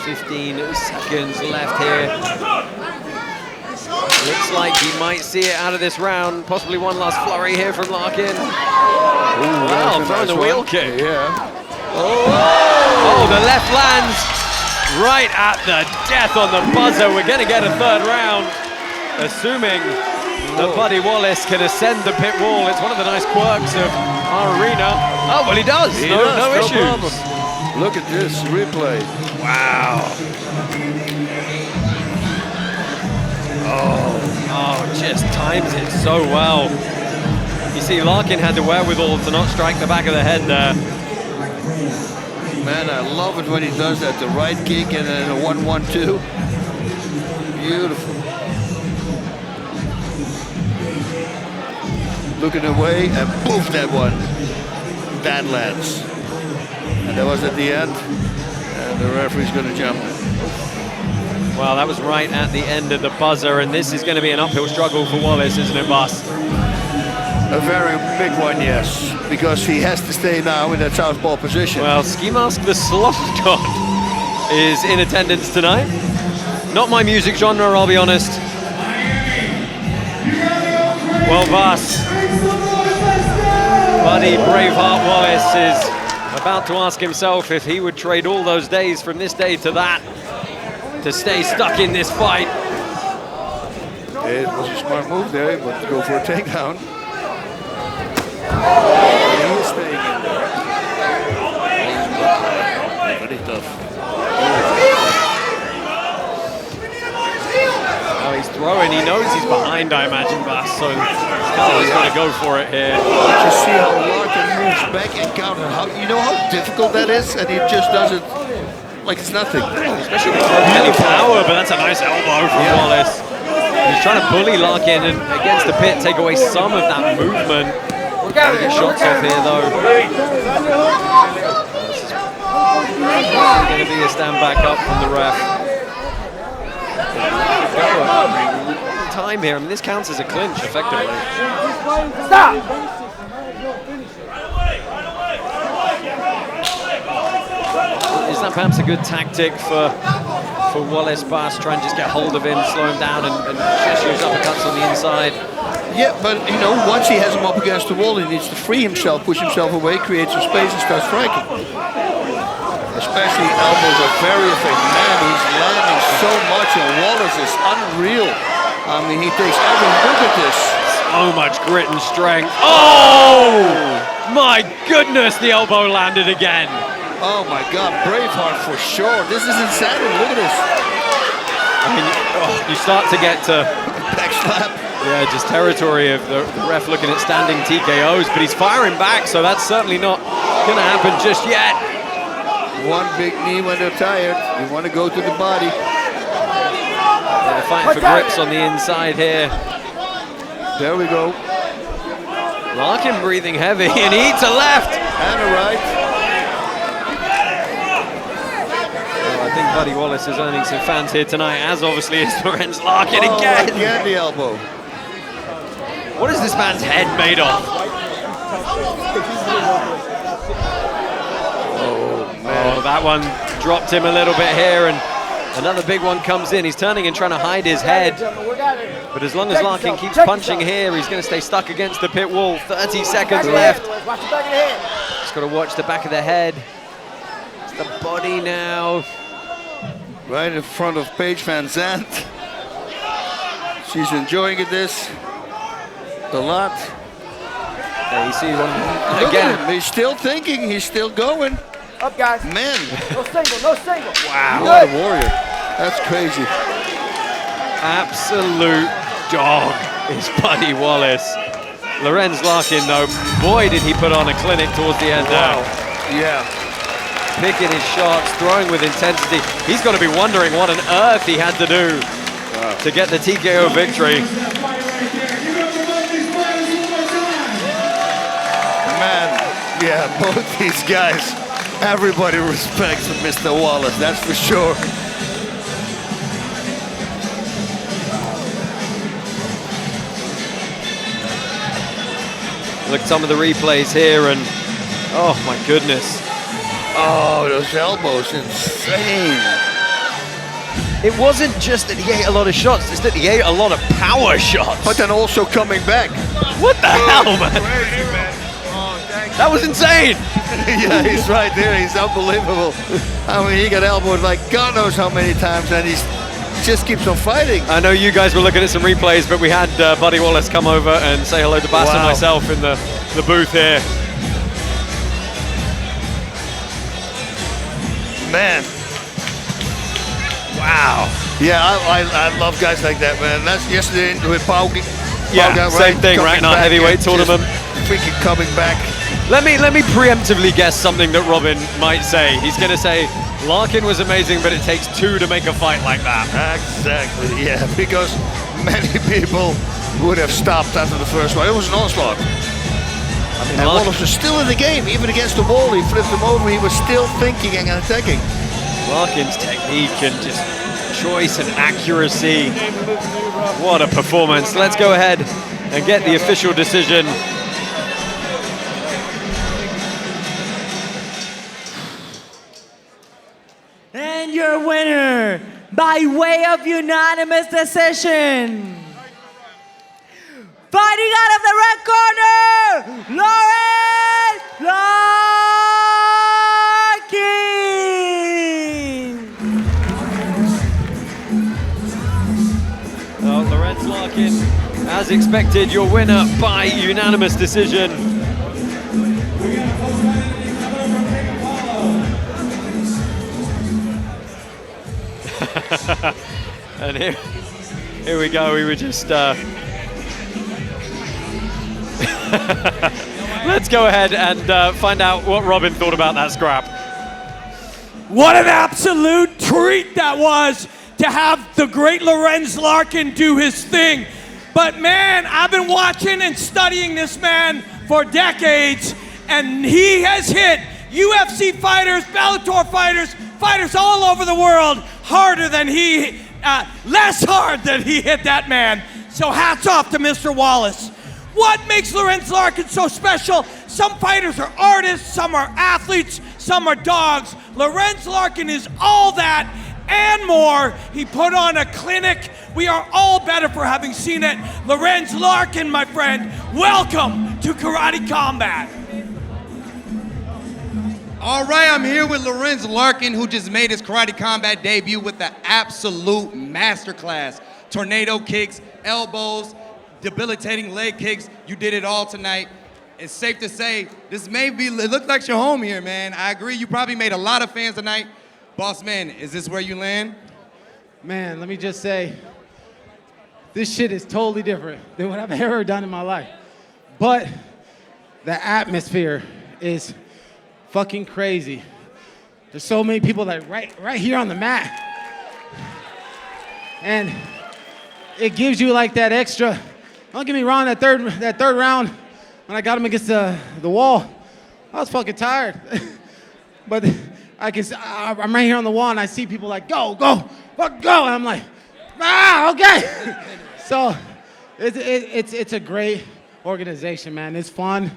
15 seconds left here. Looks like he might see it out of this round. Possibly one last flurry here from Larkin. Ooh, wow, throwing the wheel kick. Yeah. Oh, the left lands right at the death on the buzzer. We're going to get a third round, assuming that Buddy Wallace can ascend the pit wall. It's one of the nice quirks of our arena. Oh, well, he does. No issues. Problem. Look at this replay. Wow. Oh, just times it so well. You see, Larkin had the wherewithal to not strike the back of the head there. Man, I love it when he does that. The right kick and then a 1-1-2. Beautiful. Looking away and poof, that one. That lands. And that was at the end. And the referee's going to jump. Well, that was right at the end of the buzzer, and this is going to be an uphill struggle for Wallace, isn't it, Bas? A very big one, yes, because he has to stay now in that southpaw position. Well, Ski Mask the Sloth God is in attendance tonight. Not my music genre, I'll be honest. Well, Bas, Buddy Braveheart Wallace is about to ask himself if he would trade all those days from this day to that to stay stuck in this fight. It was a smart move there, but to go for a takedown. He is staying in there. Very tough. Oh, he's throwing. He knows he's behind, I imagine, Bas, so he's going to go for it here. Just see how Larkin moves back and counter. You know how difficult that is? And he just does it like it's nothing. Especially with any power, but that's a nice elbow from Wallace. He's trying to bully Larkin and against the pit, take away some of that movement. Gotta get shots off here, though. Going to be a stand back up from the ref. Time here. I mean, this counts as a clinch, effectively. Stop! Is that perhaps a good tactic for Wallace, Bas, try and just get hold of him, slow him down, and just use uppercuts on the inside? Yeah, but you know, once he has him up against the wall, he needs to free himself, push himself away, create some space, and start striking. Especially elbows are very effective. Man, he's landing so much, and Wallace is unreal. I mean, he takes every look at this. So much grit and strength. Oh! My goodness, the elbow landed again. Oh my God, Braveheart for sure. This is insanity. Look at this. I mean, you start to get to back slap. Yeah, just territory of the ref looking at standing TKOs, but he's firing back, so that's certainly not going to happen just yet. One big knee when they're tired. You want to go to the body. They're fighting for grips on the inside here. There we go. Larkin breathing heavy, and he eats a left. And a right. I think Buddy Wallace is earning some fans here tonight, as obviously is Lorenz Larkin again. Again the elbow. What is this man's head made of? Oh, man. Oh, that one dropped him a little bit here, and another big one comes in. He's turning and trying to hide his head. But as long as Larkin keeps punching here, he's going to stay stuck against the pit wall. 30 seconds left. Just got to watch the back of the head. It's the body now. Right in front of Paige Van Zandt. She's enjoying this a lot. Yeah, you see one Look again. at him. He's still thinking. He's still going. Up, guys. Man. No single, no single. Wow. What a warrior. That's crazy. Absolute dog is Buddy Wallace. Lorenz Larkin, though, boy, did he put on a clinic towards the end now. Yeah. Picking his shots, throwing with intensity. He's got to be wondering what on earth he had to do to get the TKO victory. Man, yeah, both these guys, everybody respects Mr. Wallace, that's for sure. Look at some of the replays here, and oh my goodness. Oh, those elbows, insane. It wasn't just that he ate a lot of shots, it's that he ate a lot of power shots. But then also coming back. What the hell, man? Crazy, man. Oh, that was insane. Yeah, he's right there. He's unbelievable. I mean, he got elbowed like God knows how many times, and he just keeps on fighting. I know you guys were looking at some replays, but we had Buddy Wallace come over and say hello to Bass and myself in the booth here. Man. Wow. Yeah, I love guys like that, man. That's yesterday with Pau. Yeah, same thing, right? In our heavyweight tournament. Freaking coming back. Let me preemptively guess something that Robin might say. He's going to say, Larkin was amazing, but it takes two to make a fight like that. Exactly, yeah, because many people would have stopped after the first one. It was an onslaught. And Wallace was still in the game, even against the wall. He flipped him over, he was still thinking and attacking. Larkin's technique and just choice and accuracy. What a performance. Let's go ahead and get the official decision. And your winner, by way of unanimous decision, fighting out of the red corner, Larkin! Well, Lorenz Larkin, as expected, your winner by unanimous decision. And here we go. We were just let's go ahead and find out what Robin thought about that scrap. What an absolute treat that was to have the great Lorenz Larkin do his thing. But man, I've been watching and studying this man for decades, and he has hit UFC fighters, Bellator fighters, fighters all over the world harder than he, less hard than he hit that man. So hats off to Mr. Wallace. What makes Lorenz Larkin so special? Some fighters are artists, some are athletes, some are dogs. Lorenz Larkin is all that and more. He put on a clinic. We are all better for having seen it. Lorenz Larkin, my friend, welcome to Karate Combat. All right, I'm here with Lorenz Larkin, who just made his Karate Combat debut with the absolute masterclass. Tornado kicks, elbows, debilitating leg kicks. You did it all tonight. It's safe to say, this may be, it looks like your home here, man. I agree, you probably made a lot of fans tonight. Boss man, is this where you land? Man, let me just say, this shit is totally different than what I've ever done in my life. But the atmosphere is fucking crazy. There's so many people that right here on the mat. And it gives you like that extra. Don't get me wrong, that third round, when I got him against the wall, I was fucking tired. But I'm right here on the wall and I see people like, go, fuck go. And I'm like, okay. So it's a great organization, man. It's fun.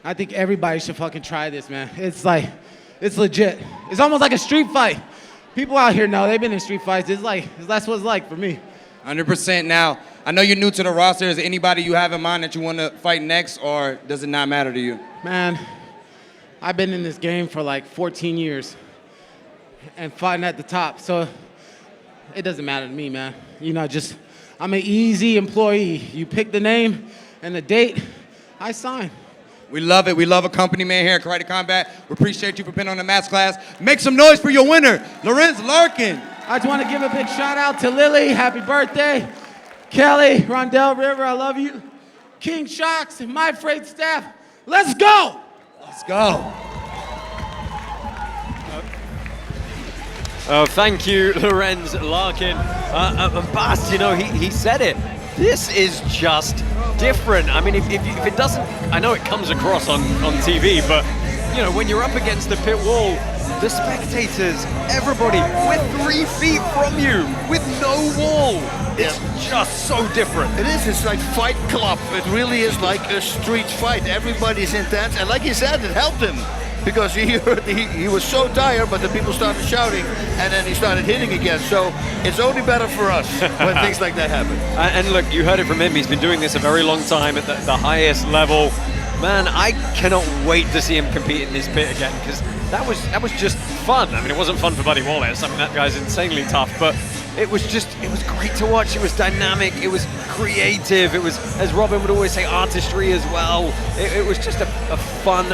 I think everybody should fucking try this, man. It's like, it's legit. It's almost like a street fight. People out here know, they've been in street fights. That's what it's like for me. 100%. Now, I know you're new to the roster. Is there anybody you have in mind that you want to fight next, or does it not matter to you? Man, I've been in this game for like 14 years and fighting at the top, so it doesn't matter to me, man. You know, I'm an easy employee. You pick the name and the date, I sign. We love it. We love a company man here at Karate Combat. We appreciate you for being on the mass class. Make some noise for your winner, Lorenz Larkin. I just want to give a big shout out to Lily. Happy birthday. Kelly, Rondell River, I love you. King Shocks, and my freight staff. Let's go. Let's go. Oh, thank you, Lorenz Larkin. Bast, you know, he said it. This is just different. I mean, if it doesn't, I know it comes across on TV, but, you know, when you're up against the pit wall, the spectators, everybody, we're 3 feet from you with no wall. It's just so different. It is. It's like Fight Club. It really is like a street fight. Everybody's intense. And like you said, it helped him. Because he was so tired, but the people started shouting, and then he started hitting again. So it's only better for us when things like that happen. And look, you heard it from him. He's been doing this a very long time at the highest level. Man, I cannot wait to see him compete in this pit again, because that was just fun. I mean, it wasn't fun for Buddy Wallace. I mean, that guy's insanely tough, but it was great to watch. It was dynamic, it was creative, it was, as Robin would always say, artistry as well. It was just a fun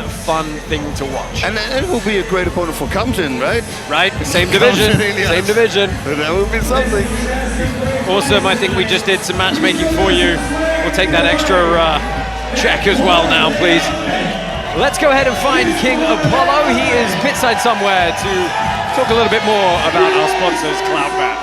thing to watch. And it will be a great opponent for Hamsin, right? Right, same division, same division. That would be something. Awesome, I think we just did some matchmaking for you. We'll take that extra check as well now, please. Let's go ahead and find King Apollo. He is pitside somewhere to talk a little bit more about our sponsors, CloudBet.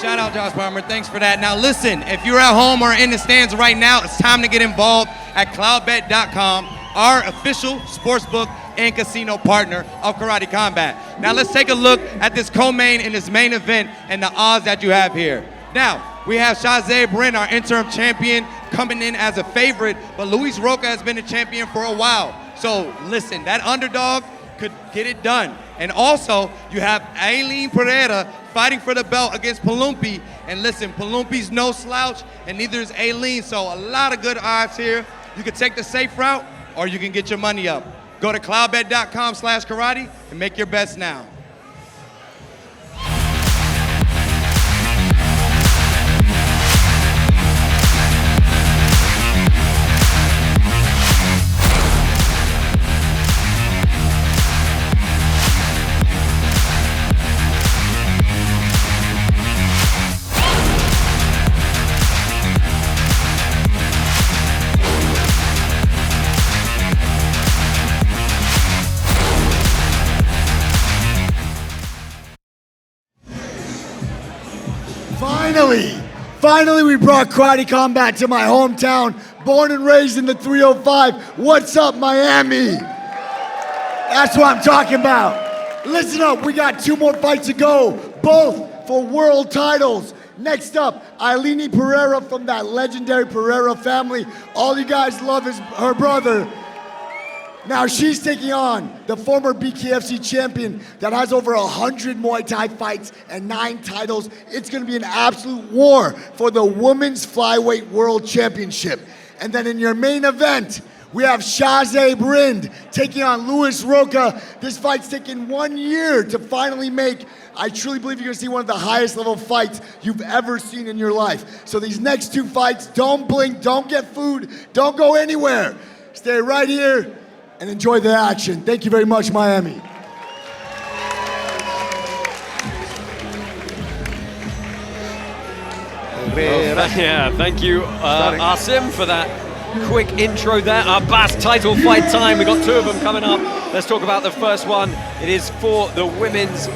Shout out Josh Palmer, thanks for that. Now listen, if you're at home or in the stands right now, it's time to get involved at cloudbet.com, our official sportsbook and casino partner of Karate Combat. Now let's take a look at this co-main in this main event and the odds that you have here. Now, we have Shahzaib, Rind, our interim champion, coming in as a favorite, but Luiz Rocha has been a champion for a while. So listen, that underdog could get it done. And also, you have Aline Pereira fighting for the belt against Paloumpis. And listen, Paloumpis no slouch, and neither is Aline, so a lot of good odds here. You can take the safe route, or you can get your money up. Go to cloudbet.com/karate and make your bets now. Finally we brought Karate Combat to my hometown, born and raised in the 305. What's up, Miami? That's what I'm talking about. Listen up, we got 2 more fights to go, both for world titles. Next up, Aline Pereira from that legendary Pereira family. All you guys love is her brother. Now she's taking on the former BKFC champion that has over 100 Muay Thai fights and 9 titles. It's gonna be an absolute war for the Women's Flyweight World Championship. And then in your main event, we have Shahzaib Rind taking on Luiz Rocha. This fight's taken 1 year to finally make. I truly believe you're gonna see one of the highest level fights you've ever seen in your life. So these next 2 fights, don't blink, don't get food, don't go anywhere. Stay right here and enjoy the action. Thank you very much, Miami. Yeah, thank you, Asim, for that quick intro there. Our BAS title fight time. We've got 2 of them coming up. Let's talk about the first one. It is for the women's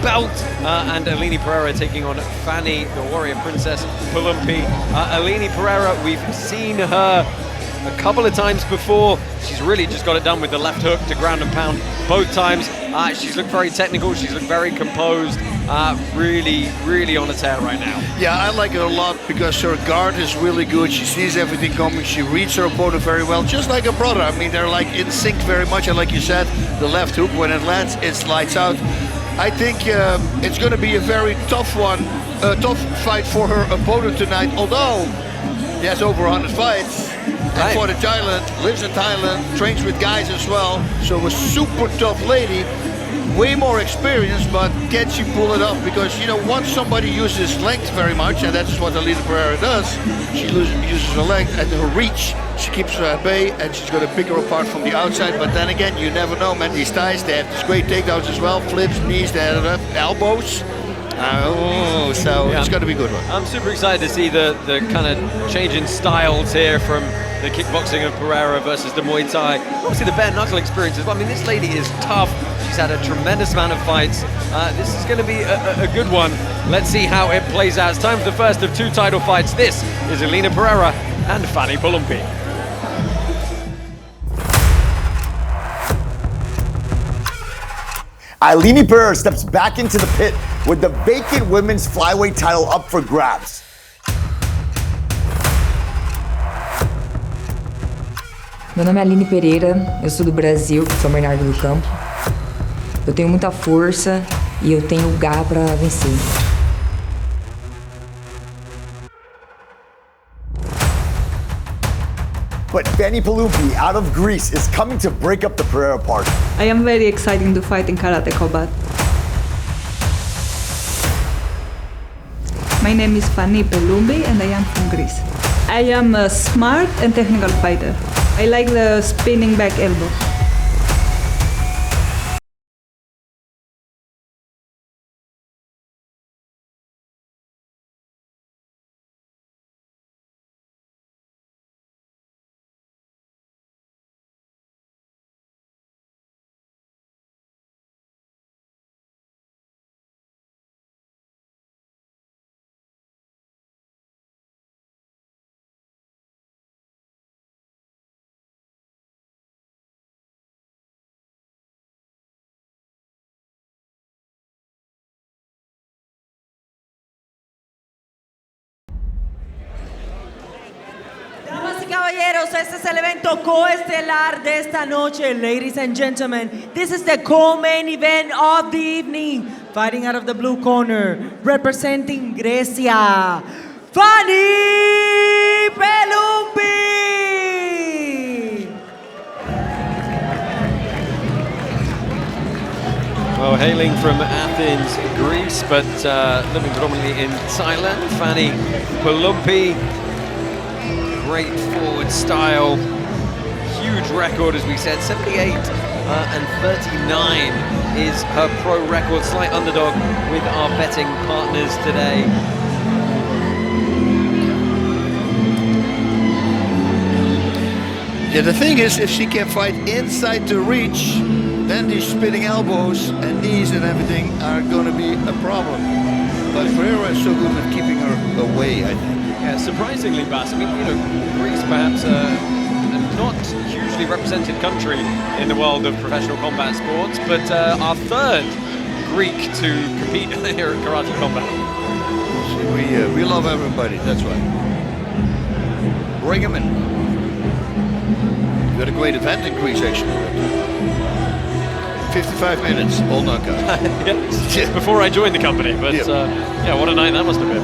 belt, and Aline Pereira taking on Fani, the warrior princess Peloumpi. Aline Pereira, we've seen her a couple of times before. She's really just got it done with the left hook to ground and pound both times. She's looked very technical, she's looked very composed, really on a tear right now. Yeah, I like her a lot because her guard is really good. She sees everything coming, she reads her opponent very well, just like her brother. I mean, they're like in sync very much, and like you said, the left hook, when it lands, it's lights out. I think it's going to be a very tough one, a tough fight for her opponent tonight, although he has over 100 fights. And fought in Thailand, lives in Thailand, trains with guys as well. So a super tough lady, way more experienced, but can she pull it off? Because, you know, once somebody uses length very much, and that's what Aline Pereira does, she uses her length and her reach, she keeps her at bay, and she's going to pick her apart from the outside. But then again, you never know, man. These Thais, they have these great takedowns as well, flips, knees, they have elbows. It's going to be a good one. I'm super excited to see the kind of change in styles here from the kickboxing of Pereira versus the Muay Thai. Obviously the bare knuckle experience as well. I mean, this lady is tough. She's had a tremendous amount of fights. This is going to be a good one. Let's see how it plays out. It's time for the first of 2 title fights. This is Aline Pereira and Fani Peloumpi. Aline Pereira steps back into the pit with the vacant women's flyweight title up for grabs. Meu nome é Aline Pereira, eu sou do Brasil, São Bernardo do Campo. Eu tenho muita força e eu tenho garra para vencer. But Fani Peloumpi out of Greece is coming to break up the Pereira party. I am very excited to fight in karate combat. My name is Fani Peloumpi and I am from Greece. I am a smart and technical fighter. I like the spinning back elbow. Caballeros, este es el evento coestelar de esta noche, ladies and gentlemen. This is the co-main event of the evening. Fighting out of the blue corner, representing Grecia, Fani Peloumpi. Well, hailing from Athens, Greece, but living predominantly in Thailand, Fani Peloumpi. Great forward style, huge record, as we said, 78 and 39 is her pro record. Slight underdog with our betting partners today. Yeah, the thing is, if she can fight inside the reach, then these spinning elbows and knees and everything are going to be a problem. But Pereira is so good at keeping her away, I think. Yeah, surprisingly, Bas. I mean, you know, Greece perhaps a not hugely represented country in the world of professional combat sports, but our third Greek to compete here at Karate Combat. See, we love everybody, that's why. Bring them in. We got a great event in Greece, actually. 55 minutes, all knockout. Yes, before I joined the company, but yeah, what a night that must have been.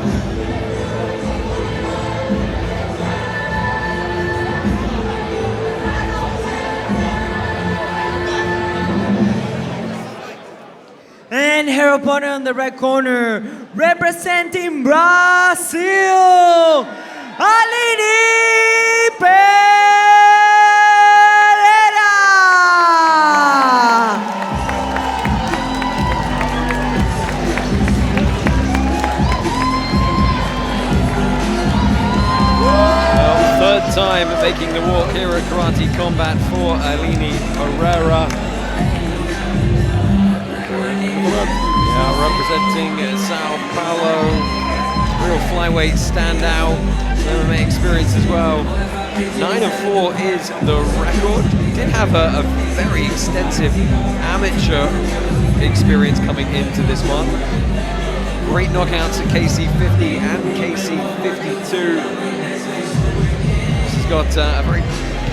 And her opponent on the red corner, representing Brazil, Aline Pereira. Well, third time making the walk here at Karate Combat for Aline Pereira. Representing Sao Paulo, real flyweight standout, MMA experience as well. 9-4 is the record. Did have a very extensive amateur experience coming into this one. Great knockouts at KC50 and KC52. She's got a very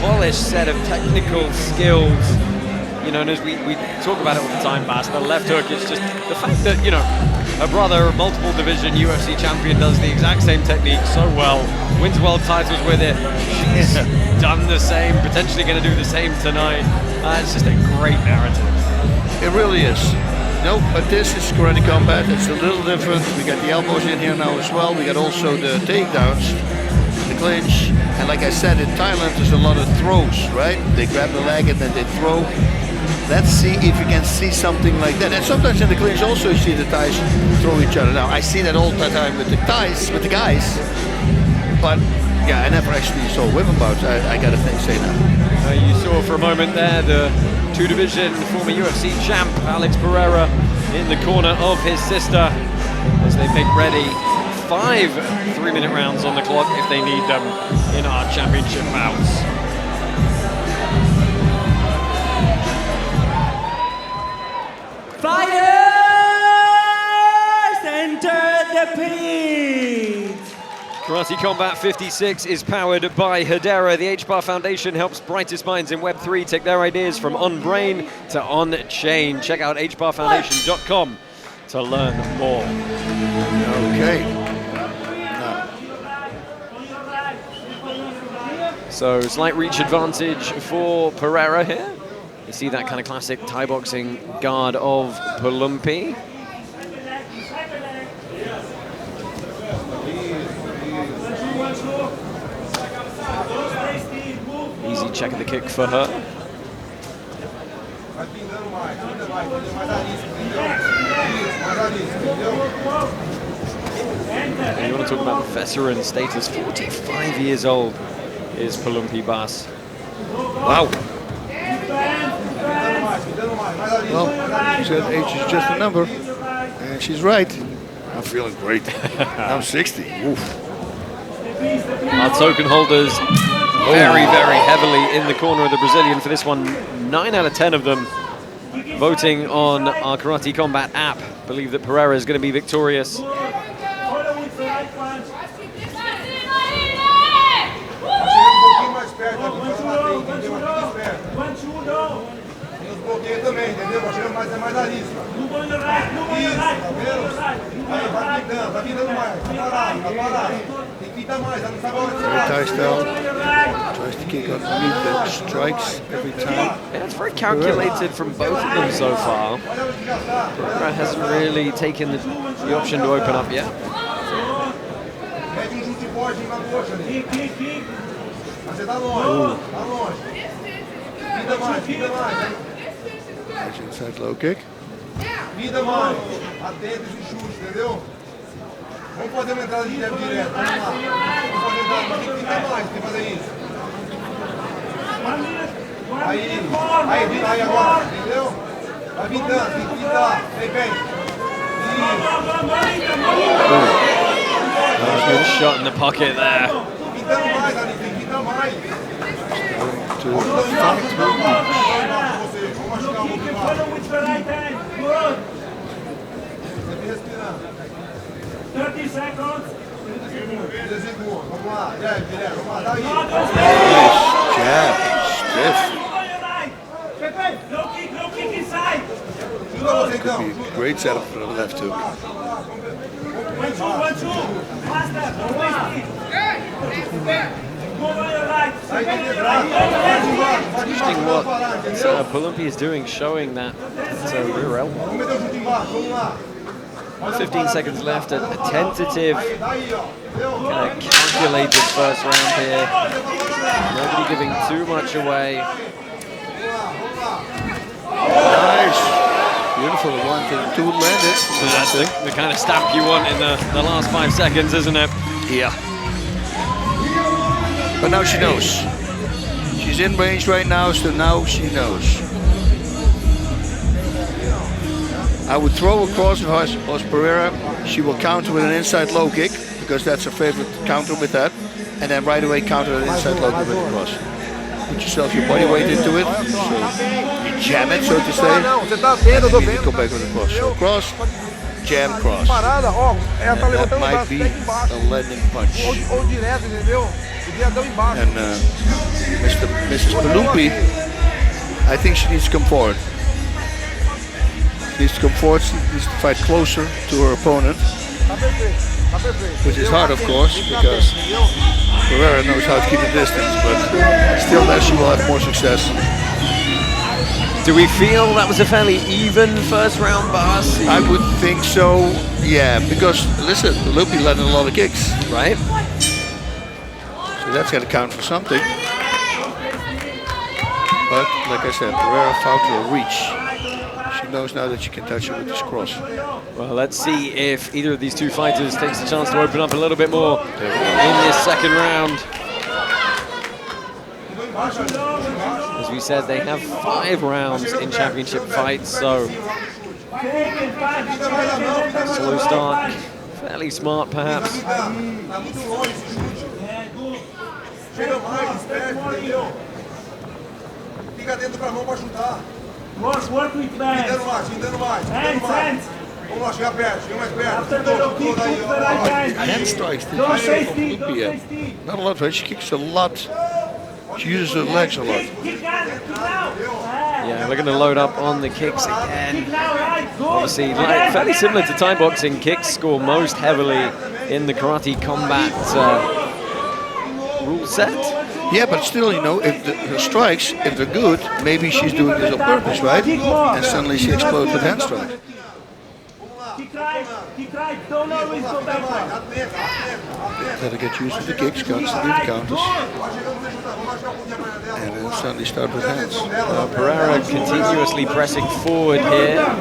polished set of technical skills. You know, and as we talk about it all the time, Bas, the left hook is just the fact that, you know, her brother, multiple division UFC champion, does the exact same technique so well, wins world titles with it. She's done the same, potentially going to do the same tonight. It's just a great narrative. It really is. No, but this is Karate Combat. It's a little different. We got the elbows in here now as well. We got also the takedowns, the clinch. And like I said, in Thailand, there's a lot of throws, right? They grab the leg and then they throw. Let's see if we can see something like that. And sometimes in the clinch also you see the Thais throw each other. Now, I see that all the time with the Thais, with the guys. But yeah, I never actually saw women bouts, I gotta say now. You saw for a moment there the two-division former UFC champ, Alex Pereira, in the corner of his sister as they make ready 5 3-minute rounds on the clock if they need them in our championship bouts. Fighters, enter the pit. Karate Combat 56 is powered by Hedera. The H-Bar Foundation helps brightest minds in Web3 take their ideas from on-brain to on-chain. Check out hbarfoundation.com to learn more. Okay. So slight reach advantage for Pereira here. You see that kind of classic Thai boxing guard of Paloumpis. Easy check of the kick for her. And you want to talk about veteran status, 45 years old is Paloumpis Bas. Wow. Well, she said age is just a number, and she's right. I'm feeling great. I'm 60. Oof. Our token holders very, very heavily in the corner of the Brazilian for this one. 9 out of 10 of them voting on our Karate Combat app believe that Pereira is going to be victorious. Thai style, tries to kick underneath the strikes every time. Yeah, it's very calculated from both of them so far. Pereira hasn't really taken the option to open up yet. Nice inside low kick. Vamos fazer uma entrada de leve direto. Vamos lá. Vamos fazer entrada, mas tem que ficar mais, tem que fazer isso. Aí agora, entendeu? Vai pintando, tem que pintar. Vem. Good shot in the pocket there. Pintando mais, Aline, tem que pintar mais. Vamos machucar um pouco mais. Sempre respirando. 30 seconds. Vamos lá, direto, vamos lá, dá aí. Nice jab, stiff. Low kick inside. Could be a great setup for the left hook. 1, 2. Faster, don't waste it. Move on your right. Interesting what Paloumpis is doing, showing that it's a rear elbow. 15 seconds left, a tentative, kind of calculated first round here. Nobody giving too much away. Nice. Beautiful, 1 2 landed. That's the kind of stamp you want in the last 5 seconds, isn't it? Yeah. But now she knows. She's in range right now, so now she knows. I would throw across if I was Pereira. She will counter with an inside low kick, because that's her favorite counter with that. And then right away counter an inside low kick with a cross. Put yourself your body weight into it, so you jam it, so to say. And then you go back with a cross. So cross, jam, cross. And that might be a landing punch. And Mrs. Peloumpi, I think she needs to come forward. She needs to come forward, she needs to fight closer to her opponent. Which is hard, of course, because Pereira knows how to keep the distance, but still there she will have more success. Do we feel that was a fairly even first round, Bas? I would think so, yeah, because listen, Peloumpi landed a lot of kicks. Right. So that's got to count for something. But like I said, Pereira found her reach. She knows now that she can touch it with this cross. Well, let's see if either of these two fighters takes a chance to open up a little bit more in this second round. As we said, they have 5 rounds in championship fights, so slow start, fairly smart perhaps. Fica dentro pra mão pra chutar. Work with fans. Pintando mais. Hands. Vamos lá, chega perto, chega mais perto. After the low kick, the right hand. Hand strikes. Don't stay still. Not a lot, right? She kicks a lot. She uses her legs a lot. Yeah, we're going to load up on the kicks again. Obviously, fairly similar to Thai boxing, kicks score most heavily in the Karate Combat rule set. Yeah, but still, you know, if her strikes, if they're good, maybe she's doing this on purpose, right? And suddenly she explodes with hand strike. Let her get used to the kicks, constantly the counters. And then suddenly start with hands. Pereira continuously pressing forward here. Around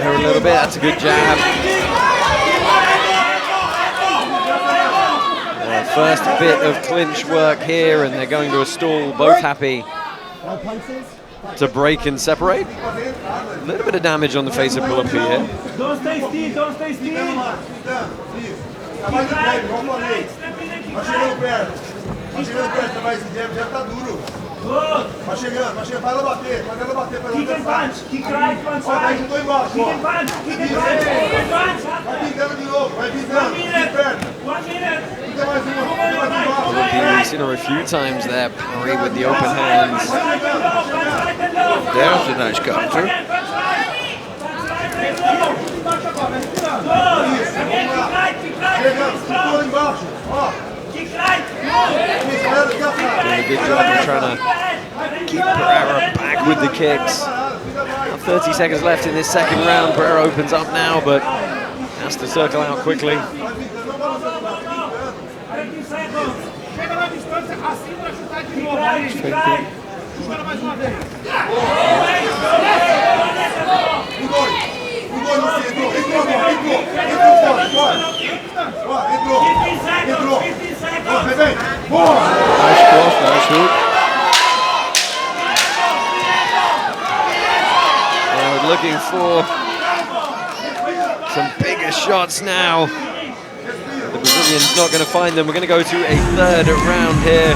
her a little bit, that's a good jab. First bit of clinch work here, and they're going to a stall, both happy to break and separate. A little bit of damage on the face of Peloumpi here. Don't stay still, don't stay still. Vai chegando, vai ela bater, faz ela bater pra ela. Kick and punch, kick right, punch right. Kick and punch, kick and punch, vai pintando de novo, vai pintando. 1 minute. Peloumpi, we've seen her a few times there, parry with the open hands. There's a nice counter. Doing a good job of trying to keep Pereira back with the kicks. About 30 seconds left in this second round. Pereira opens up now, but has to circle out quickly. Nice cross, nice hook. We're looking for some bigger shots now. The Brazilian's not going to find them. We're going to go to a third round here.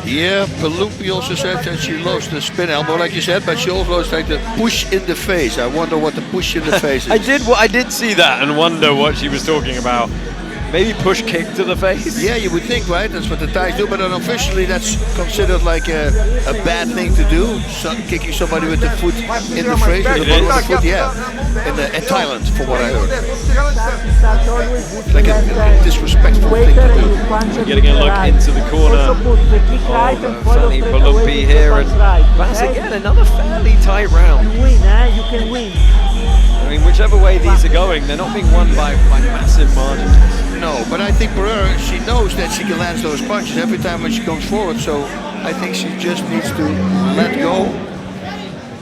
Yeah, Paloumpis also said that she lost the spin elbow, like you said, but she also lost like the push in the face. I wonder what the push in the face is. I did see that and wonder what she was talking about. Maybe push kick to the face? Yeah, you would think, right? That's what the Thais do, but unofficially that's considered like a bad thing to do. Kicking somebody with the foot in the face, with the bottom of the foot, yeah. In Thailand, from what I heard. It's like a disrespectful thing to do. We're getting a look into the corner of Fani Peloumpi here, and once again, another fairly tight round. You win, you can win. I mean, whichever way these are going, they're not being won by massive margins. No, but I think Pereira, she knows that she can land those punches every time when she comes forward, so I think she just needs to let go.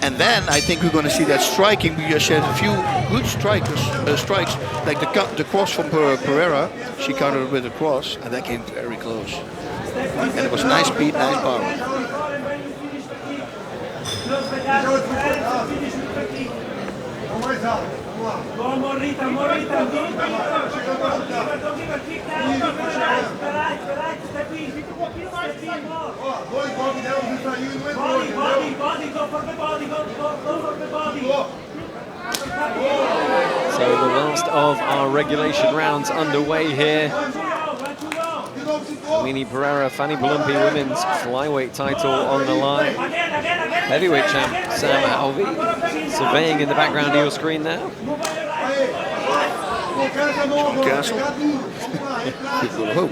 And then I think we're going to see that striking. We just had a few good strikes, like the cross from Pereira. She countered it with a cross, and that came very close. And it was nice speed, nice power. So the last of our regulation rounds underway here. Aline Pereira, Fani Peloumpi women's flyweight title on the line. Heavyweight champ Sam Alvey surveying in the background of your screen now. Castle. People hope.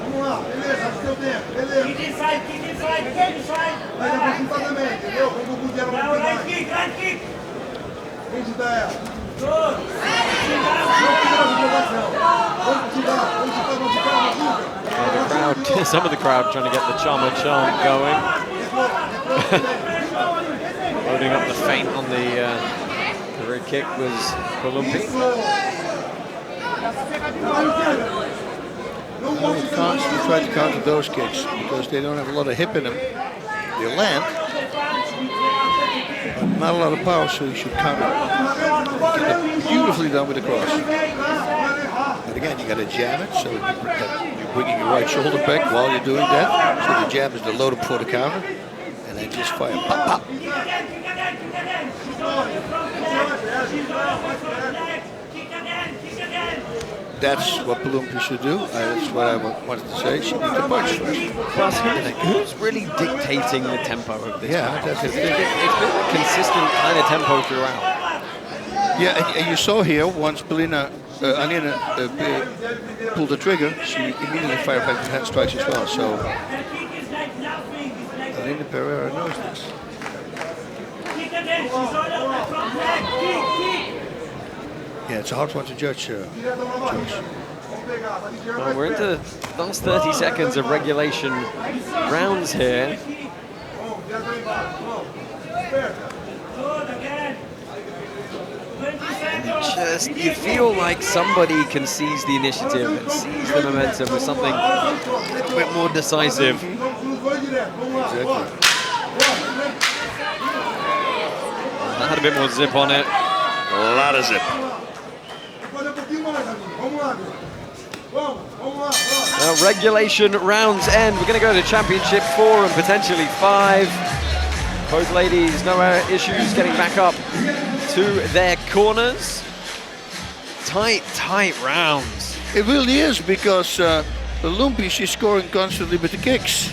Vamos lá, beleza, acho que eu tenho, beleza. Kick inside, kick inside, kick inside. Mas é pra chutar também, entendeu? Como o Budiero vai chutar. Right kick, right kick. Vem chutar ela. Good. Some of the crowd trying to get the Chama chant going. Loading up the feint on the red kick was Paloumpis. We constantly try to counter those kicks because they don't have a lot of hip in them. They land, but not a lot of power, so you should counter. Get it beautifully done with the cross. But again, you got to jab it, so you're bringing your right shoulder back while you're doing that. So the jab is the load up for the counter, and then just fire, pop, pop. that's what Paloumpis should do. That's what I wanted to say. She needs to punch first. Plus, who's really dictating the tempo of this Yeah, battle? that's the It's thing. been a consistent kind of tempo throughout. Yeah, and you saw here, once Aline pulled the trigger, she immediately fired back with hand strikes as well. So Aline Pereira knows this. Yeah, it's a hard one to judge, Josh. Well, we're into the last 30 seconds of regulation rounds here. Just, you feel like somebody can seize the initiative and seize the momentum with something a little bit more decisive. Exactly. That had a bit more zip on it. A lot of zip. Regulation rounds end. We're going to go to Championship 4 and potentially 5. Both ladies, no issues getting back up to their corners. Tight rounds. It really is, because Paloumpis, she's scoring constantly with the kicks.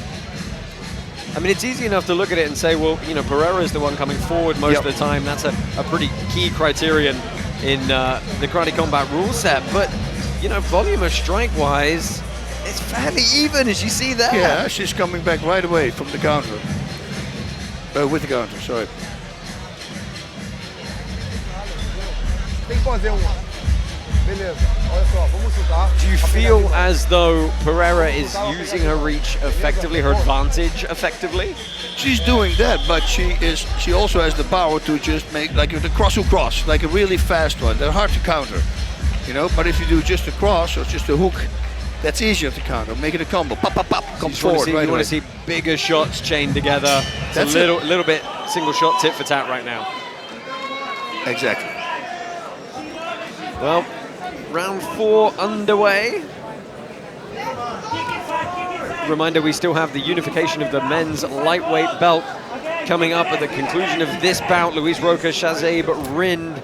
I mean, it's easy enough to look at it and say, well, you know, Pereira is the one coming forward most of the time. That's a pretty key criterion in the Karate Combat rule set. But, you know, volume of strike-wise, it's fairly even, as you see there. Yeah, she's coming back right away from the counter. With the counter, sorry. Do you feel as though Pereira is using her reach effectively, her advantage effectively? She's doing that, but she also has the power to just make like the cross, like a really fast one. They're hard to counter, you know. But if you do just a cross or just a hook, that's easier to counter. Make it a combo, pop, pop, pop, comes forward right away. You want to see bigger shots chained together. It's That's a little bit single shot tit for tat right now. Exactly. Well, round 4 underway. Reminder, we still have the unification of the men's lightweight belt coming up at the conclusion of this bout. Luiz, Rocha, Shahzaib, Rind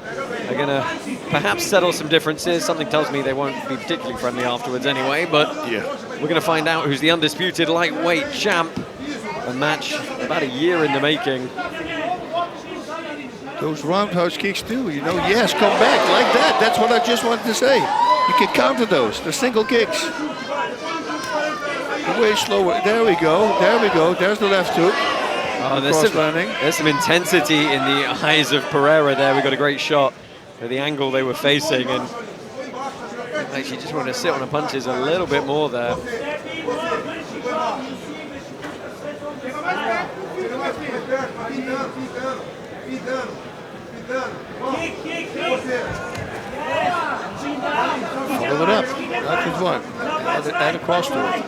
are going to perhaps settle some differences. Something tells me they won't be particularly friendly afterwards anyway, but we're going to find out who's the undisputed lightweight champ. A match about a year in the making. Those roundhouse kicks too, you know, yes, come back like that. That's what I just wanted to say. You can counter those, the single kicks. Way slower, there we go, there's the left hook. Oh, there's some intensity in the eyes of Pereira there. We got a great shot at the angle they were facing, and actually just wanted to sit on the punches a little bit more there. Follow it up, that was one. Add a cross to it.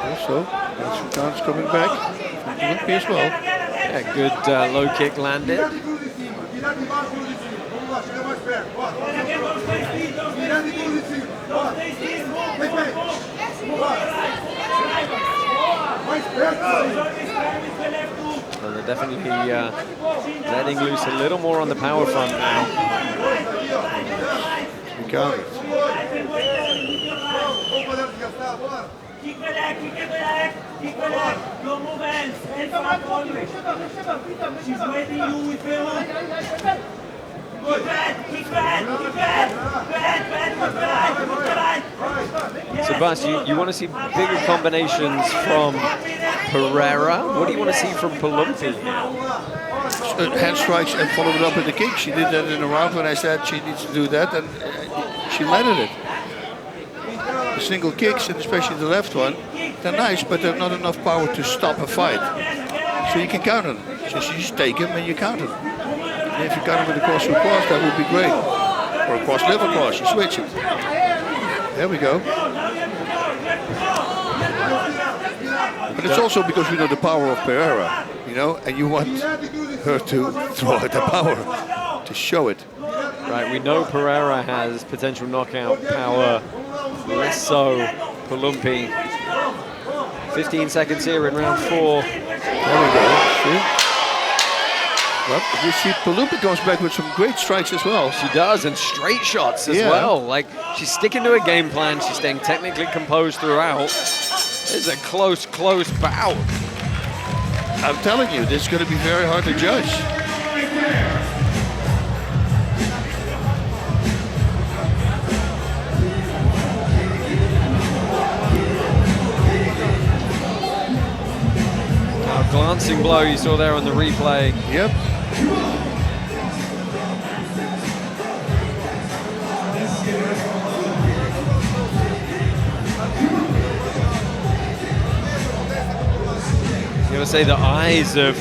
Also, Kous coming back. Paloumpis as well. Yeah, good low kick landed. Well, they're definitely letting loose a little more on the power front now. We got it. She's waiting you with her. So, Bas, you want to see bigger combinations from Pereira? What do you want to see from Paloumpis? Hand strikes and followed it up with the kick. She did that in a round when I said she needs to do that, and she landed it. The single kicks, and especially the left one, they're nice, but they're not enough power to stop a fight. So you can counter them. So you just take them and you counter them. And if you counter with a cross to cross, that would be great. Or a cross liver cross, you switch it. There we go. But it's also because we know the power of Pereira, you know, and you want her to throw out the power to show it. Right, we know Pereira has potential knockout power, less so Paloumpis. 15 seconds here in round 4. There we go. See? Well, you see Paloumpis comes back with some great strikes as well. She does, and straight shots as well. Like, she's sticking to a game plan. She's staying technically composed throughout. This is a close bout. I'm telling you, this is going to be very hard to judge. Glancing blow you saw there on the replay. Yep. You ever say the eyes of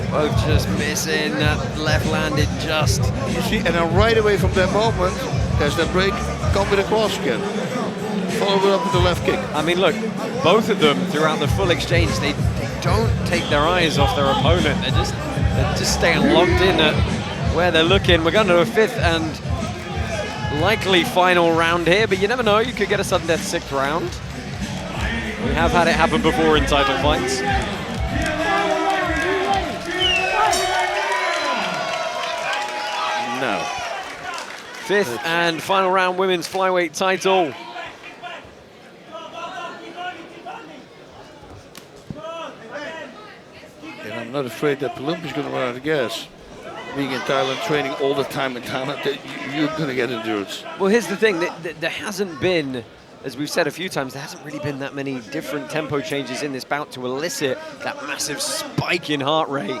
both just missing, that left-landed just. You see, and then right away from that moment, there's that break, come with a cross again. Follow it up with the left kick. I mean, look, both of them throughout the full exchange, they don't take their eyes off their opponent. They're just staying locked in at where they're looking. We're going to a 5th and likely final round here, but you never know. You could get a sudden death 6th round. We have had it happen before in title fights. No. 5th and final round women's flyweight title. And I'm not afraid that Paloumpis is going to run out of gas. Being in Thailand, training all the time in Thailand, you're going to get endurance. Well, here's the thing. There hasn't been, as we've said a few times, there hasn't really been that many different tempo changes in this bout to elicit that massive spike in heart rate.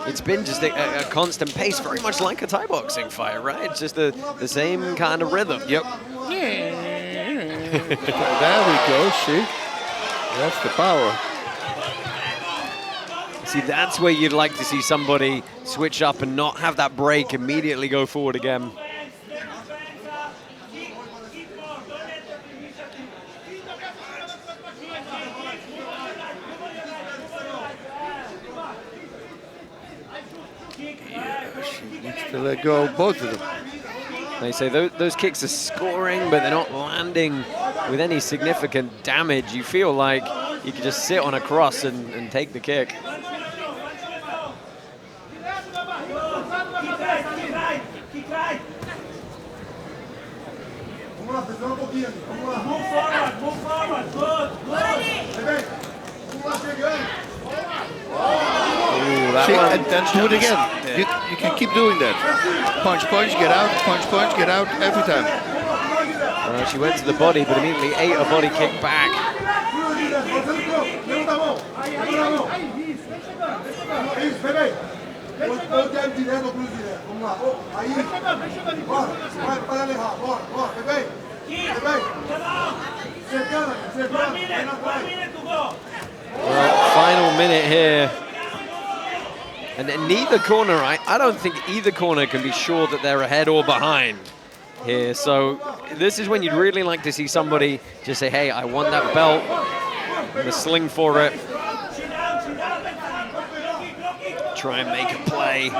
It's been just a constant pace, very much like a Thai boxing fight, right? It's just the same kind of rhythm. Yep. There we go, see? That's the power. See, that's where you'd like to see somebody switch up and not have that break, immediately go forward again. She needs to let go of both of them. They say those kicks are scoring, but they're not landing with any significant damage. You feel like you could just sit on a cross and take the kick. See, and then do it again. You can keep doing that. Punch, get out, punch, get out, every time. She went to the body, but immediately ate a body kick back. Well, final minute here. And neither corner, I don't think either corner can be sure that they're ahead or behind here. So this is when you'd really like to see somebody just say, hey, I want that belt. I'm going to sling for it. Try and make a play.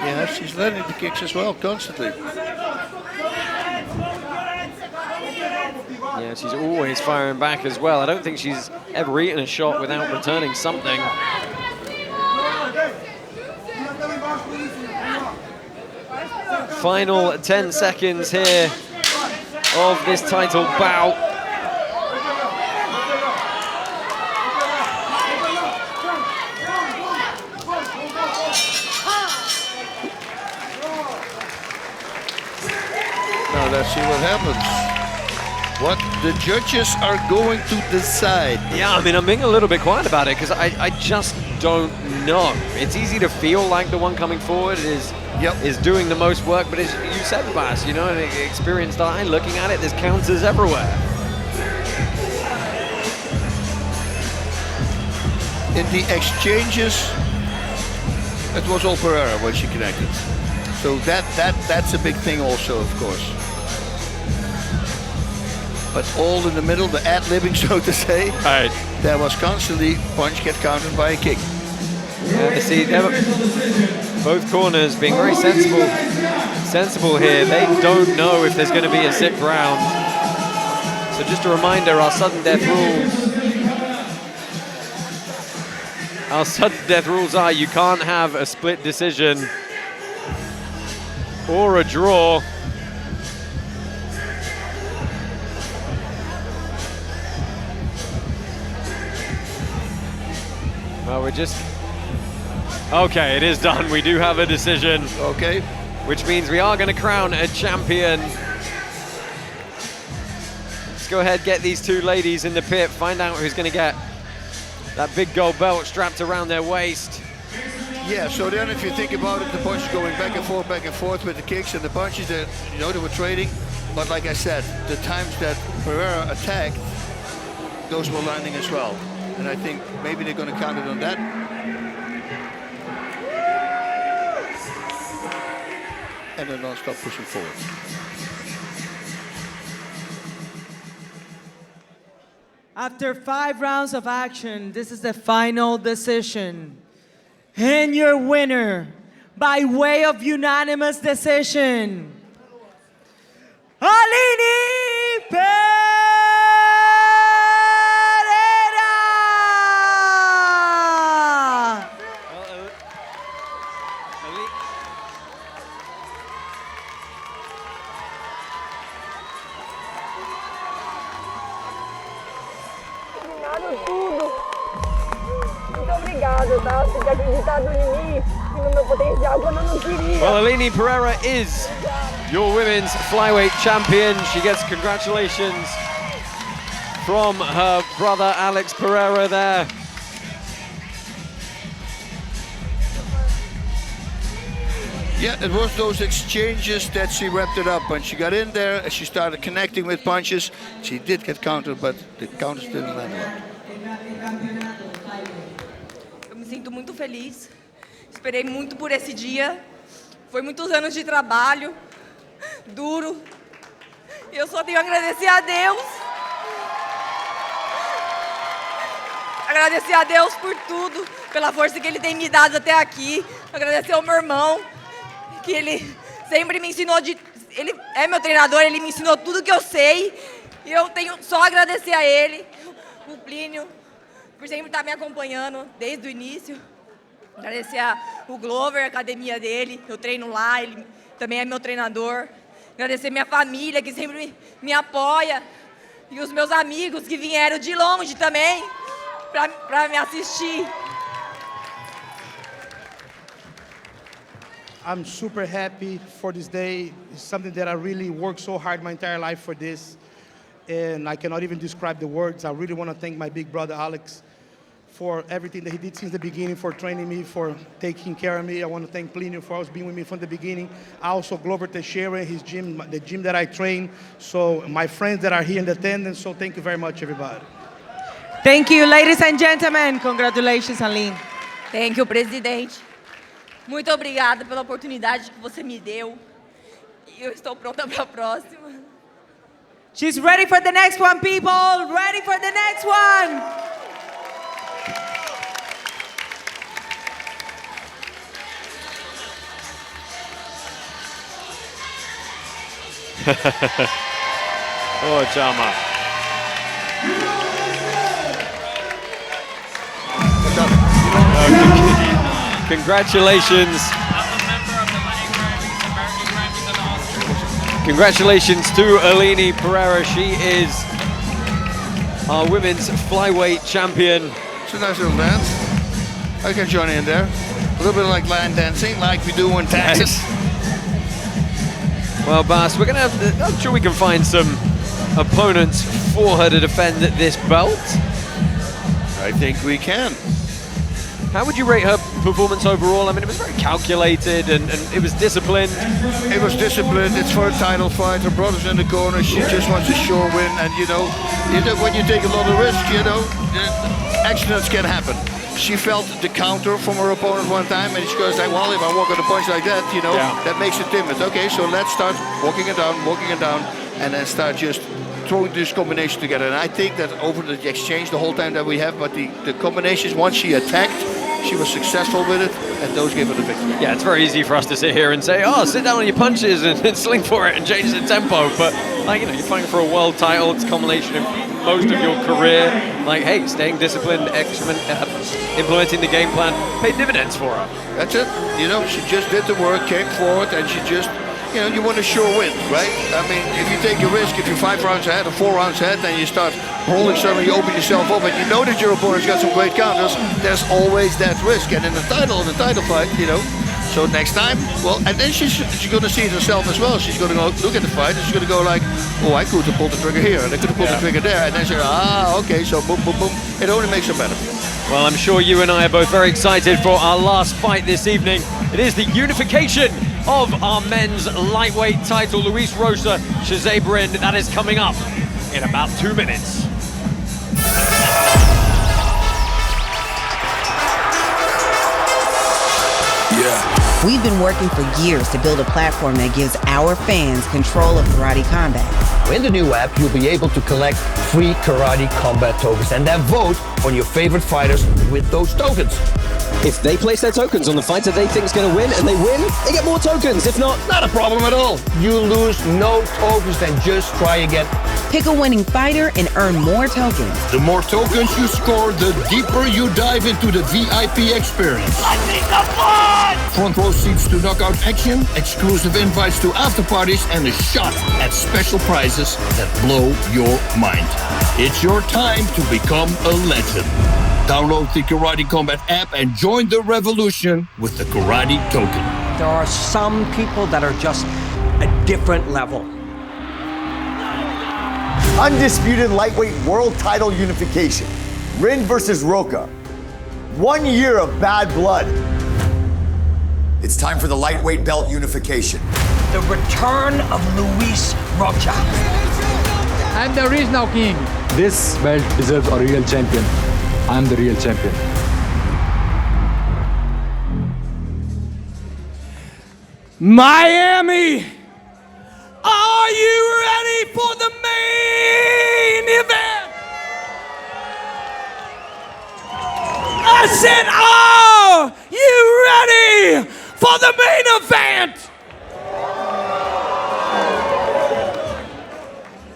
Yeah, she's learning the kicks as well, constantly. Yeah, she's always firing back as well. I don't think she's ever eaten a shot without returning something. Final 10 seconds here of this title bout. Now let's see what happens. What the judges are going to decide. Yeah, I mean, I'm being a little bit quiet about it because I just don't know. It's easy to feel like the one coming forward is doing the most work, but as you said, Bas, you know, an experienced eye looking at it, there's counters everywhere. In the exchanges, it was all Pereira when she connected. So that's a big thing also, of course. but all in the middle, the ad-libbing, so to say. Right. There was constantly punch get countered by a kick. Yeah, see, both corners being very sensible here. They don't know if there's going to be a sixth round. So just a reminder, our sudden death rules. Our sudden death rules are you can't have a split decision or a draw. Well, we're just... Okay, it is done. We do have a decision. Okay. Which means we are going to crown a champion. Let's go ahead, get these two ladies in the pit, find out who's going to get that big gold belt strapped around their waist. Yeah, so then if you think about it, the punches going back and forth with the kicks and the punches that, you know, they were trading. But like I said, the times that Pereira attacked, those were landing as well. And I think maybe they're going to count it on that. And then non-stop pushing forward. After 5 rounds of action, this is the final decision. And your winner, by way of unanimous decision, Aline Pereira! Tudo. Muito obrigado, tá? Por ter acreditado em mim e no meu potencial quando eu não queria. Well, Aline Pereira is your women's flyweight champion. She gets congratulations from her brother Alex Pereira there. Yeah, it was those exchanges that she wrapped it up. When she got in there and she started connecting with punches, she did get countered, but the counters didn't land a lot. Eu me sinto muito feliz. Esperei muito por esse dia. Foi muitos anos de trabalho, duro. E eu só tenho a agradecer a Deus. Agradecer a Deus por tudo, pela força que Ele tem me dado até aqui. Agradecer ao meu irmão, que ele sempre me ensinou, ele é meu treinador, ele me ensinou tudo que eu sei. E eu tenho só a agradecer a ele, o Plínio, por sempre estar me acompanhando desde o início. Agradecer o Glover, a academia dele, eu treino lá, ele também é meu treinador. Agradecer minha família, que sempre me apoia. E os meus amigos que vieram de longe também, para me assistir. I'm super happy for this day. It's something that I really worked so hard my entire life for this. And I cannot even describe the words. I really want to thank my big brother, Alex, for everything that he did since the beginning, for training me, for taking care of me. I want to thank Plinio for always being with me from the beginning. Also, Glover Teixeira, his gym, the gym that I train. So my friends that are here in attendance. So thank you very much, everybody. Thank you, ladies and gentlemen. Congratulations, Aline. Thank you, presidente. Muito obrigada pela oportunidade que você me deu. E eu estou pronta para a próxima. She's ready for the next one, people. Ready for the next one. Oh, Chama. Congratulations. Congratulations to Aline Pereira. She is our women's flyweight champion. It's a nice little dance. I can join in there. A little bit like line dancing, like we do in Texas. Well, Bas, we're going to have, I'm sure we can find some opponents for her to defend this belt. I think we can. How would you rate her performance overall? I mean, it was very calculated and it was disciplined. It was disciplined. It's for a title fight. Her brother's in the corner. She just wants a sure win. And you know, when you take a lot of risk, you know, accidents can happen. She felt the counter from her opponent one time, and she goes like, well, if I walk on a punch like that, you know, that makes it timid. Okay, so let's start walking it down, and then start just throwing this combination together. And I think that over the exchange the whole time that we have, but the combinations, once she attacked, she was successful with it, and those gave her the victory. Yeah, it's very easy for us to sit here and say, oh, sit down on your punches and sling for it and change the tempo. But, like, you know, you're fighting for a world title. It's a combination of most of your career. Like, hey, staying disciplined, implementing the game plan, paid dividends for her. That's it. You know, she just did the work, came forward, and she just, you know, you want a sure win, right? I mean, if you take a risk, if you're 5 rounds ahead or 4 rounds ahead, then you start rolling, suddenly you open yourself up, and you know that your opponent's got some great counters, there's always that risk. And in the title fight, you know, so next time, well, and then she's going to see it herself as well. She's going to go look at the fight, and she's going to go like, oh, I could have pulled the trigger here, and I could have pulled the trigger there, and then she's okay, so boom, boom, boom. It only makes her better. Well, I'm sure you and I are both very excited for our last fight this evening. It is the unification of our men's lightweight title. Luiz Rocha, Shahzaib Rind, that is coming up in about 2 minutes. We've been working for years to build a platform that gives our fans control of karate combat. In the new app, you'll be able to collect free karate combat tokens and then vote on your favorite fighters with those tokens. If they place their tokens on the fighter they think is going to win and they win, they get more tokens. If not, not a problem at all. You lose no tokens, then just try again. Pick a winning fighter and earn more tokens. The more tokens you score, the deeper you dive into the VIP experience. Let's see some fun! Front row seats to knockout action, exclusive invites to after parties, and a shot at special prizes that blow your mind. It's your time to become a legend. Download the Karate Combat app and join the revolution with the Karate Token. There are some people that are just a different level. Undisputed lightweight world title unification. Rind versus Rocha. 1 year of bad blood. It's time for the lightweight belt unification. The return of Luiz Rocha. And there is no king. This belt deserves a real champion. I'm the real champion. Miami, are you ready for the main event? I said, are you ready for the main event?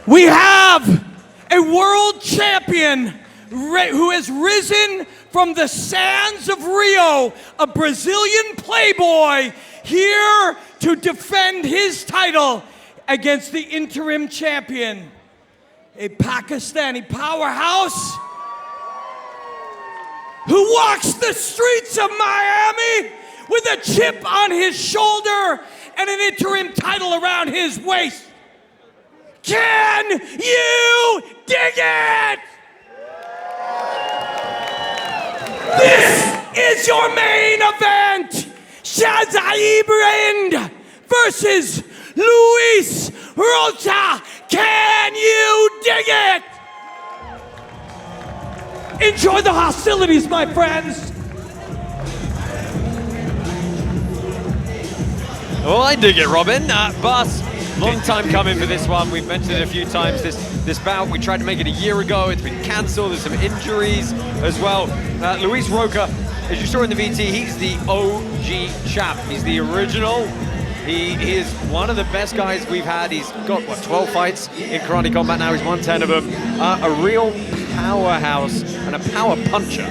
We have a world champion who has risen from the sands of Rio, a Brazilian playboy, here to defend his title against the interim champion, a Pakistani powerhouse who walks the streets of Miami with a chip on his shoulder and an interim title around his waist. Can you dig it? This is your main event. Shahzaib Rind versus Luiz Rocha. Can you dig it? Enjoy the hostilities, my friends. Well, I dig it, Robin. Boss, long time coming for this one. We've mentioned it a few times. This bout, we tried to make it a year ago. It's been cancelled. There's some injuries as well. Luiz Rocha, as you saw in the VT, he's the OG champ. He's the original. He is one of the best guys we've had. He's got, 12 fights in Karate Combat now. He's won 10 of them. A real powerhouse and a power puncher.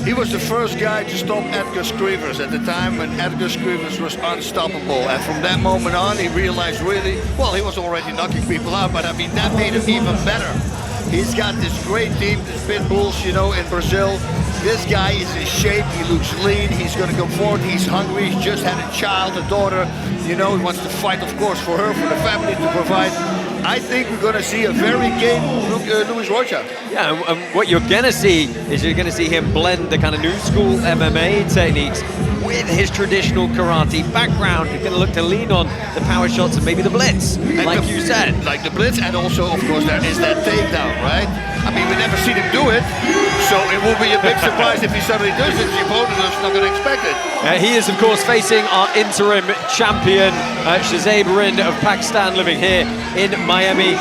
He was the first guy to stop Edgar Scrivers at the time when Edgar Scrivers was unstoppable. And from that moment on, he realized really, well, he was already knocking people out, but I mean, that made him even better. He's got this great team, this pit bulls, you know, in Brazil. This guy is in shape, he looks lean, he's going to come forward, he's hungry, he's just had a child, a daughter, you know, he wants to fight, of course, for her, for the family to provide. I think we're going to see a very game Luiz Rocha. Yeah, and what you're going to see is you're going to see him blend the kind of new school MMA techniques with his traditional karate background. He's going to look to lean on the power shots and maybe the blitz, and like you said. Like the blitz, and also, of course, there is that takedown, right? I mean, we never seen him do it, So it will be a big surprise if he suddenly does it. The opponent is not going to expect it. He is, of course, facing our interim champion, Shahzaib Rind of Pakistan, living here in Miami.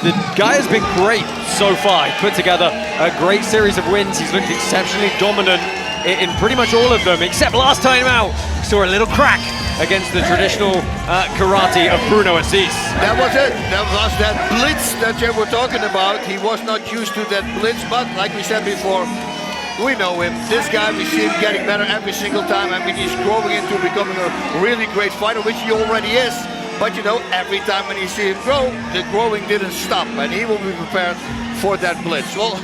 The guy has been great so far. He put together a great series of wins. He's looked exceptionally dominant in pretty much all of them, except last time out, we saw a little crack against the traditional karate of Bruno Assis. That was it. That was that blitz that you were talking about. He was not used to that blitz, but like we said before, we know him. This guy, we see him getting better every single time. I mean, he's growing into becoming a really great fighter, which he already is. But you know, every time when you see him grow, the growing didn't stop, and he will be prepared for that blitz. Well,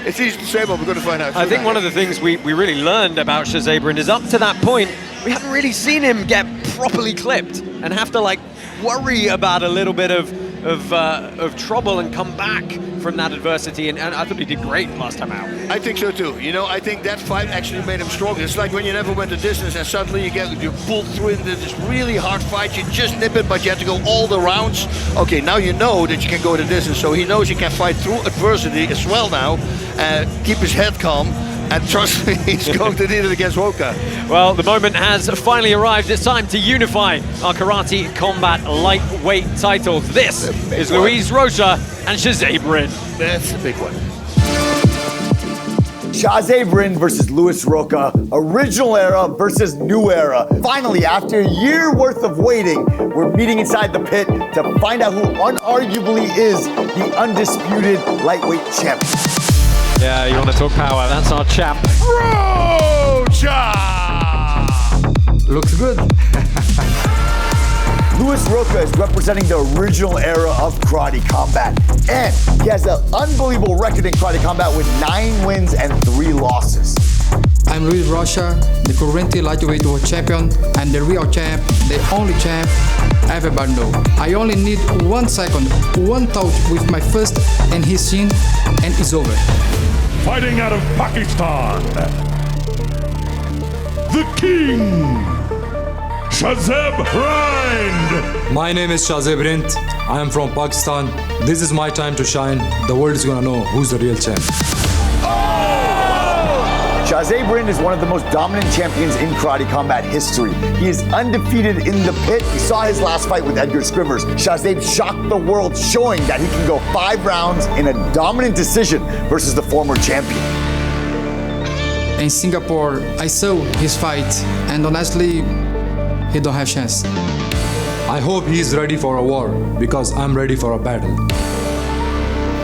it's easy to say, but we're going to find out. I think one of the things we really learned about Shahzaib Rind is up to that point, we haven't really seen him get properly clipped and have to like worry about a little bit of trouble and come back from that adversity. And I thought he did great last time out. I think so too. You know, I think that fight actually made him stronger. It's like when you never went the distance and suddenly you pulled through into this really hard fight. You just nip it, but you have to go all the rounds. Okay, now you know that you can go the distance. So he knows he can fight through adversity as well now. Keep his head calm. And trust me, he's going to need it against Rocha. Well, the moment has finally arrived. It's time to unify our Karate Combat lightweight titles. This is Luiz Rocha and Shahzaib Rind. That's a big one. Shahzaib Rind versus Luiz Rocha, original era versus new era. Finally, after a year worth of waiting, we're meeting inside the pit to find out who unarguably is the undisputed lightweight champion. Yeah, you want to talk power, that's our champ. Rocha! Looks good. Luiz Rocha is representing the original era of karate combat, and he has an unbelievable record in karate combat with 9 wins and 3 losses. I'm Luiz Rocha, the current lightweight world champion and the real champ, the only champ everybody know. I only need 1 second, 1 touch with my fist and his chin, and it's over. Fighting out of Pakistan, the King, Shahzaib Rind. My name is Shahzaib Rind. I am from Pakistan. This is my time to shine. The world is gonna know who's the real champ. Shahzaib Rind is one of the most dominant champions in karate combat history. He is undefeated in the pit. We saw his last fight with Edgar Scrivers. Shahzaib shocked the world, showing that he can go 5 rounds in a dominant decision versus the former champion. In Singapore, I saw his fight, and honestly, he don't have chance. I hope he's ready for a war, because I'm ready for a battle.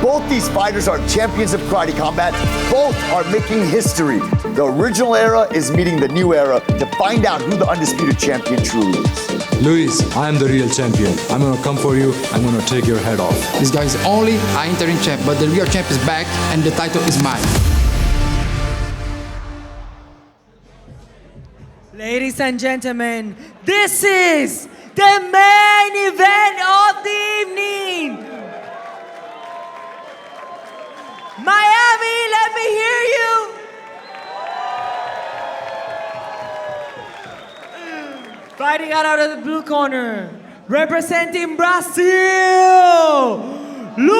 Both these fighters are champions of karate combat. Both are making history. The original era is meeting the new era to find out who the undisputed champion truly is. Luiz, I am the real champion. I'm gonna come for you. I'm gonna take your head off. This guy is only an interim champ, but the real champ is back, and the title is mine. Ladies and gentlemen, this is the main event of the evening. Miami, let me hear you. Fighting out of the blue corner, representing Brazil, Luiz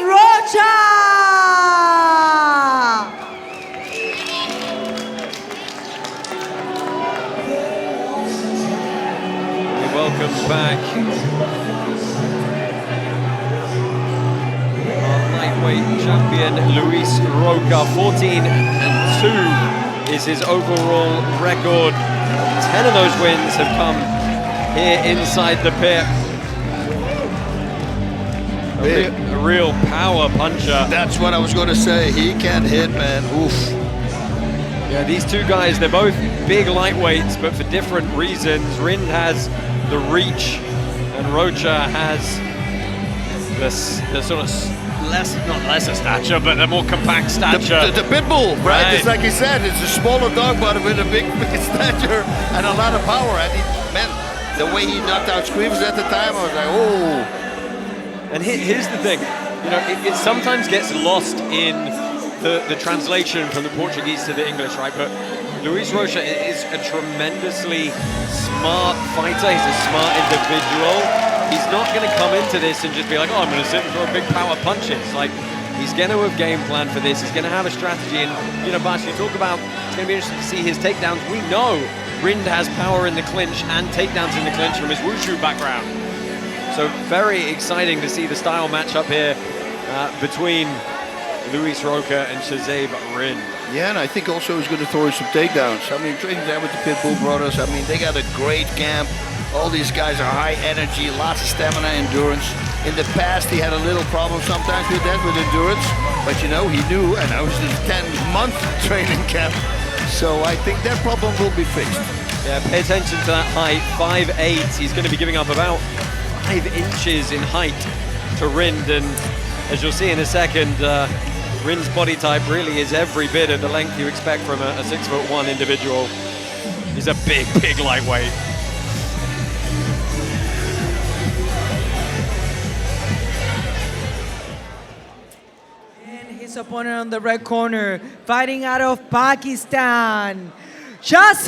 Rocha. Welcome back. Lightweight champion Luiz Rocha, 14-2 is his overall record. 10 of those wins have come here inside the pit. A real power puncher. That's what I was going to say. He can hit, man. Oof. Yeah, these two guys, they're both big lightweights, but for different reasons. Rind has the reach, and Rocha has the sort of not lesser stature, but the more compact stature. The pit bull, right? It's like he said, it's a smaller dog, but with a big stature and a lot of power. And man, the way he knocked out Scrivers at the time, I was like, oh. And here's the thing, you know, it sometimes gets lost in the translation from the Portuguese to the English, right? But Luiz Rocha is a tremendously smart fighter. He's a smart individual. He's not going to come into this and just be like, oh, I'm going to sit and throw big power punches. Like, He's going to have game plan for this. He's going to have a strategy. And, you know, Bas, you talk about, it's going to be interesting to see his takedowns. We know Rind has power in the clinch and takedowns in the clinch from his wushu background. So very exciting to see the style matchup here between Luiz Rocha and Shahzaib Rind. Yeah, and I think also he's going to throw some takedowns. I mean, training there with the Pitbull brothers, I mean, they got a great camp. All these guys are high energy, lots of stamina, endurance. In the past, he had a little problem sometimes with that, with endurance. But you know, he knew, and that was his 10-month training camp. So I think that problem will be fixed. Yeah, pay attention to that height, 5'8". He's going to be giving up about 5 inches in height to Rind. And as you'll see in a second, Rind's body type really is every bit of the length you expect from a 6'1" individual. He's a big, big lightweight. His opponent on the red corner, fighting out of Pakistan, Shahzaib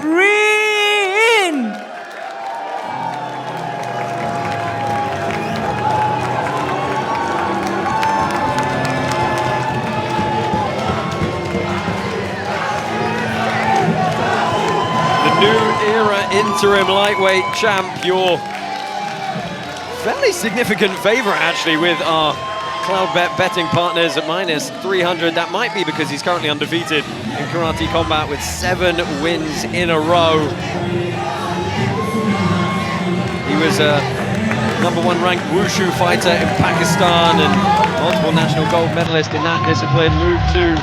Rind. The new era interim lightweight champ, your fairly significant favorite actually with our Cloudbet betting partners at -300. That might be because he's currently undefeated in Karate Combat with 7 wins in a row. He was a #1 ranked wushu fighter in Pakistan and multiple national gold medalist in that discipline. Moved to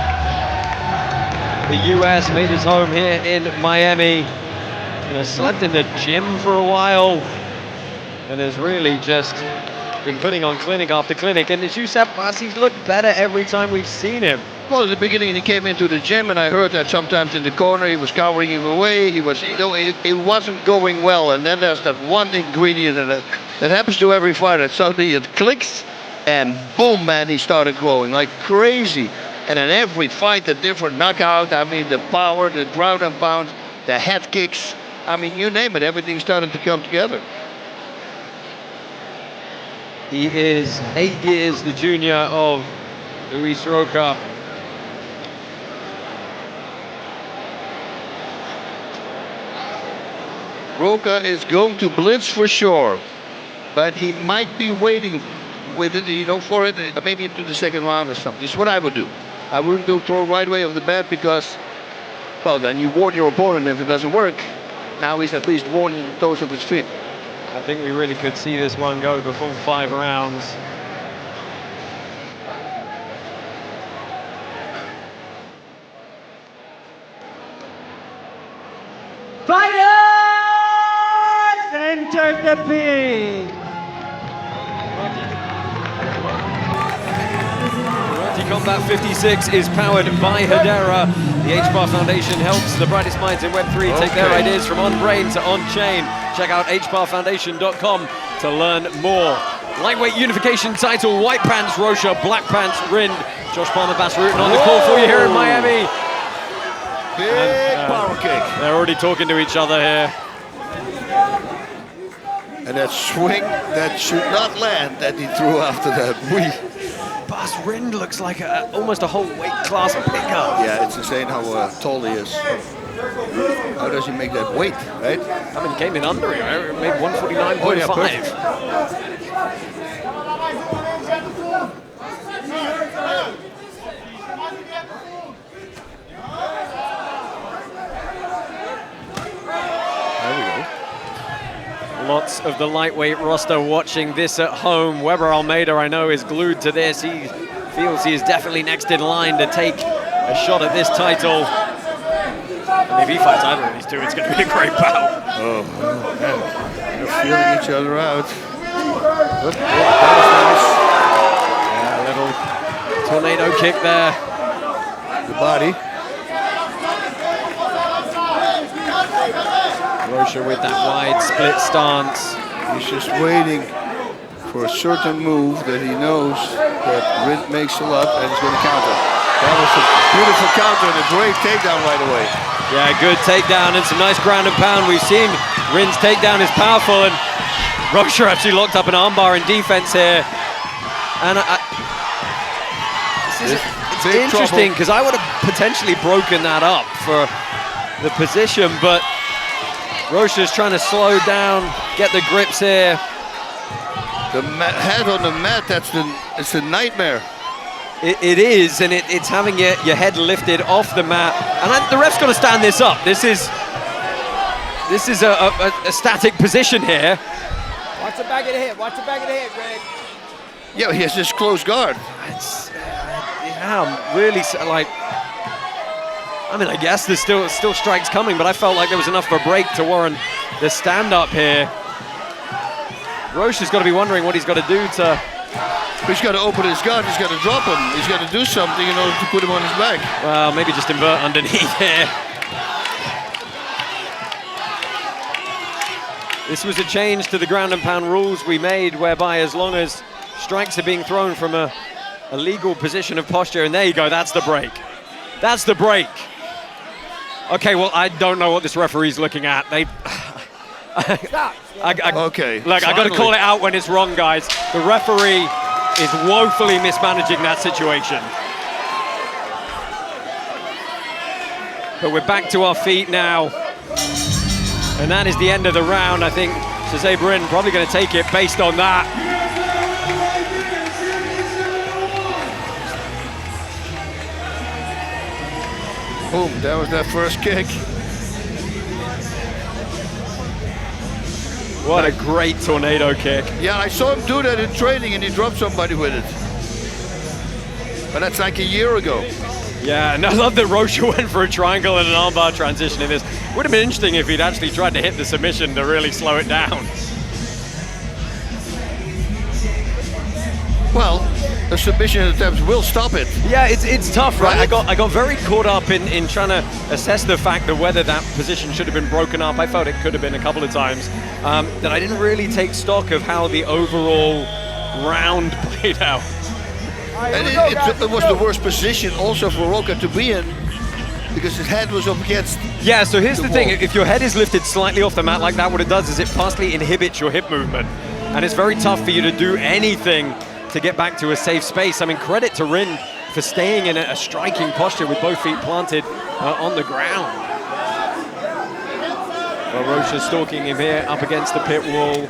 the US, made his home here in Miami. Slept in the gym for a while and has really just been putting on clinic after clinic. And as you said, Bas, he's looked better every time we've seen him. Well, at the beginning he came into the gym and I heard that sometimes in the corner he was cowering him away. He was, you know, it wasn't going well. And then there's that one ingredient that happens to every fighter. Suddenly it clicks and boom, man, he started growing like crazy. And in every fight, a different knockout. I mean, the power, the ground and pound, the head kicks. I mean, you name it, everything started to come together. He is 8 years the junior of Luiz Rocha. Rocha is going to blitz for sure, but he might be waiting with it, you know, for it, maybe into the second round or something. This is what I would do. I wouldn't do throw right way of the bat because, well, then you warn your opponent if it doesn't work. Now he's at least warning the toes of his feet. I think we really could see this one go the full 5 rounds. Fighters, enter the pit. Karate Combat 56 is powered by Hedera. The HBAR Foundation helps the brightest minds in Web3 take their ideas from on-brain to on-chain. Check out hbarfoundation.com to learn more. Lightweight unification title, white pants Rocha, black pants Rind. Josh Palmer, Bas Rutten on the call for you here in Miami. Big power kick. They're already talking to each other here. And that swing that should not land that he threw after that. Bas, Rind looks like almost a whole weight class pickup. Yeah, it's insane how tall he is. How does he make that weight, right? I mean, he came in under him, made 149.5. Oh, yeah, Lots of the lightweight roster watching this at home. Weber Almeida, I know, is glued to this. He feels he is definitely next in line to take a shot at this title. And if he fights either of these two, it's going to be a great bout. Oh, man. They're feeling each other out. Look, that was Yeah, a nice. little tornado kick there. The body. Rocha with that wide split stance. He's just waiting for a certain move that he knows that Rind makes a lot and he's going to counter. That was a beautiful counter and a great takedown right away. Yeah, good takedown and some nice ground and pound. We've seen Rind's takedown is powerful, and Rocha actually locked up an armbar in defense here. And it's interesting because I would have potentially broken that up for the position, but Rocha's trying to slow down, get the grips here. The head on the mat, it's a nightmare. It is, and it's having your head lifted off the mat. And the ref's got to stand this up. This is a static position here. Watch the back of the head, watch the back of the head, Greg. Yeah, he has this close guard. Yeah, really, like, I mean, I guess there's still strikes coming, but I felt like there was enough of a break to warrant the stand-up here. Rocha's got to be wondering what he's got to do to... He's got to open his guard, he's got to drop him. He's got to do something in order to put him on his back. Well, maybe just invert underneath here. This was a change to the ground and pound rules we made, whereby as long as strikes are being thrown from a legal position of posture, and there you go, that's the break. That's the break. Okay, well, I don't know what this referee's looking at. Okay. Look, I got to call it out when it's wrong, guys. The referee is woefully mismanaging that situation. But we're back to our feet now. And that is the end of the round. I think Shahzaib Rind probably going to take it based on that. Boom, that was that first kick. What a great tornado kick. Yeah, I saw him do that in training and he dropped somebody with it. But that's like a year ago. Yeah, and I love that Rocha went for a triangle and an armbar transition in this. Would have been interesting if he'd actually tried to hit the submission to really slow it down. Well, the submission attempts will stop it. Yeah, it's tough, right? I got very caught up in trying to assess the fact that whether that position should have been broken up. I felt it could have been a couple of times. That I didn't really take stock of how the overall round played out. And it was the worst position also for Rocha to be in because his head was up against. Yeah, so here's the thing. If your head is lifted slightly off the mat like that, what it does is it partially inhibits your hip movement. And it's very tough for you to do anything to get back to a safe space. I mean, credit to Rind for staying in a striking posture with both feet planted on the ground. Well, Rocha's stalking him here up against the pit wall.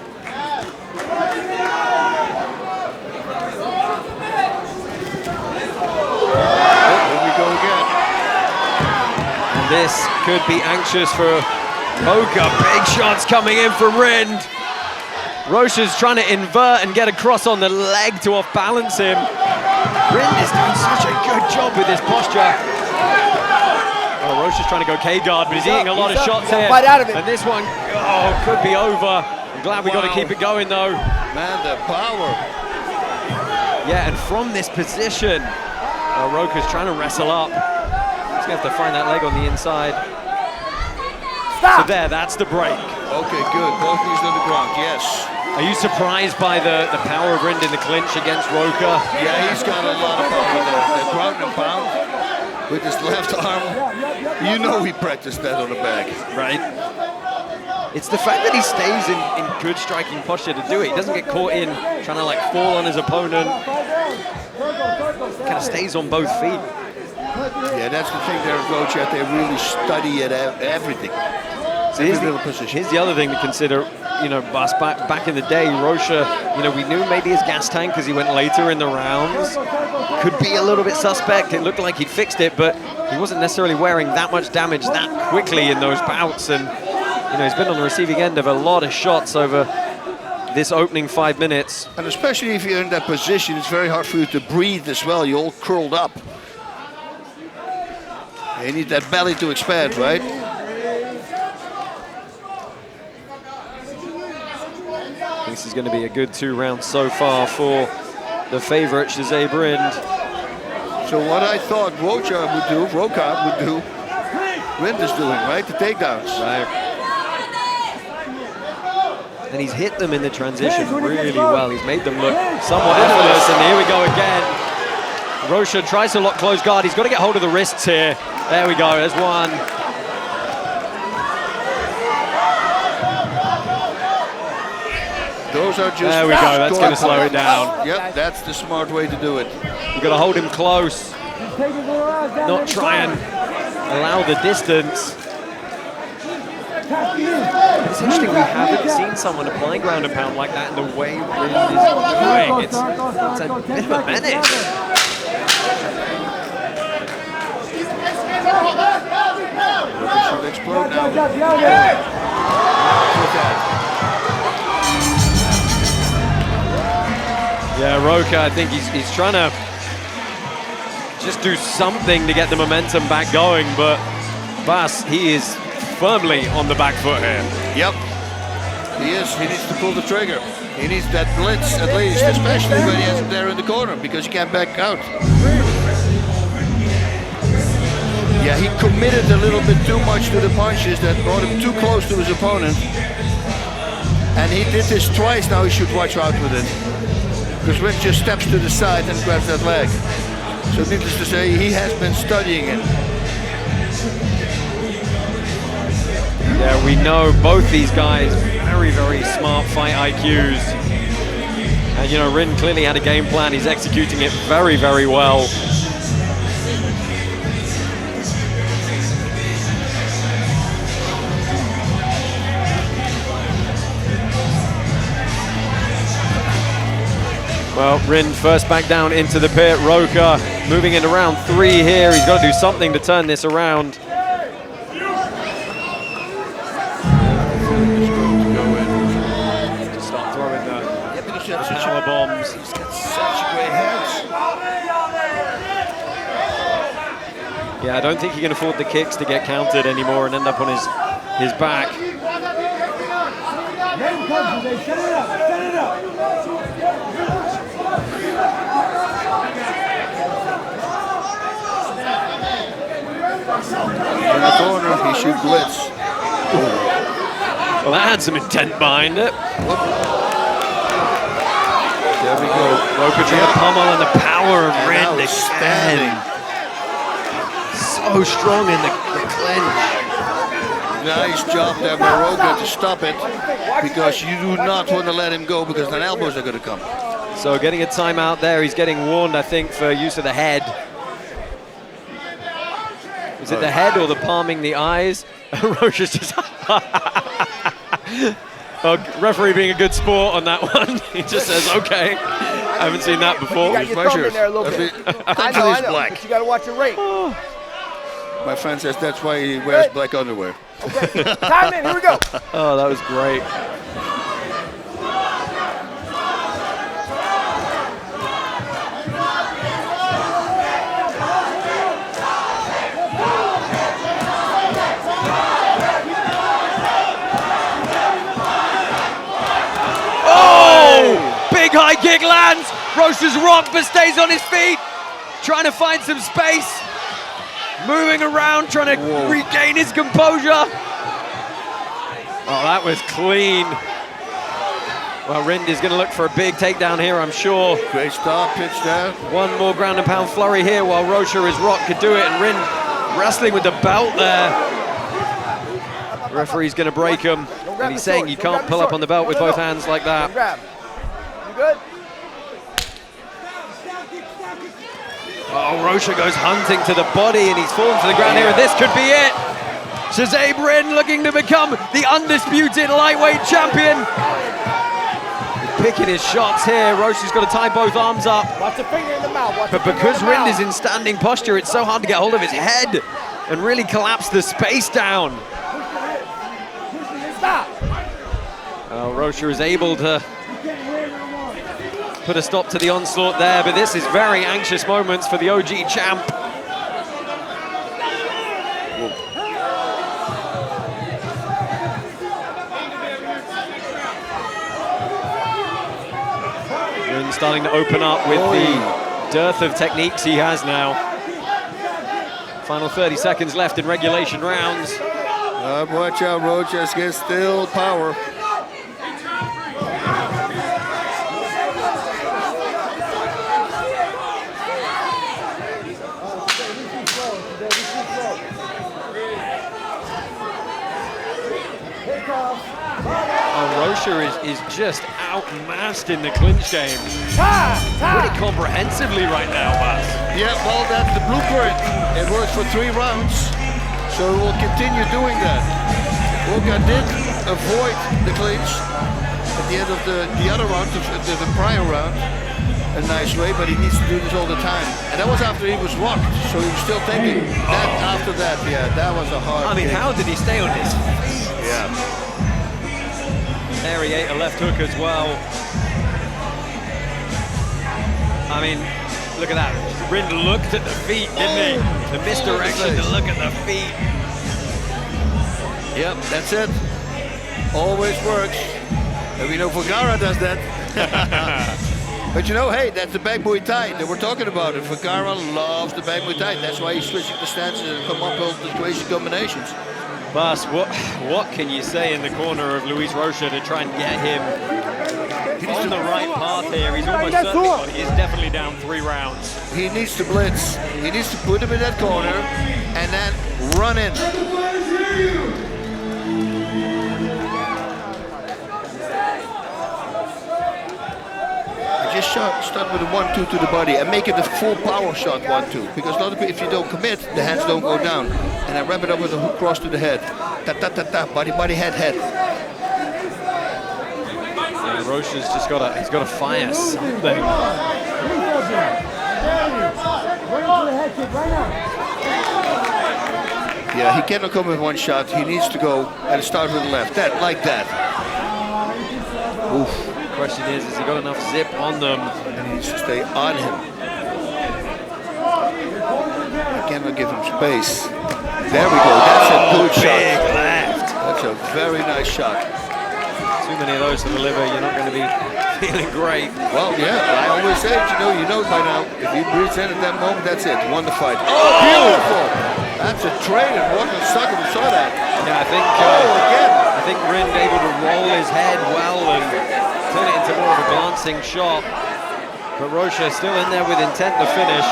And this could be anxious for Rocha. Big shots coming in from Rind. Rocha's trying to invert and get across on the leg to off-balance him. Rind is doing such a good job with this posture. Oh, Rocha's trying to go K-guard, but he's eating a lot of shots here. Fight out of it. And this one, could be over. I'm glad we got to keep it going, though. Man, the power. Yeah, and from this position, Rocha's trying to wrestle up. He's going to have to find that leg on the inside. Stop. So there, that's the break. Okay, good. Both knees on the ground, yes. Are you surprised by the power of Rind in the clinch against Rocha? Yeah, he's got a lot of power there. The ground and pound with his left arm. You know he practiced that on the back. Right. It's the fact that he stays in good striking posture to do it. He doesn't get caught in trying to like fall on his opponent. Kind of stays on both feet. Yeah, that's the thing there at Rocha. They really study it, everything. So here's the other thing to consider. You know, back in the day, Rocha, you know, we knew maybe his gas tank, because he went later in the rounds, could be a little bit suspect. It looked like he'd fixed it, but he wasn't necessarily wearing that much damage that quickly in those bouts. And, you know, he's been on the receiving end of a lot of shots over this opening 5 minutes. And especially if you're in that position, it's very hard for you to breathe as well. You're all curled up. You need that belly to expand, right? This is going to be a good 2 rounds so far for the favorite, Shahzaib Rind. So what I thought Rocha would do, Rind is doing, right? The takedowns. Right. And he's hit them in the transition really well. He's made them look somewhat effortless, and here we go again. Rocha tries to lock close guard. He's got to get hold of the wrists here. There we go, there's one. those are just... There we go, that's going to slow it down. Yep, that's the smart way to do it. You've got to hold him close, not try and allow the distance. It's interesting, we haven't seen someone applying ground and pound like that in the way Rind is doing. It's a bit of a menace. Should explode now. Yeah, Rocha, I think he's trying to just do something to get the momentum back going, but Bas, he is firmly on the back foot here. Yep, he is. He needs to pull the trigger. He needs that blitz at least, especially when he has him there in the corner, because he can't back out. Yeah, he committed a little bit too much to the punches that brought him too close to his opponent. And he did this twice, now he should watch out with it. Because Rind just steps to the side and grabs that leg. So needless to say, he has been studying it. Yeah, we know both these guys, very, very smart fight IQs. And you know, Rind clearly had a game plan. He's executing it very, very well. Well, Rind first back down into the pit. Rocha moving into round 3 here. He's got to do something to turn this around. Start throwing the power bombs. He's got such great hands. Yeah, I don't think he can afford the kicks to get countered anymore and end up on his back. In the corner, he should blitz. Well, that had some intent behind it. There we go. Rocha trying to pummel, and the power of Rind again. So strong in the clinch. Nice job there by Rocha to stop it, because you do not want to let him go, because then elbows are going to come. So getting a timeout there, he's getting warned, I think, for use of the head. Is it the head or the palming the eyes? Rocha's just... Oh, referee being a good sport on that one. He just says, okay. I haven't seen that before. You got your thumb in there a little bit. I know, black. but you got to watch your rate. My friend says that's why he wears black underwear. Okay, time in, here we go. Oh, that was great. Big high kick lands. Rocha's rocked but stays on his feet. Trying to find some space. Moving around, trying to regain his composure. Oh, that was clean. Well, Rind is going to look for a big takedown here, I'm sure. Great start, pitch there. One more ground and pound flurry here while Rocha is rocked, could do it. And Rind wrestling with the belt there. The referee's going to break him. And he's saying you can't pull up on the belt with both hands like that. Good. Oh, Rocha goes hunting to the body and he's fallen to the ground here, and this could be it. Shahzaib Rind looking to become the undisputed lightweight champion. Picking his shots here. Rocha's got to tie both arms up. Watch the finger in the mouth. But because Rind is in standing posture, it's so hard to get hold of his head and really collapse the space down. Stop. Rocha is able to put a stop to the onslaught there, but this is very anxious moments for the OG champ. Rind starting to open up with the dearth of techniques he has now. Final 30 seconds left in regulation rounds. Watch out, Rocha's got still power. Rocha is just outmatched in the clinch game. Pretty comprehensively right now, Bas. Yeah, well, that's the blueprint. It works for 3 rounds, so we'll continue doing that. Rocha did avoid the clinch at the end of the other round, the prior round, a nice way, but he needs to do this all the time. And that was after he was rocked, so he was still taking that after that. Yeah, that was a hard I mean, kick. how did he stay on his feet? Yeah. There he ate a left hook as well. I mean, look at that. Rind looked at the feet, didn't he? The misdirection to look at the feet. Yep, that's it. Always works. And we know Vergara does that. But you know, hey, that's the back Muay Thai that we're talking about. And Vergara loves the back Muay Thai. That's why he's switching the stances and come up with the crazy combinations. Bas, what can you say in the corner of Luiz Rocha to try and get him on the right path here? He's almost certainly, he's definitely down 3 rounds. He needs to blitz. He needs to put him in that corner and then run in. Just start with a 1-2 to the body and make it a full power shot 1-2. Because if you don't commit, the hands don't go down. And then wrap it up with a hook cross to the head. Ta-ta-ta-ta, body, head. Yeah, Rocha's just he's got to fire something. Yeah, he cannot come with 1 shot. He needs to go and start with the left. Like that. Oof. Question is he got enough zip on them? And he needs to stay on him. I cannot give him space. There we go. That's a good shot. Big left. That's a very nice shot. Too many of those to deliver, you're not going to be feeling great. Well, yeah, I always say, you know it by now. If he breathes in at that moment, that's it. Won the fight. Oh, beautiful! That's a trade, and Krutskykh saw that. Yeah, I think Rind able to roll his head well and turn it into more of a glancing shot. But Rocha still in there with intent to finish.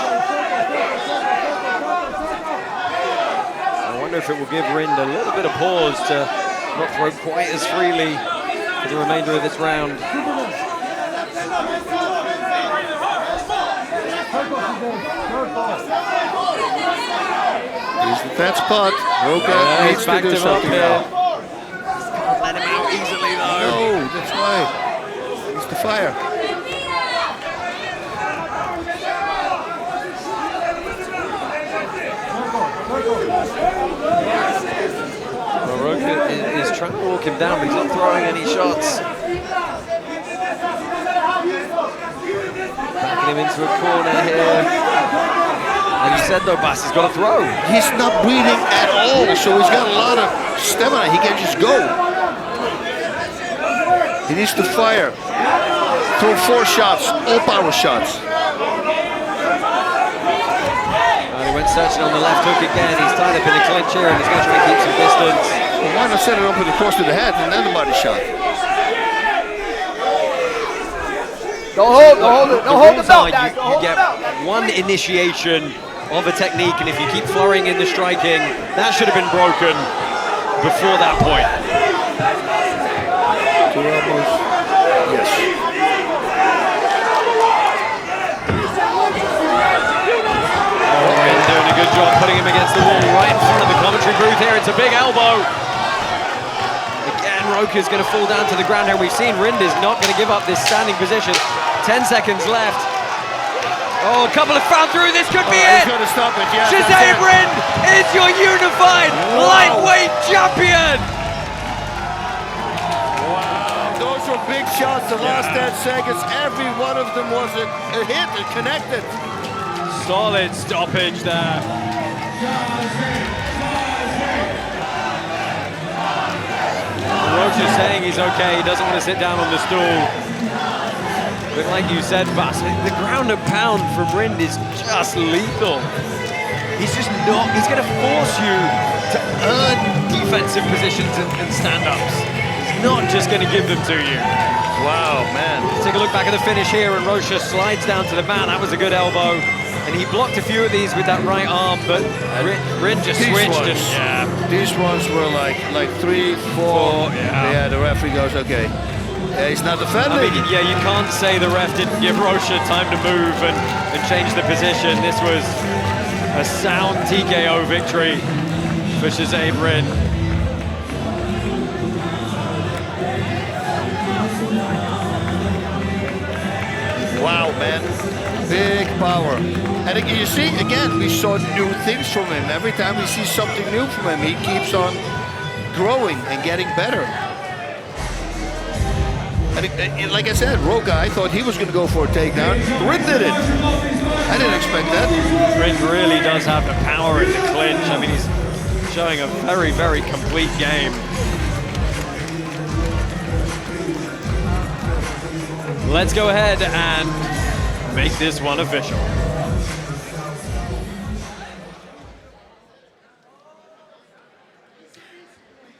I wonder if it will give Rind a little bit of pause to not throw quite as freely for the remainder of this round. Here's the fat spot. Rocha needs to do something now. Can't let him out easily though. No, that's why. He needs to fire. Rocha is trying to walk him down, but he's not throwing any shots. Backing him into a corner here. Like you said though, Bas, he's got to throw. He's not breathing at all, so he's got a lot of stamina. He can just go. He needs to fire. Throw 4 shots, all power shots. He went searching on the left hook again. He's tied up in the clinch here and he's going to try and keep some distance. Well, why not set it up with a cross to the head and then the body shot? Don't hold it. Don't hold the belt, guys. You get one initiation of a technique, and if you keep flurrying in the striking, that should have been broken before that point. 2 elbows. Yes. Rind doing a good job putting him against the wall right in front of the commentary booth here. It's a big elbow. Again, Rocha's going to fall down to the ground here. We've seen Rind is not going to give up this standing position. 10 seconds left. Oh, a couple have found through. This could be it. He's going to stop it. Yeah, Shahzaib Rind is your unified lightweight champion. Wow, those were big shots. The last 10 seconds, every one of them was a hit and connected. Solid stoppage there. Rocha's saying he's okay. He doesn't want to sit down on the stool. But like you said, Bas, the ground and pound from Rind is just lethal. He's just not, he's going to force you to earn defensive positions and stand-ups. He's not just going to give them to you. Wow, man. Let's take a look back at the finish here, and Rocha slides down to the mat. That was a good elbow. And he blocked a few of these with that right arm, but Rind just switched. These ones were like 3, 4. Yeah, the referee goes, okay. Yeah, he's not defending. I mean, yeah, you can't say the ref didn't give Rocha time to move and change the position. This was a sound TKO victory for Shahzaib Rind. Wow, man. Big power. And again, you see, again, we saw new things from him. Every time we see something new from him, he keeps on growing and getting better. And like I said, Rocha, I thought he was going to go for a takedown. Rind did it. I didn't expect that. Rind really does have the power in the clinch. I mean, he's showing a very, very complete game. Let's go ahead and make this one official.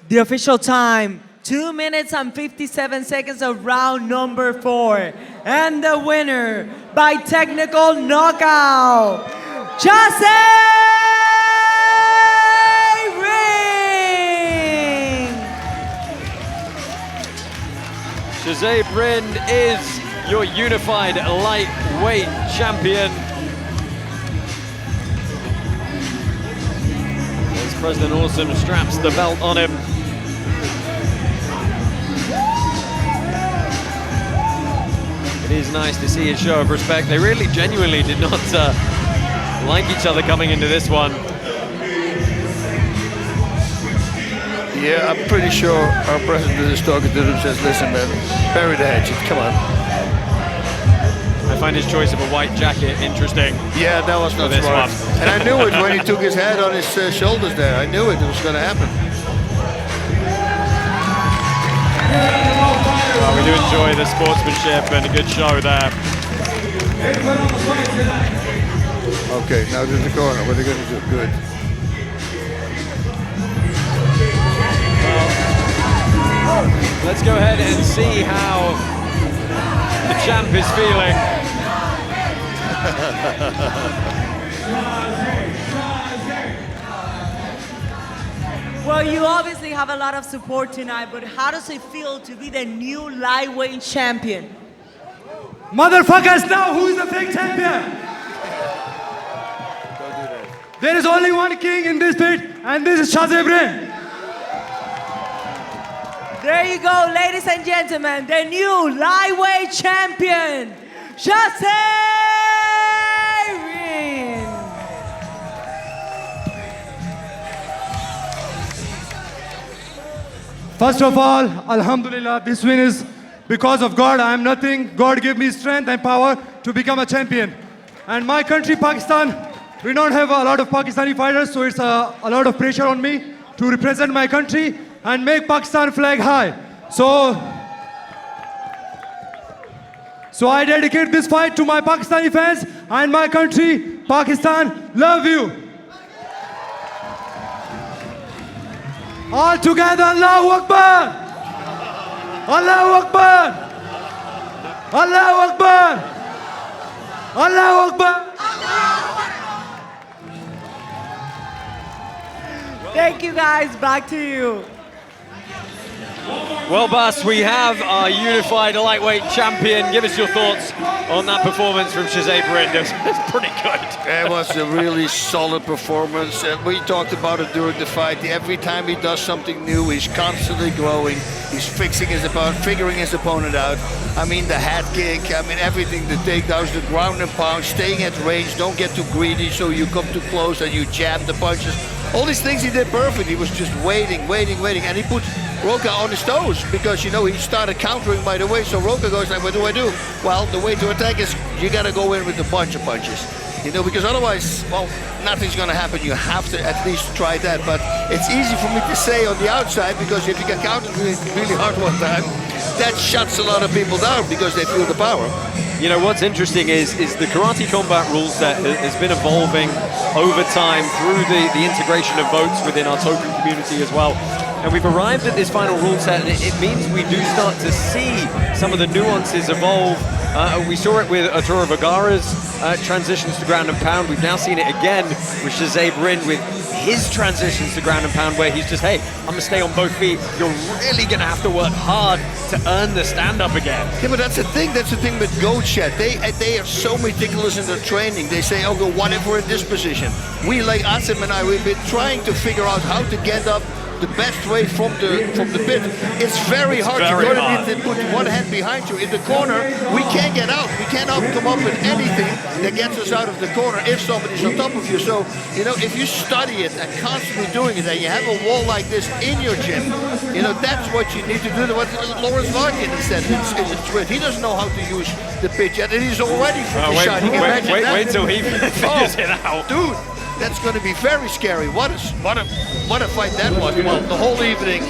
The official time, 2 minutes and 57 seconds of round number 4. And the winner by technical knockout, Shahzaib Rind! Shahzaib Rind is your unified lightweight champion. As President Awesome straps the belt on him. It is nice to see a show of respect. They really genuinely did not like each other coming into this one. Yeah, I'm pretty sure our president is talking to them, says, listen, man, bury the hatchet, come on. I find his choice of a white jacket interesting. Yeah, that was not smart. And I knew it when he took his head on his shoulders there. I knew it was going to happen. Well, we do enjoy the sportsmanship and a good show there. Okay, now there's the corner. What are they going to do? Good. Let's go ahead and see how the champ is feeling. Well, you obviously have a lot of support tonight, but how does it feel to be the new lightweight champion? Motherfuckers, now who is the fake champion? There is only one king in this pit, and this is Shahzaib Rind. There you go, ladies and gentlemen, the new lightweight champion, Shahzaib Rind. First of all, Alhamdulillah, this win is because of God. I am nothing. God gave me strength and power to become a champion. And my country, Pakistan, we don't have a lot of Pakistani fighters, so it's a lot of pressure on me to represent my country and make Pakistan flag high. So I dedicate this fight to my Pakistani fans and my country, Pakistan. Love you. All together, Allahu Akbar! Allahu Akbar! Allahu Akbar! Allahu Akbar! Thank you guys, back to you. Well, Bas, we have our unified lightweight champion. Give us your thoughts on that performance from Shahzaib Rind. It's pretty good. It was a really solid performance. We talked about it during the fight. Every time he does something new, he's constantly growing. He's fixing his opponent, figuring his opponent out. I mean, the head kick, I mean, everything, the takedowns, the ground and pound, staying at range, don't get too greedy so you come too close and you jam the punches. All these things he did perfect. He was just waiting. And he put Rocha on his toes because, you know, he started countering by the way. So Rocha goes like, what do I do? Well, the way to attack is you got to go in with a bunch of punches. You know, because otherwise, well, nothing's going to happen. You have to at least try that. But it's easy for me to say on the outside because if you get countered really hard one time, that shuts a lot of people down because they feel the power. You know, what's interesting is the karate combat rule set has been evolving over time through the integration of votes within our token community as well. And we've arrived at this final rule set, and it means we do start to see some of the nuances evolve We saw it with Arturo Vergara's transitions to ground and pound. We've now seen it again with Shahzaib Rind with his transitions to ground and pound, where he's just, hey, I'm gonna stay on both feet. You're really gonna have to work hard to earn the stand-up again. Yeah, but that's the thing with GoChat. They are so meticulous in their training. They say, oh, go whatever in this position. We, like Asim and I, we've been trying to figure out how to get up the best way from the pit. It's very hard. You're going to put one hand behind you. In the corner, we can't get out. We cannot come up with anything that gets us out of the corner if somebody's on top of you. So, you know, if you study it and constantly doing it, and you have a wall like this in your gym, you know, that's what you need to do. What Lawrence Larkin said in the Rind. He doesn't know how to use the pit yet, and he's already from the shot. Wait till he figures it out. Dude, that's going to be very scary. What a fight that was. Well, the whole evening,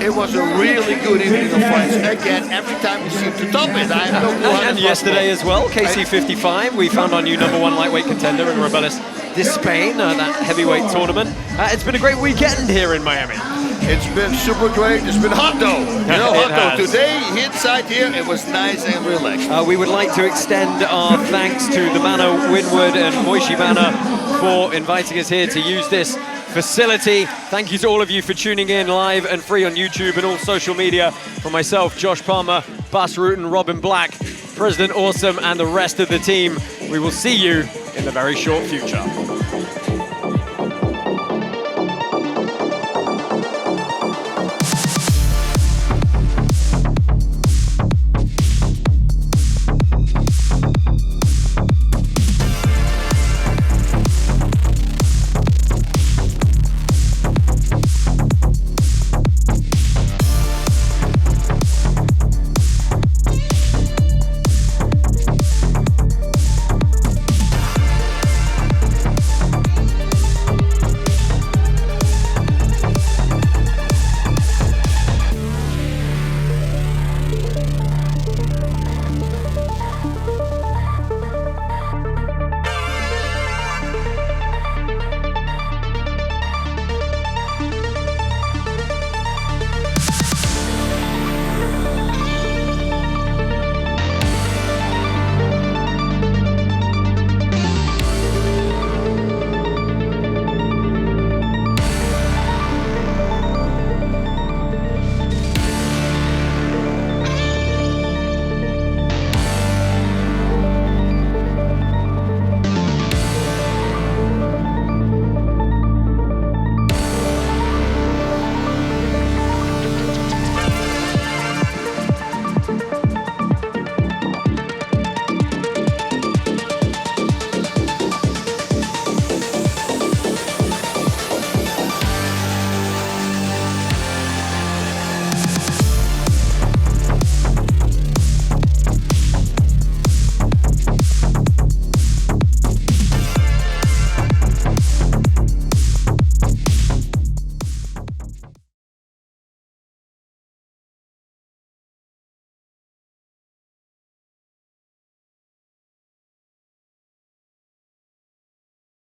it was a really good evening of fights. Again, every time we seem to top it. I have no clue how and yesterday as well, KC55, we found our new #1 lightweight contender in Rebellis Spain, that heavyweight tournament. It's been a great weekend here in Miami. It's been super great. It's been hot though. You know, hot though. Today, inside here, it was nice and relaxed. We would like to extend our thanks to the Banner Winwood and Moishi Banner for inviting us here to use this facility. Thank you to all of you for tuning in live and free on YouTube and all social media. From myself, Josh Palmer, Bas Rutten, Robin Black, President Awesome, and the rest of the team, we will see you in the very short future.